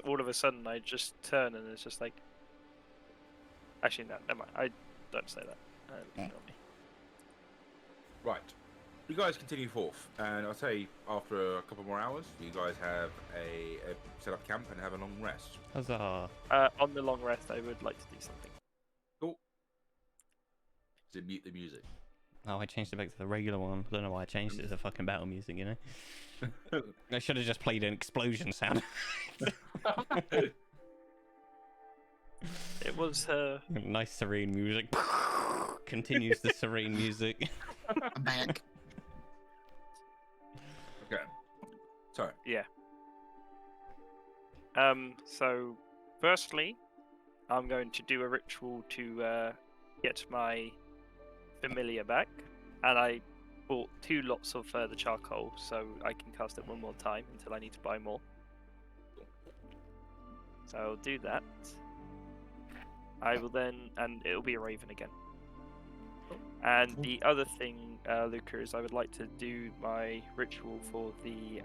all of a sudden, I just turn and it's just like, actually, no, never mind. I don't say that. Leave it on me. Right. You guys continue forth, and I'll say after a couple more hours, you guys have a set up camp and have a long rest. Huzzah. On the long rest, I would like to do something. Cool. So mute the music. Oh, I changed it back to the regular one. I don't know why I changed it to the fucking battle music, you know? I should have just played an explosion sound. It was, Nice serene music. Continues the serene music. I'm back. Okay. So, yeah. So, firstly, I'm going to do a ritual to get my familiar back, and I bought 2 lots of the charcoal, so I can cast it one more time until I need to buy more. So I'll do that. I will then, and it'll be a raven again. And the other thing, Luca, is I would like to do my ritual for the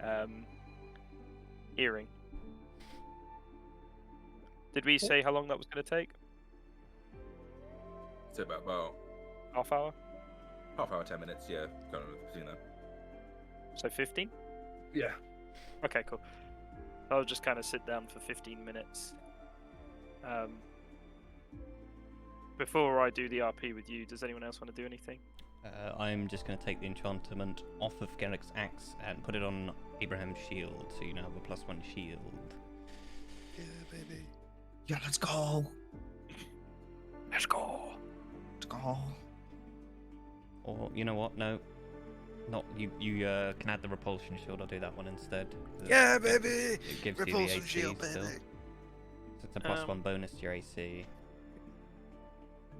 earring. Did we say how long that was going to take? it's about Half hour? half hour, 10 minutes, yeah. Kind of, you know. So 15? Yeah. Okay, cool. I'll just kind of sit down for 15 minutes. Before I do the RP with you, does anyone else want to do anything? I'm just going to take the enchantment off of Garrick's axe and put it on Abraham's shield, so you now have a +1 shield. Yeah, baby. Yeah, let's go. Let's go. Let's go. Or you know what? No, not you. You can add the repulsion shield. I'll do that one instead. 'cause Yeah, it baby. It gives you the Repulsion AC shield, still. baby. So it's a +1 bonus to your AC.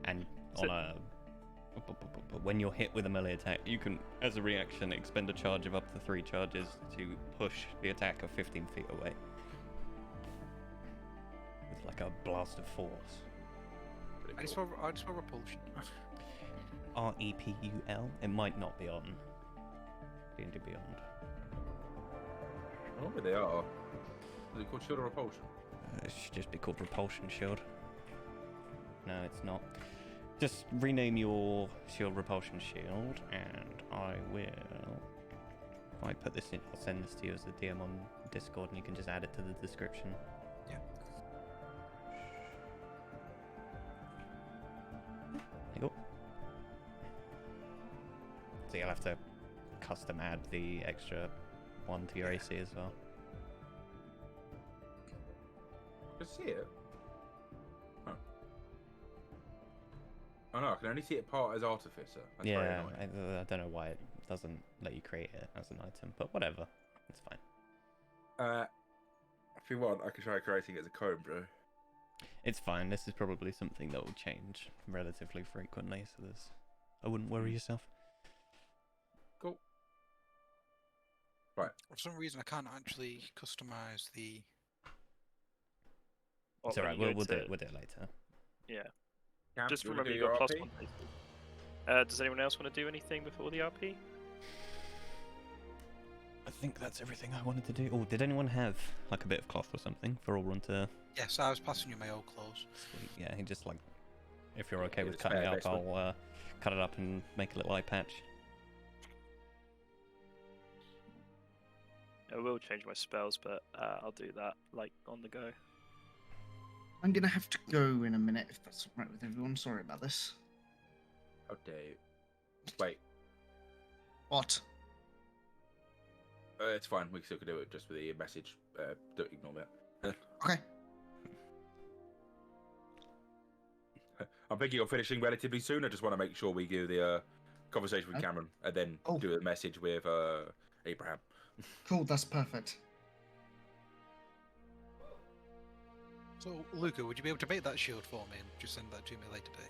And So- on a when you're hit with a melee attack, you can, as a reaction, expend a charge of up to 3 charges to push the attacker 15 feet away. With like a blast of force. I just want repulsion. REPUL. It might not be on D&D Beyond. Oh, they are. Is it called Shield of Repulsion? It should just be called Repulsion Shield. No, it's not. Just rename your shield Repulsion Shield, and I will. If I put this in, I'll send this to you as a DM on Discord, and you can just add it to the description. Yeah. There you go. So you'll have to custom add the extra 1 to your AC as well. Just see it. Oh no, I can only see it part as Artificer. That's very Yeah, annoying. I don't know why it doesn't let you create it as an item, but whatever, it's fine. If you want, I can try creating it as a comb, bro. It's fine. This is probably something that will change relatively frequently, so I wouldn't worry yourself. Cool. Right. For some reason, I can't actually customize the. It's when alright. you go We'll do to- it. We'll do it later. Yeah. Cam, Just you wanna remember do you got your plus RP? 1 Does anyone else want to do anything before the RP? I think that's everything I wanted to do. Oh, did anyone have like a bit of cloth or something for Auron to? Yes, I was passing you my old clothes. Sweet. Yeah, he just like. If you're okay Yeah, with the cutting it spare up, vestment. I'll cut it up and make a little eye patch. I will change my spells, but I'll do that like on the go. I'm gonna have to go in a minute if that's all right with everyone. Sorry about this. Okay. Wait. What? It's fine. We still can do it just with the message. Don't ignore that. Okay. I'm thinking of finishing relatively soon. I just want to make sure we do the conversation with Okay. Cameron and then Oh. do a message with Abraham. Cool. That's perfect. So, Luca, would you be able to make that shield for me and just send that to me later today?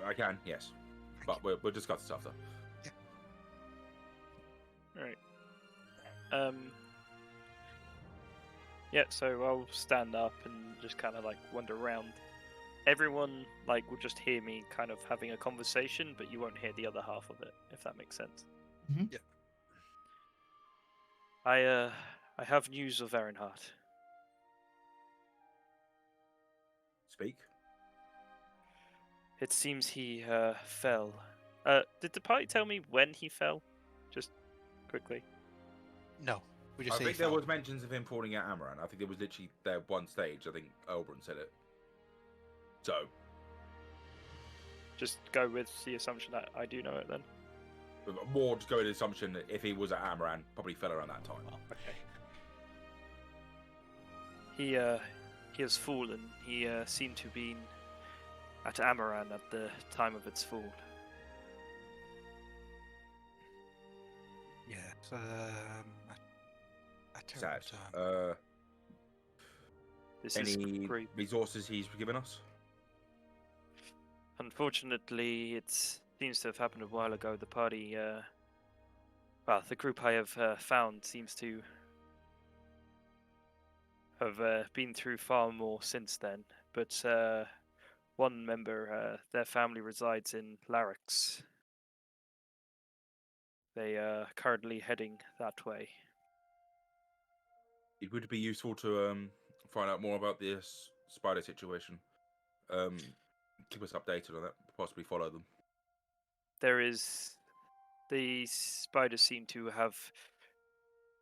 I can, yes. But we'll discuss this after. Alright. Yeah, so I'll stand up and just kind of like wander around. Everyone like will just hear me kind of having a conversation, but you won't hear the other half of it, if that makes sense. Mhm. Yeah. I have news of Erenhard. Speak. It seems he fell. Did the party tell me when he fell? Just quickly. No. We I just say think he there fell. was mentions of him falling at Amaran. I think there was literally there one stage. I think Elbrun said it. So, Just go with the assumption that I do know it then. more just go with the assumption that if he was at Amaran, probably fell around that time. Okay. He has fallen. He seemed to have been at Amaran at the time of its fall. Yeah. It's, a terrible Sad. time. This Any is great. resources he's given us? Unfortunately, it seems to have happened a while ago. The party, well, the group I have found seems to have been through far more since then. But one member, their family resides in Larix. They are currently heading that way. It would be useful to find out more about this spider situation. Keep us updated on that. Possibly follow them. The spiders seem to have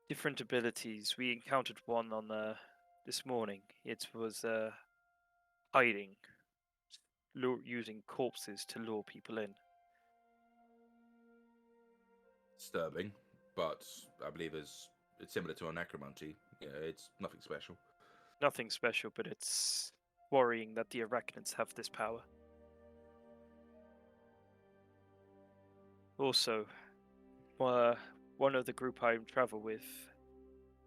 different abilities. We encountered one on this morning. It was hiding, using corpses to lure people in. Disturbing, but I believe it's similar to a necromancy. Yeah, it's nothing special. Nothing special, but it's worrying that the arachnids have this power. Also, one of the group I travel with,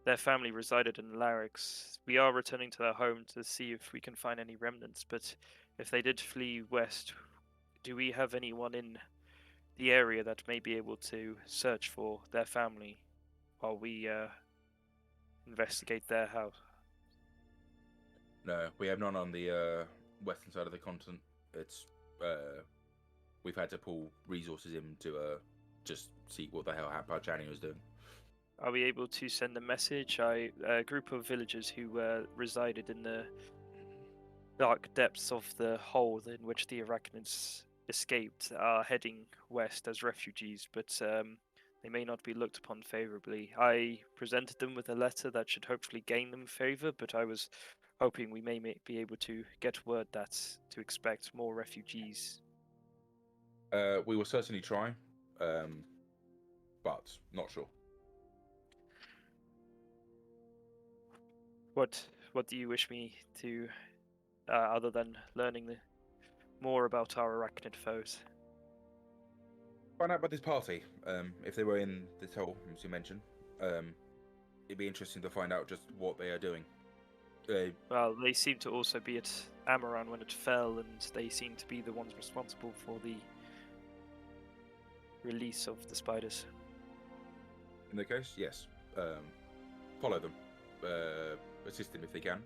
their family resided in Larix. We are returning to their home to see if we can find any remnants, but if they did flee west, do we have anyone in the area that may be able to search for their family while we investigate their house? No, we have none on the western side of the continent. It's we've had to pull resources in to just see what the hell Pachani was doing. Are we able to send a message? A group of villagers who resided in the dark depths of the hole in which the arachnids escaped are heading west as refugees, but they may not be looked upon favorably. I presented them with a letter that should hopefully gain them favor, but I was hoping we may be able to get word that to expect more refugees. We will certainly try, but not sure. What do you wish me to, other than learning more about our arachnid foes? Find out about this party. If they were in this hole, as you mentioned, it'd be interesting to find out just what they are doing. Well, they seem to also be at Amaran when it fell, and they seem to be the ones responsible for the release of the spiders. In that case, yes. Follow them. Assist them if they can.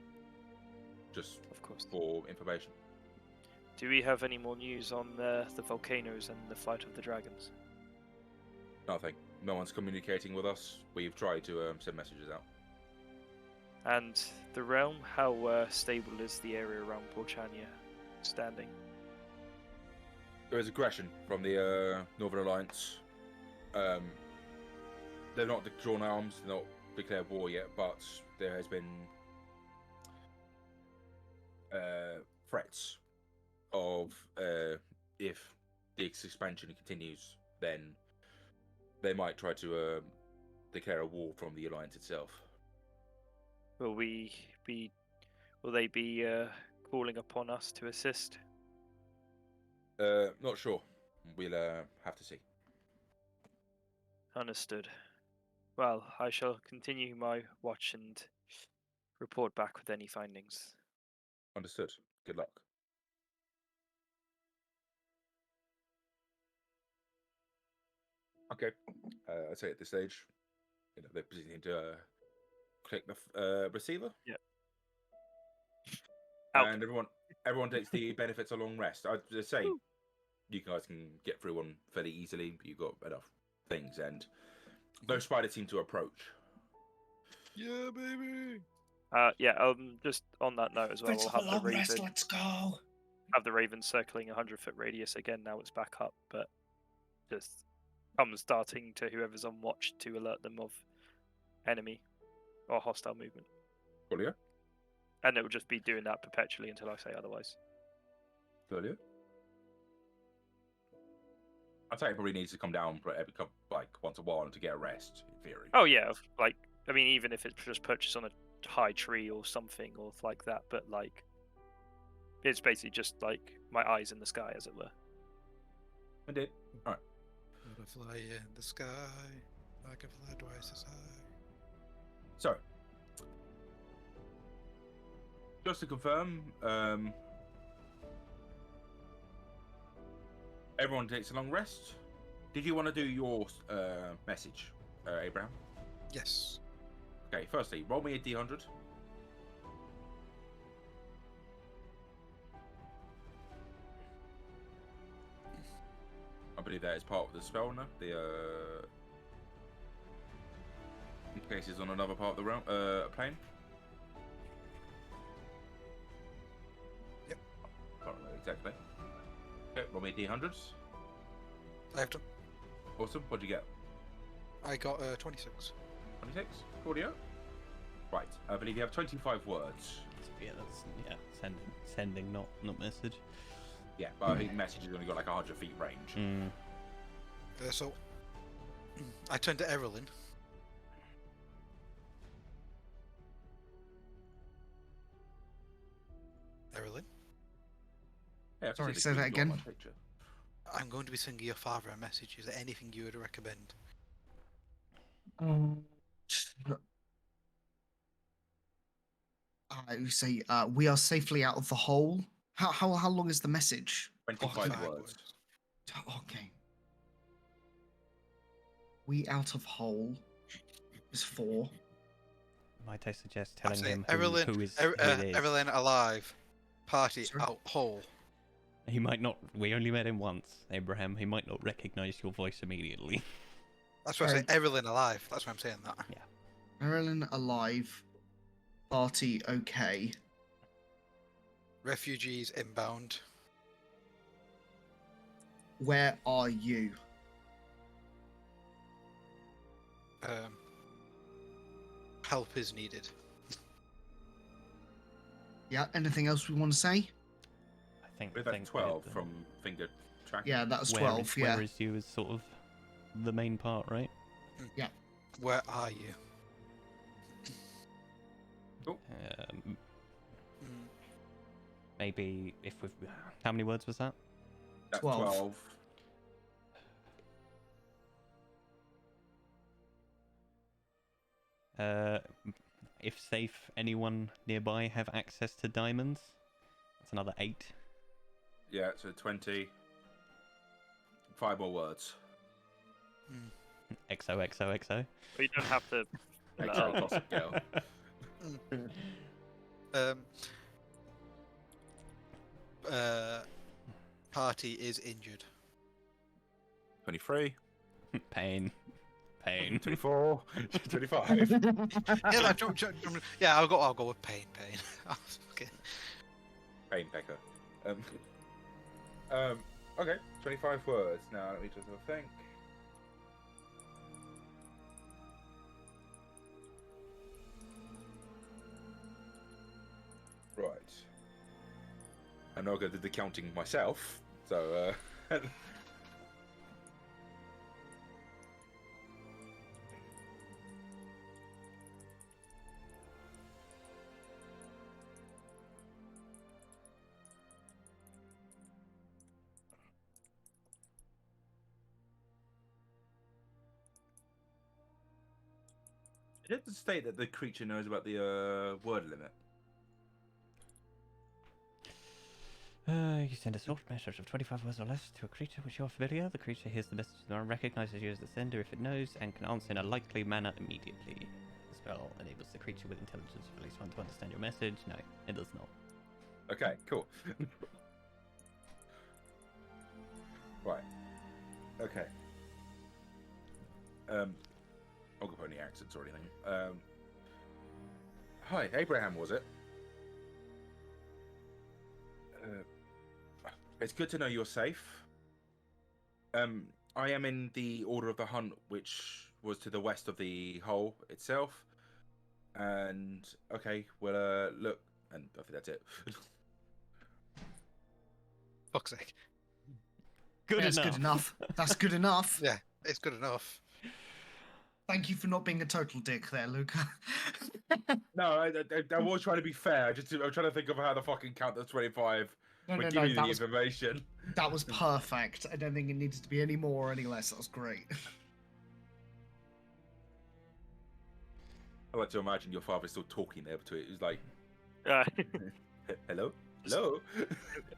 Just Of course. for information. Do we have any more news on the volcanoes and the flight of the dragons? Nothing. No one's communicating with us. We've tried to send messages out. And the realm, how stable is the area around Porchania standing? There is aggression from the Northern Alliance. They've not drawn arms, they're not declared war yet, but there has been threats of if the expansion continues, then they might try to declare a war from the Alliance itself. Will they be calling upon us to assist? Not sure. We'll have to see. Understood. Well, I shall continue my watch and report back with any findings. Understood. Good luck. Okay. I'd say at this stage, they're proceeding to click the receiver. Yeah. And everyone takes the benefits of long rest. I'd just say Woo. you guys can get through one fairly easily. You've got enough things, and no spiders seem to approach. Yeah, baby. Just on that note as well, Let's we'll have have a the long rest. raven. Let's go. Have the raven circling 100-foot radius again. Now it's back up, but just starting to whoever's on watch to alert them of enemy or hostile movement. Coolio? And it will just be doing that perpetually until I say otherwise. Coolio? I'd say it probably needs to come down for every couple, like once a while to get a rest, in theory. Oh yeah, even if it's just perched on a high tree or something or like that, but like it's basically just like my eyes in the sky, as it were. Indeed. All right. Butterfly in the sky, I can fly twice as high. So, just to confirm, everyone takes a long rest. Did you want to do your message, Abraham? Yes. Okay, firstly, roll me a d100. I believe that is part of the spell now. The in case it's on another part of the realm, plane. Yep. Can't remember exactly. Okay, roll me a d100s. I have to. Awesome. What'd you get? I got 26. 26. Audio. Right. I believe you have 25 words. Yeah, that's sending, not message. Yeah, but I think message has only got like 100 feet range. Mm. So I turn to Erilyn. Erilyn, Yeah, I can Sorry, see the say that green dot on again. my picture. I'm going to be sending your father a message. Is there anything you would recommend? You say we are safely out of the hole. How long is the message? 25 5 words. Okay. We out of hole is 4. Might I suggest I'm telling saying him Erilyn, who it is? Erilyn alive. Party Sorry? out whole. He might not. We only met him once, Abraham. He might not recognize your voice immediately. That's why I say Erilyn alive. That's why I'm saying that. Marilyn alive. Party okay. Refugees inbound. Where are you? Help is needed. Yeah, anything else we want to say? I think. With that 12 from finger tracking. Yeah, that was where 12, is, yeah. Where is you is sort of the main part, right? Where are you? Maybe if we've. How many words was that? That's 12. 12. If safe, anyone nearby have access to diamonds? That's another 8. Yeah, so 20. 5 more words. XOXOXO. But you don't have to. XO Gossip Girl. Party is injured. 23. Pain. 24. 25. Yeah, I'll go with pain. Okay. Pain Pecker. Okay, 25 words. Now let me just have a think. Right. I'm not going to do the counting myself, so it doesn't state that the creature knows about the word limit. You send a soft message of 25 words or less to a creature which you are familiar. The creature hears the message and recognizes you as the sender if it knows and can answer in a likely manner immediately. The spell enables the creature with intelligence of at least 1 to understand your message. No, it does not. Okay, cool. Right. Okay. I'll go for any accents or anything. Hi, Abraham, was it? It's good to know you're safe. I am in the Order of the Hunt, which was to the west of the hole itself. And okay, well, look, and I think that's it. Fuck's sake. That's good enough. That's good enough. Yeah, it's good enough. Thank you for not being a total dick there, Luca. No, I was trying to be fair. I'm trying to think of how to fucking count the 25. No, We're no, giving you that the was information. that was perfect. I don't think it needs to be any more or any less. That was great. I like to imagine your father's still talking there to it. It was like, hello? Hello?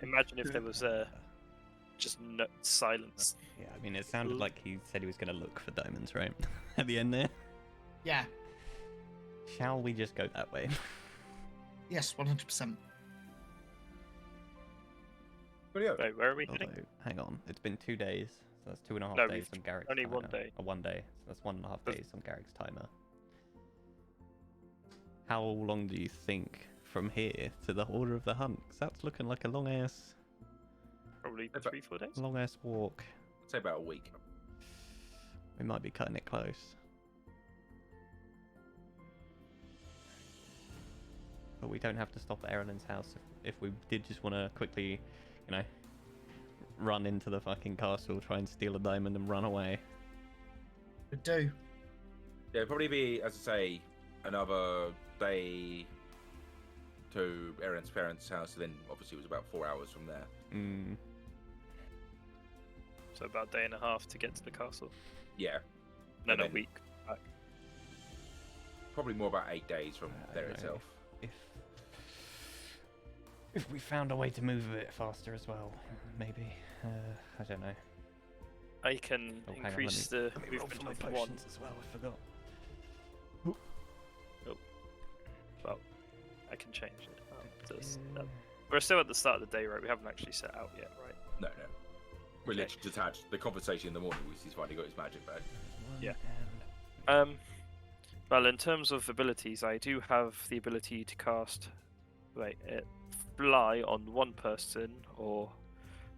Imagine if there was just silence. Yeah, I mean, it sounded like he said he was going to look for diamonds, right? At the end there. Yeah. Shall we just go that way? Yes, 100%. Wait, where are we Although, heading? hang on, it's been 2 days, so that's 2.5 No, days we've on Garrick's only timer. 1 day. Or 1 day, so that's 1.5 But- days on Garrick's timer. How long do you think from here to the Order of the Hunt? 'Cause that's looking like a long ass Probably About- 3-4 days. Long ass walk. I'd say about a week. We might be cutting it close. But we don't have to stop at Erilyn's house if we did just want to quickly, run into the fucking castle, try and steal a diamond, and run away. Could do. Yeah, it'd probably be, as I say, another day to Aaron's parents' house, and then obviously it was about 4 hours from there. Mm. So about a day and a half to get to the castle. Yeah, No, And a then- week. Back. probably more about 8 days from I there don't know, itself. If we found a way to move a bit faster as well, maybe. I don't know. I can Oh, hang on, increase let the me roll movement for my of 1. potions as well. I forgot. Well, I can change it. We're still at the start of the day, right? We haven't actually set out yet, right? No. We literally just had the conversation in the morning. He's finally got his magic back. Yeah. Well, in terms of abilities, I do have the ability to cast, fly on one person, or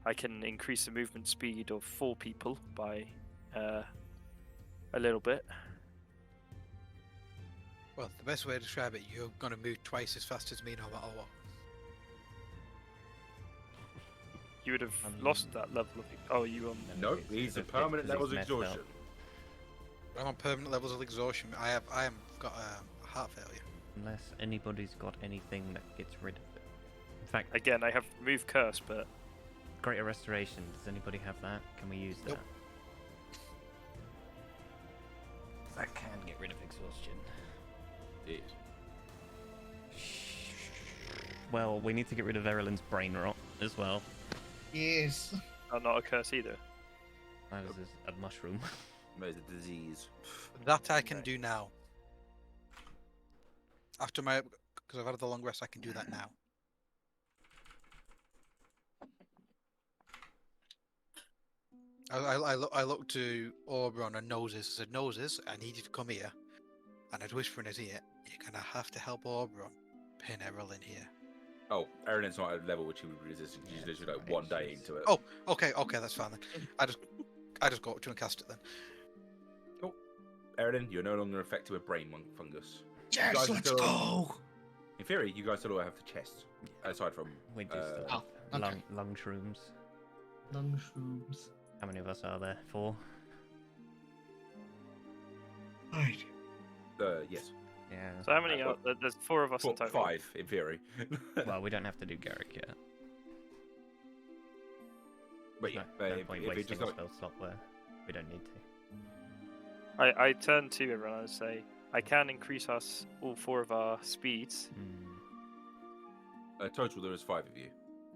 I can increase the movement speed of 4 people by a little bit. Well, the best way to describe it, you're gonna move twice as fast as me no matter what. You would have lost that level of. Oh, you No, he's a permanent levels exhaustion. I'm on permanent levels of exhaustion. I have got heart failure. Unless anybody's got anything that gets rid of it. In fact, Again, I have move curse, but Greater Restoration. Does anybody have that? Can we use that? Nope. That can get rid of exhaustion. It. Well, we need to get rid of Erlen's brain rot as well. Yes. not a curse either. That was a mushroom. There's a disease. That I can do now. After because I've had the long rest, I can do that now. I looked to Oberon and Noses. I said, Noses, I need you to come here. And I'd whisper in his ear, you're gonna have to help Oberon pin Errol in here. Oh, Aaron's not at a level which he would resist. He's literally like 1 day into it. Oh, okay, that's fine then. I just go up to and cast it then. Aaron, you're no longer infected with brain fungus. Yes, guys let's still- go. In theory, you guys still have the chest, aside from We do still Oh, have okay. lung shrooms. Lung shrooms. How many of us are there? 4? Right. yes, Yeah. So how many are there? There's 4 of us in total. 5 in theory. Well, we don't have to do Garrick yet. But yeah, no if point it wasting just a like, spell slot where we don't need to. I turn to everyone and say, I can increase us all 4 of our speeds. total, there is 5 of you.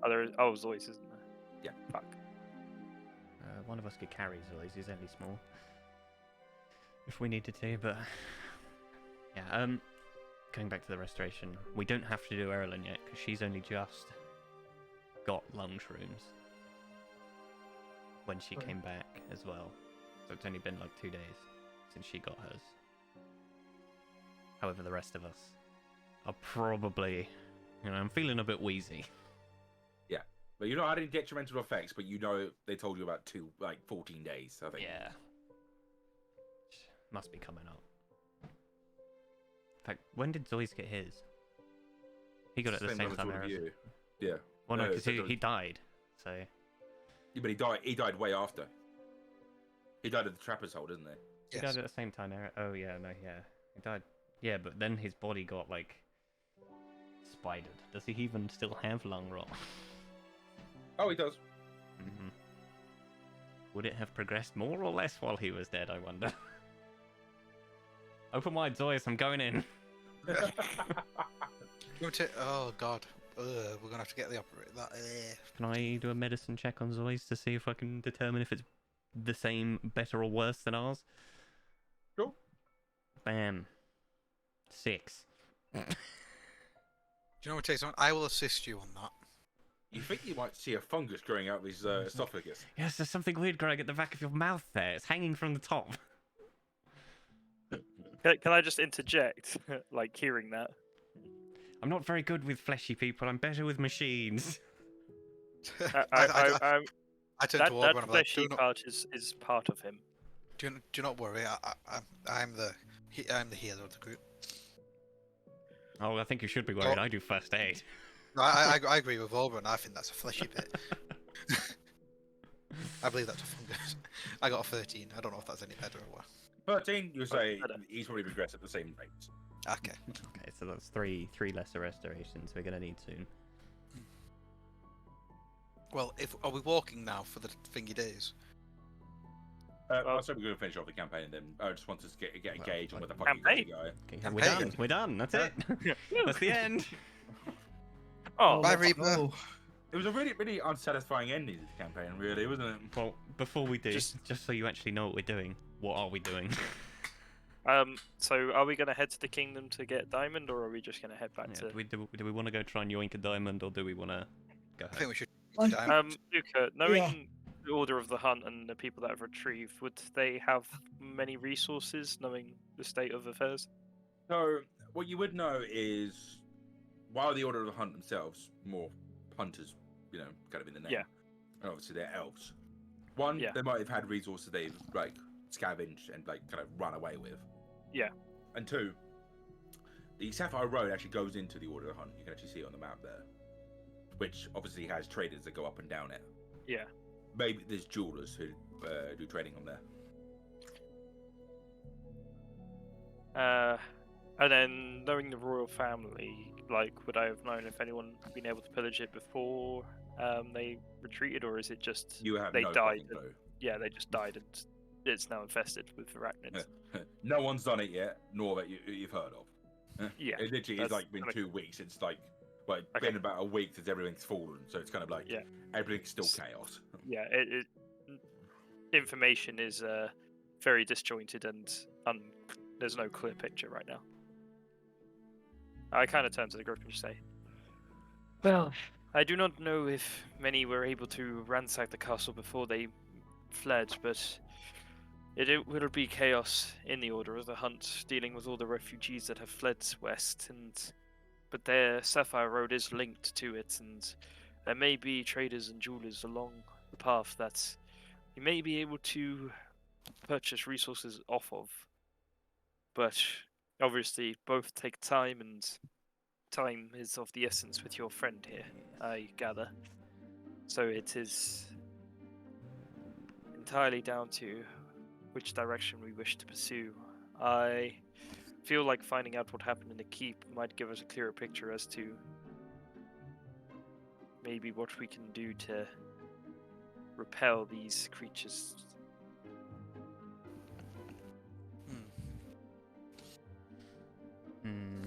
Zois, isn't there? Yeah. Fuck. One of us could carry Zois, he's only small. If we needed to, but... Yeah, going back to the restoration, we don't have to do Erlen yet, because she's only just got lung shrooms when she came back as well. So it's only been like 2 days since she got hers. However, the rest of us are probably... I'm feeling a bit wheezy. But you're not had any detrimental effects, but they told you about 14 days, I think. Yeah. Must be coming up. In fact, when did Zois get his? He got it at the same time as you. Yeah. Well, no, No, because so he died. So Yeah, but he died way after. He died at the Trapper's Hole, didn't he? he died at the same time. Oh yeah, no, yeah, he died. Yeah, but then his body got like spidered. Does he even still have lung rot? Oh, he does. Mm-hmm. Would it have progressed more or less while he was dead? I wonder. Open wide, Zois. I'm going in. Oh god. We're gonna have to get the operator. Can I do a medicine check on Zois to see if I can determine if it's the same, better, or worse than ours? Sure. Bam. 6. Do you know what, Jason? I will assist you on that. You think you might see a fungus growing out of his esophagus? Yes, there's something weird growing at the back of your mouth there. It's hanging from the top. Can I just interject, like hearing that? I'm not very good with fleshy people. I'm better with machines. I turn That to Oberon. I'm like, fleshy part is part of him. do not worry. I'm the healer of the group. Oh, I think you should be worried. I do first aid. I agree with Oberon. I think that's a fleshy bit. I believe that's a fungus. I got a 13. I don't know if that's any better or what. 13, you say better. he's probably regressed at the same rate. Okay. Okay, so that's three lesser restorations we're gonna need soon. Well, are we walking now for the thingy days? I said we're going to finish off the campaign, and then I just want to get a gauge on where the fuck you Campaign? guys are going. Okay, we're done. We're done. That's it. That's the end. Oh, Bye, let's Reaper. go. It was a really, really unsatisfying ending to this campaign, really, wasn't it? Well, before we do, Just- just so you actually know what we're doing, what are we doing? so are we gonna head to the kingdom to get diamond, or are we just gonna head back Yeah, to? do we want to go try and yoink a diamond, or do we want to go I home? think we should. Like, Luca, knowing the order of the hunt and the people that have retrieved, would they have many resources, knowing the state of affairs? So, what you would know is, while the Order of the Hunt themselves, more hunters, kind of in the name. Yeah. And obviously they're elves. One, Yeah. they might have had resources they've, scavenged and, kind of run away with. Yeah. And two, the Sapphire Road actually goes into the Order of the Hunt. You can actually see it on the map there. Which obviously has traders that go up and down it. Yeah. Maybe there's jewelers who do trading on there. And then knowing the royal family, would I have known if anyone been able to pillage it before they retreated, or is it just You have they no died? fucking clue. Yeah, they just died, and it's now infested with arachnids. No one's done it yet, nor that you've heard of. Yeah, It literally is that's been kinda 2 weeks. It's it's Okay. been about a week since everything's fallen, so it's kind of Yeah. everything's still chaos. Yeah, information is very disjointed, and there's no clear picture right now. I kind of turn to the group and just say, well, I do not know if many were able to ransack the castle before they fled, but it will be chaos in the Order of the Hunt, dealing with all the refugees that have fled west, but their Sapphire Road is linked to it, and there may be traders and jewelers along the path that you may be able to purchase resources off of. But obviously, both take time, and time is of the essence with your friend here, I gather. So it is entirely down to which direction we wish to pursue. I feel like finding out what happened in the keep might give us a clearer picture as to maybe what we can do to repel these creatures.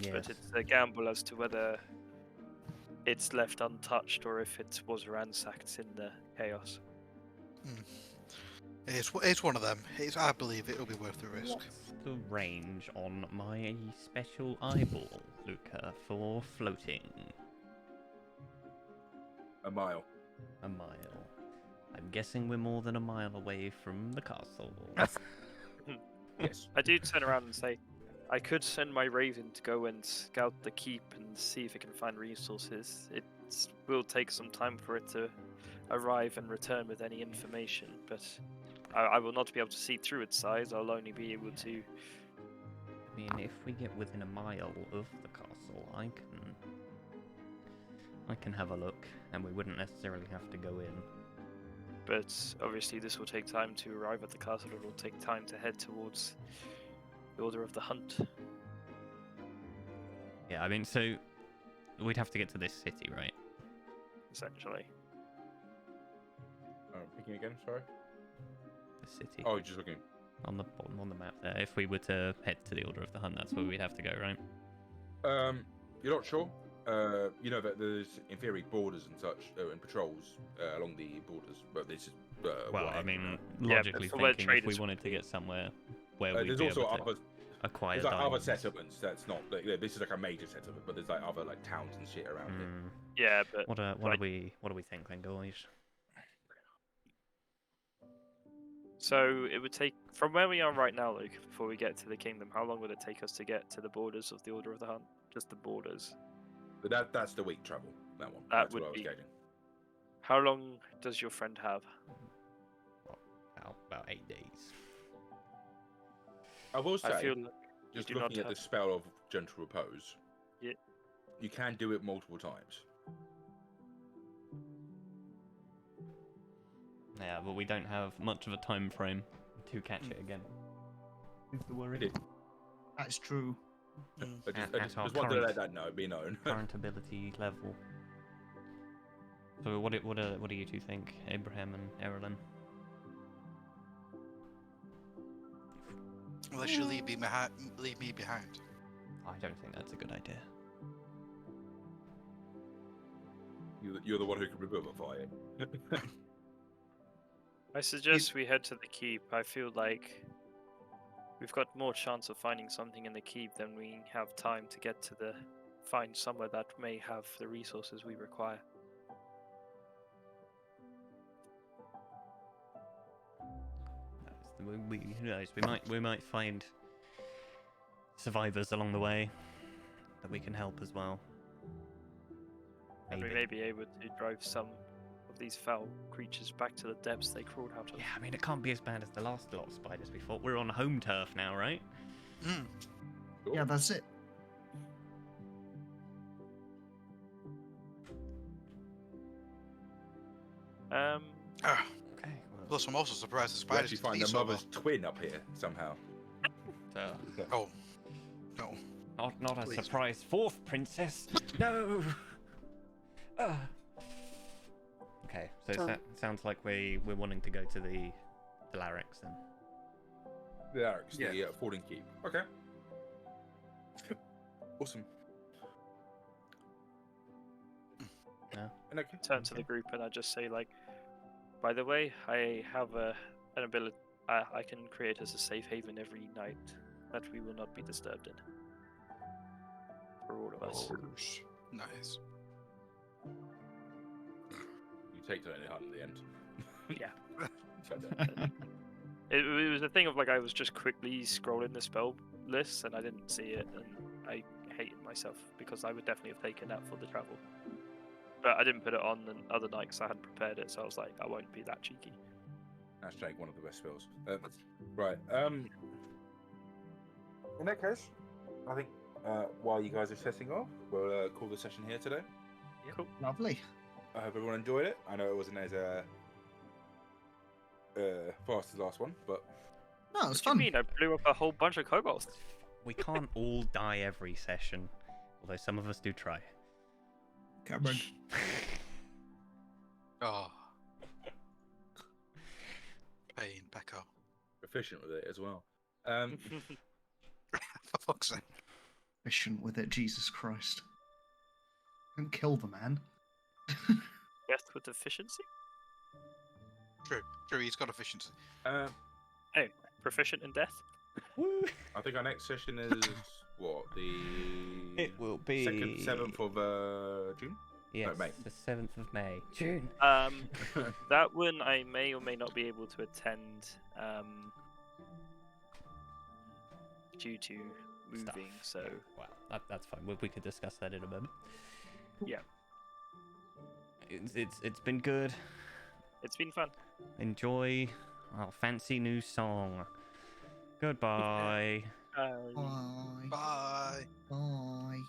Yes. But it's a gamble as to whether it's left untouched or if it was ransacked in the chaos. It's one of them. I believe it'll be worth the risk. What's the range on my special eyeball, Luca, for floating? A mile. A mile. I'm guessing we're more than a mile away from the castle. Yes. I do turn around and say, I could send my raven to go and scout the keep and see if it can find resources. It will take some time for it to arrive and return with any information, but I will not be able to see through its size. I'll only be able to. I mean, if we get within a mile of the castle, I can have a look, and we wouldn't necessarily have to go in. But obviously, this will take time to arrive at the castle. It will take time to head towards the Order of the Hunt. Yeah, I mean, so we'd have to get to this city, right? Essentially. Picking again, sorry? The city. Oh, just looking. On the bottom on the map there. If we were to head to the Order of the Hunt, that's where we'd have to go, right? You're not sure? You know that there's, in theory, borders and such, and patrols along the borders, but this is... Well, what I I mean, Yeah, but logically for where thinking, if we traders wanted would to be. get somewhere where we'd there's be also able to other... acquire There's other diamonds. settlements that's not... this is a major settlement, but there's other towns and shit around it. Hmm. Yeah, but What do like- we think then, guys? so it would take from where we are right now, Luke, before we get to the kingdom. How long would it take us to get to the borders of the Order of the Hunt? Just the borders. But that's the week travel, that one. That That's would what I was be- gauging. How long does your friend have? About 8 days. I will say, I feel like just do not looking at the have- spell of Gentle Repose, Yeah. you can do it multiple times. Yeah, but we don't have much of a time frame to catch it again. Is the worry. That's true. I just, At just our wanted to current- let that be known. Current ability level. So what do you two think, Abraham and Erilyn? Unless you leave me behind. I don't think that's a good idea. You're the one who can revivify it. I suggest we head to the keep. I feel like we've got more chance of finding something in the keep than we have time to get to find somewhere that may have the resources we require. Who knows? We might find survivors along the way that we can help as well. And we may be able to drive some of these foul creatures back to the depths they crawled out of. Yeah, I mean it can't be as bad as the last lot of spiders we fought. We're on home turf now, right? Mm. Yeah, that's it. Um, Ah, Okay. plus, I'm also surprised the We spiders actually can find eat the so well. mother's twin up here somehow. So, Oh, no. not a Please. surprise fourth princess. No. Okay, so it sounds like we're wanting to go to the Larix then. The Arcs, Yeah. the Fording Keep. Okay. Awesome. No. And okay. turn to the group and I just say like, by the way, I have an ability. I can create as a safe haven every night that we will not be disturbed in. For all of us. Nice. You take Tony Hunt in the end. Yeah. So, It was a thing of like I was just quickly scrolling the spell list and I didn't see it and I hated myself because I would definitely have taken that for the travel. But I didn't put it on the other night because I hadn't prepared it, so I was like, I won't be that cheeky. Hashtag one of the best spells. Right. In that case, I think while you guys are setting off, we'll call the session here today. Cool. Lovely. I hope everyone enjoyed it. I know it wasn't as fast as the last one, but No, it was What do you fun. mean? I blew up a whole bunch of kobolds. We can't all die every session, although some of us do try. Cameron. Oh. Pain, Becco. efficient with it as well. For fuck's sake. Efficient with it, Jesus Christ. Don't kill the man. Death with efficiency? True, he's got efficiency. Proficient in death? Woo! I think our next session is what, the It will be 2nd, 7th of June. Yes, May. the 7th of May. June. That one I may or may not be able to attend due to moving, so Well, that's fine. We could discuss that in a moment. yeah, It's been good. it's been fun. Enjoy our fancy new song. Goodbye. Bye. Bye. Bye.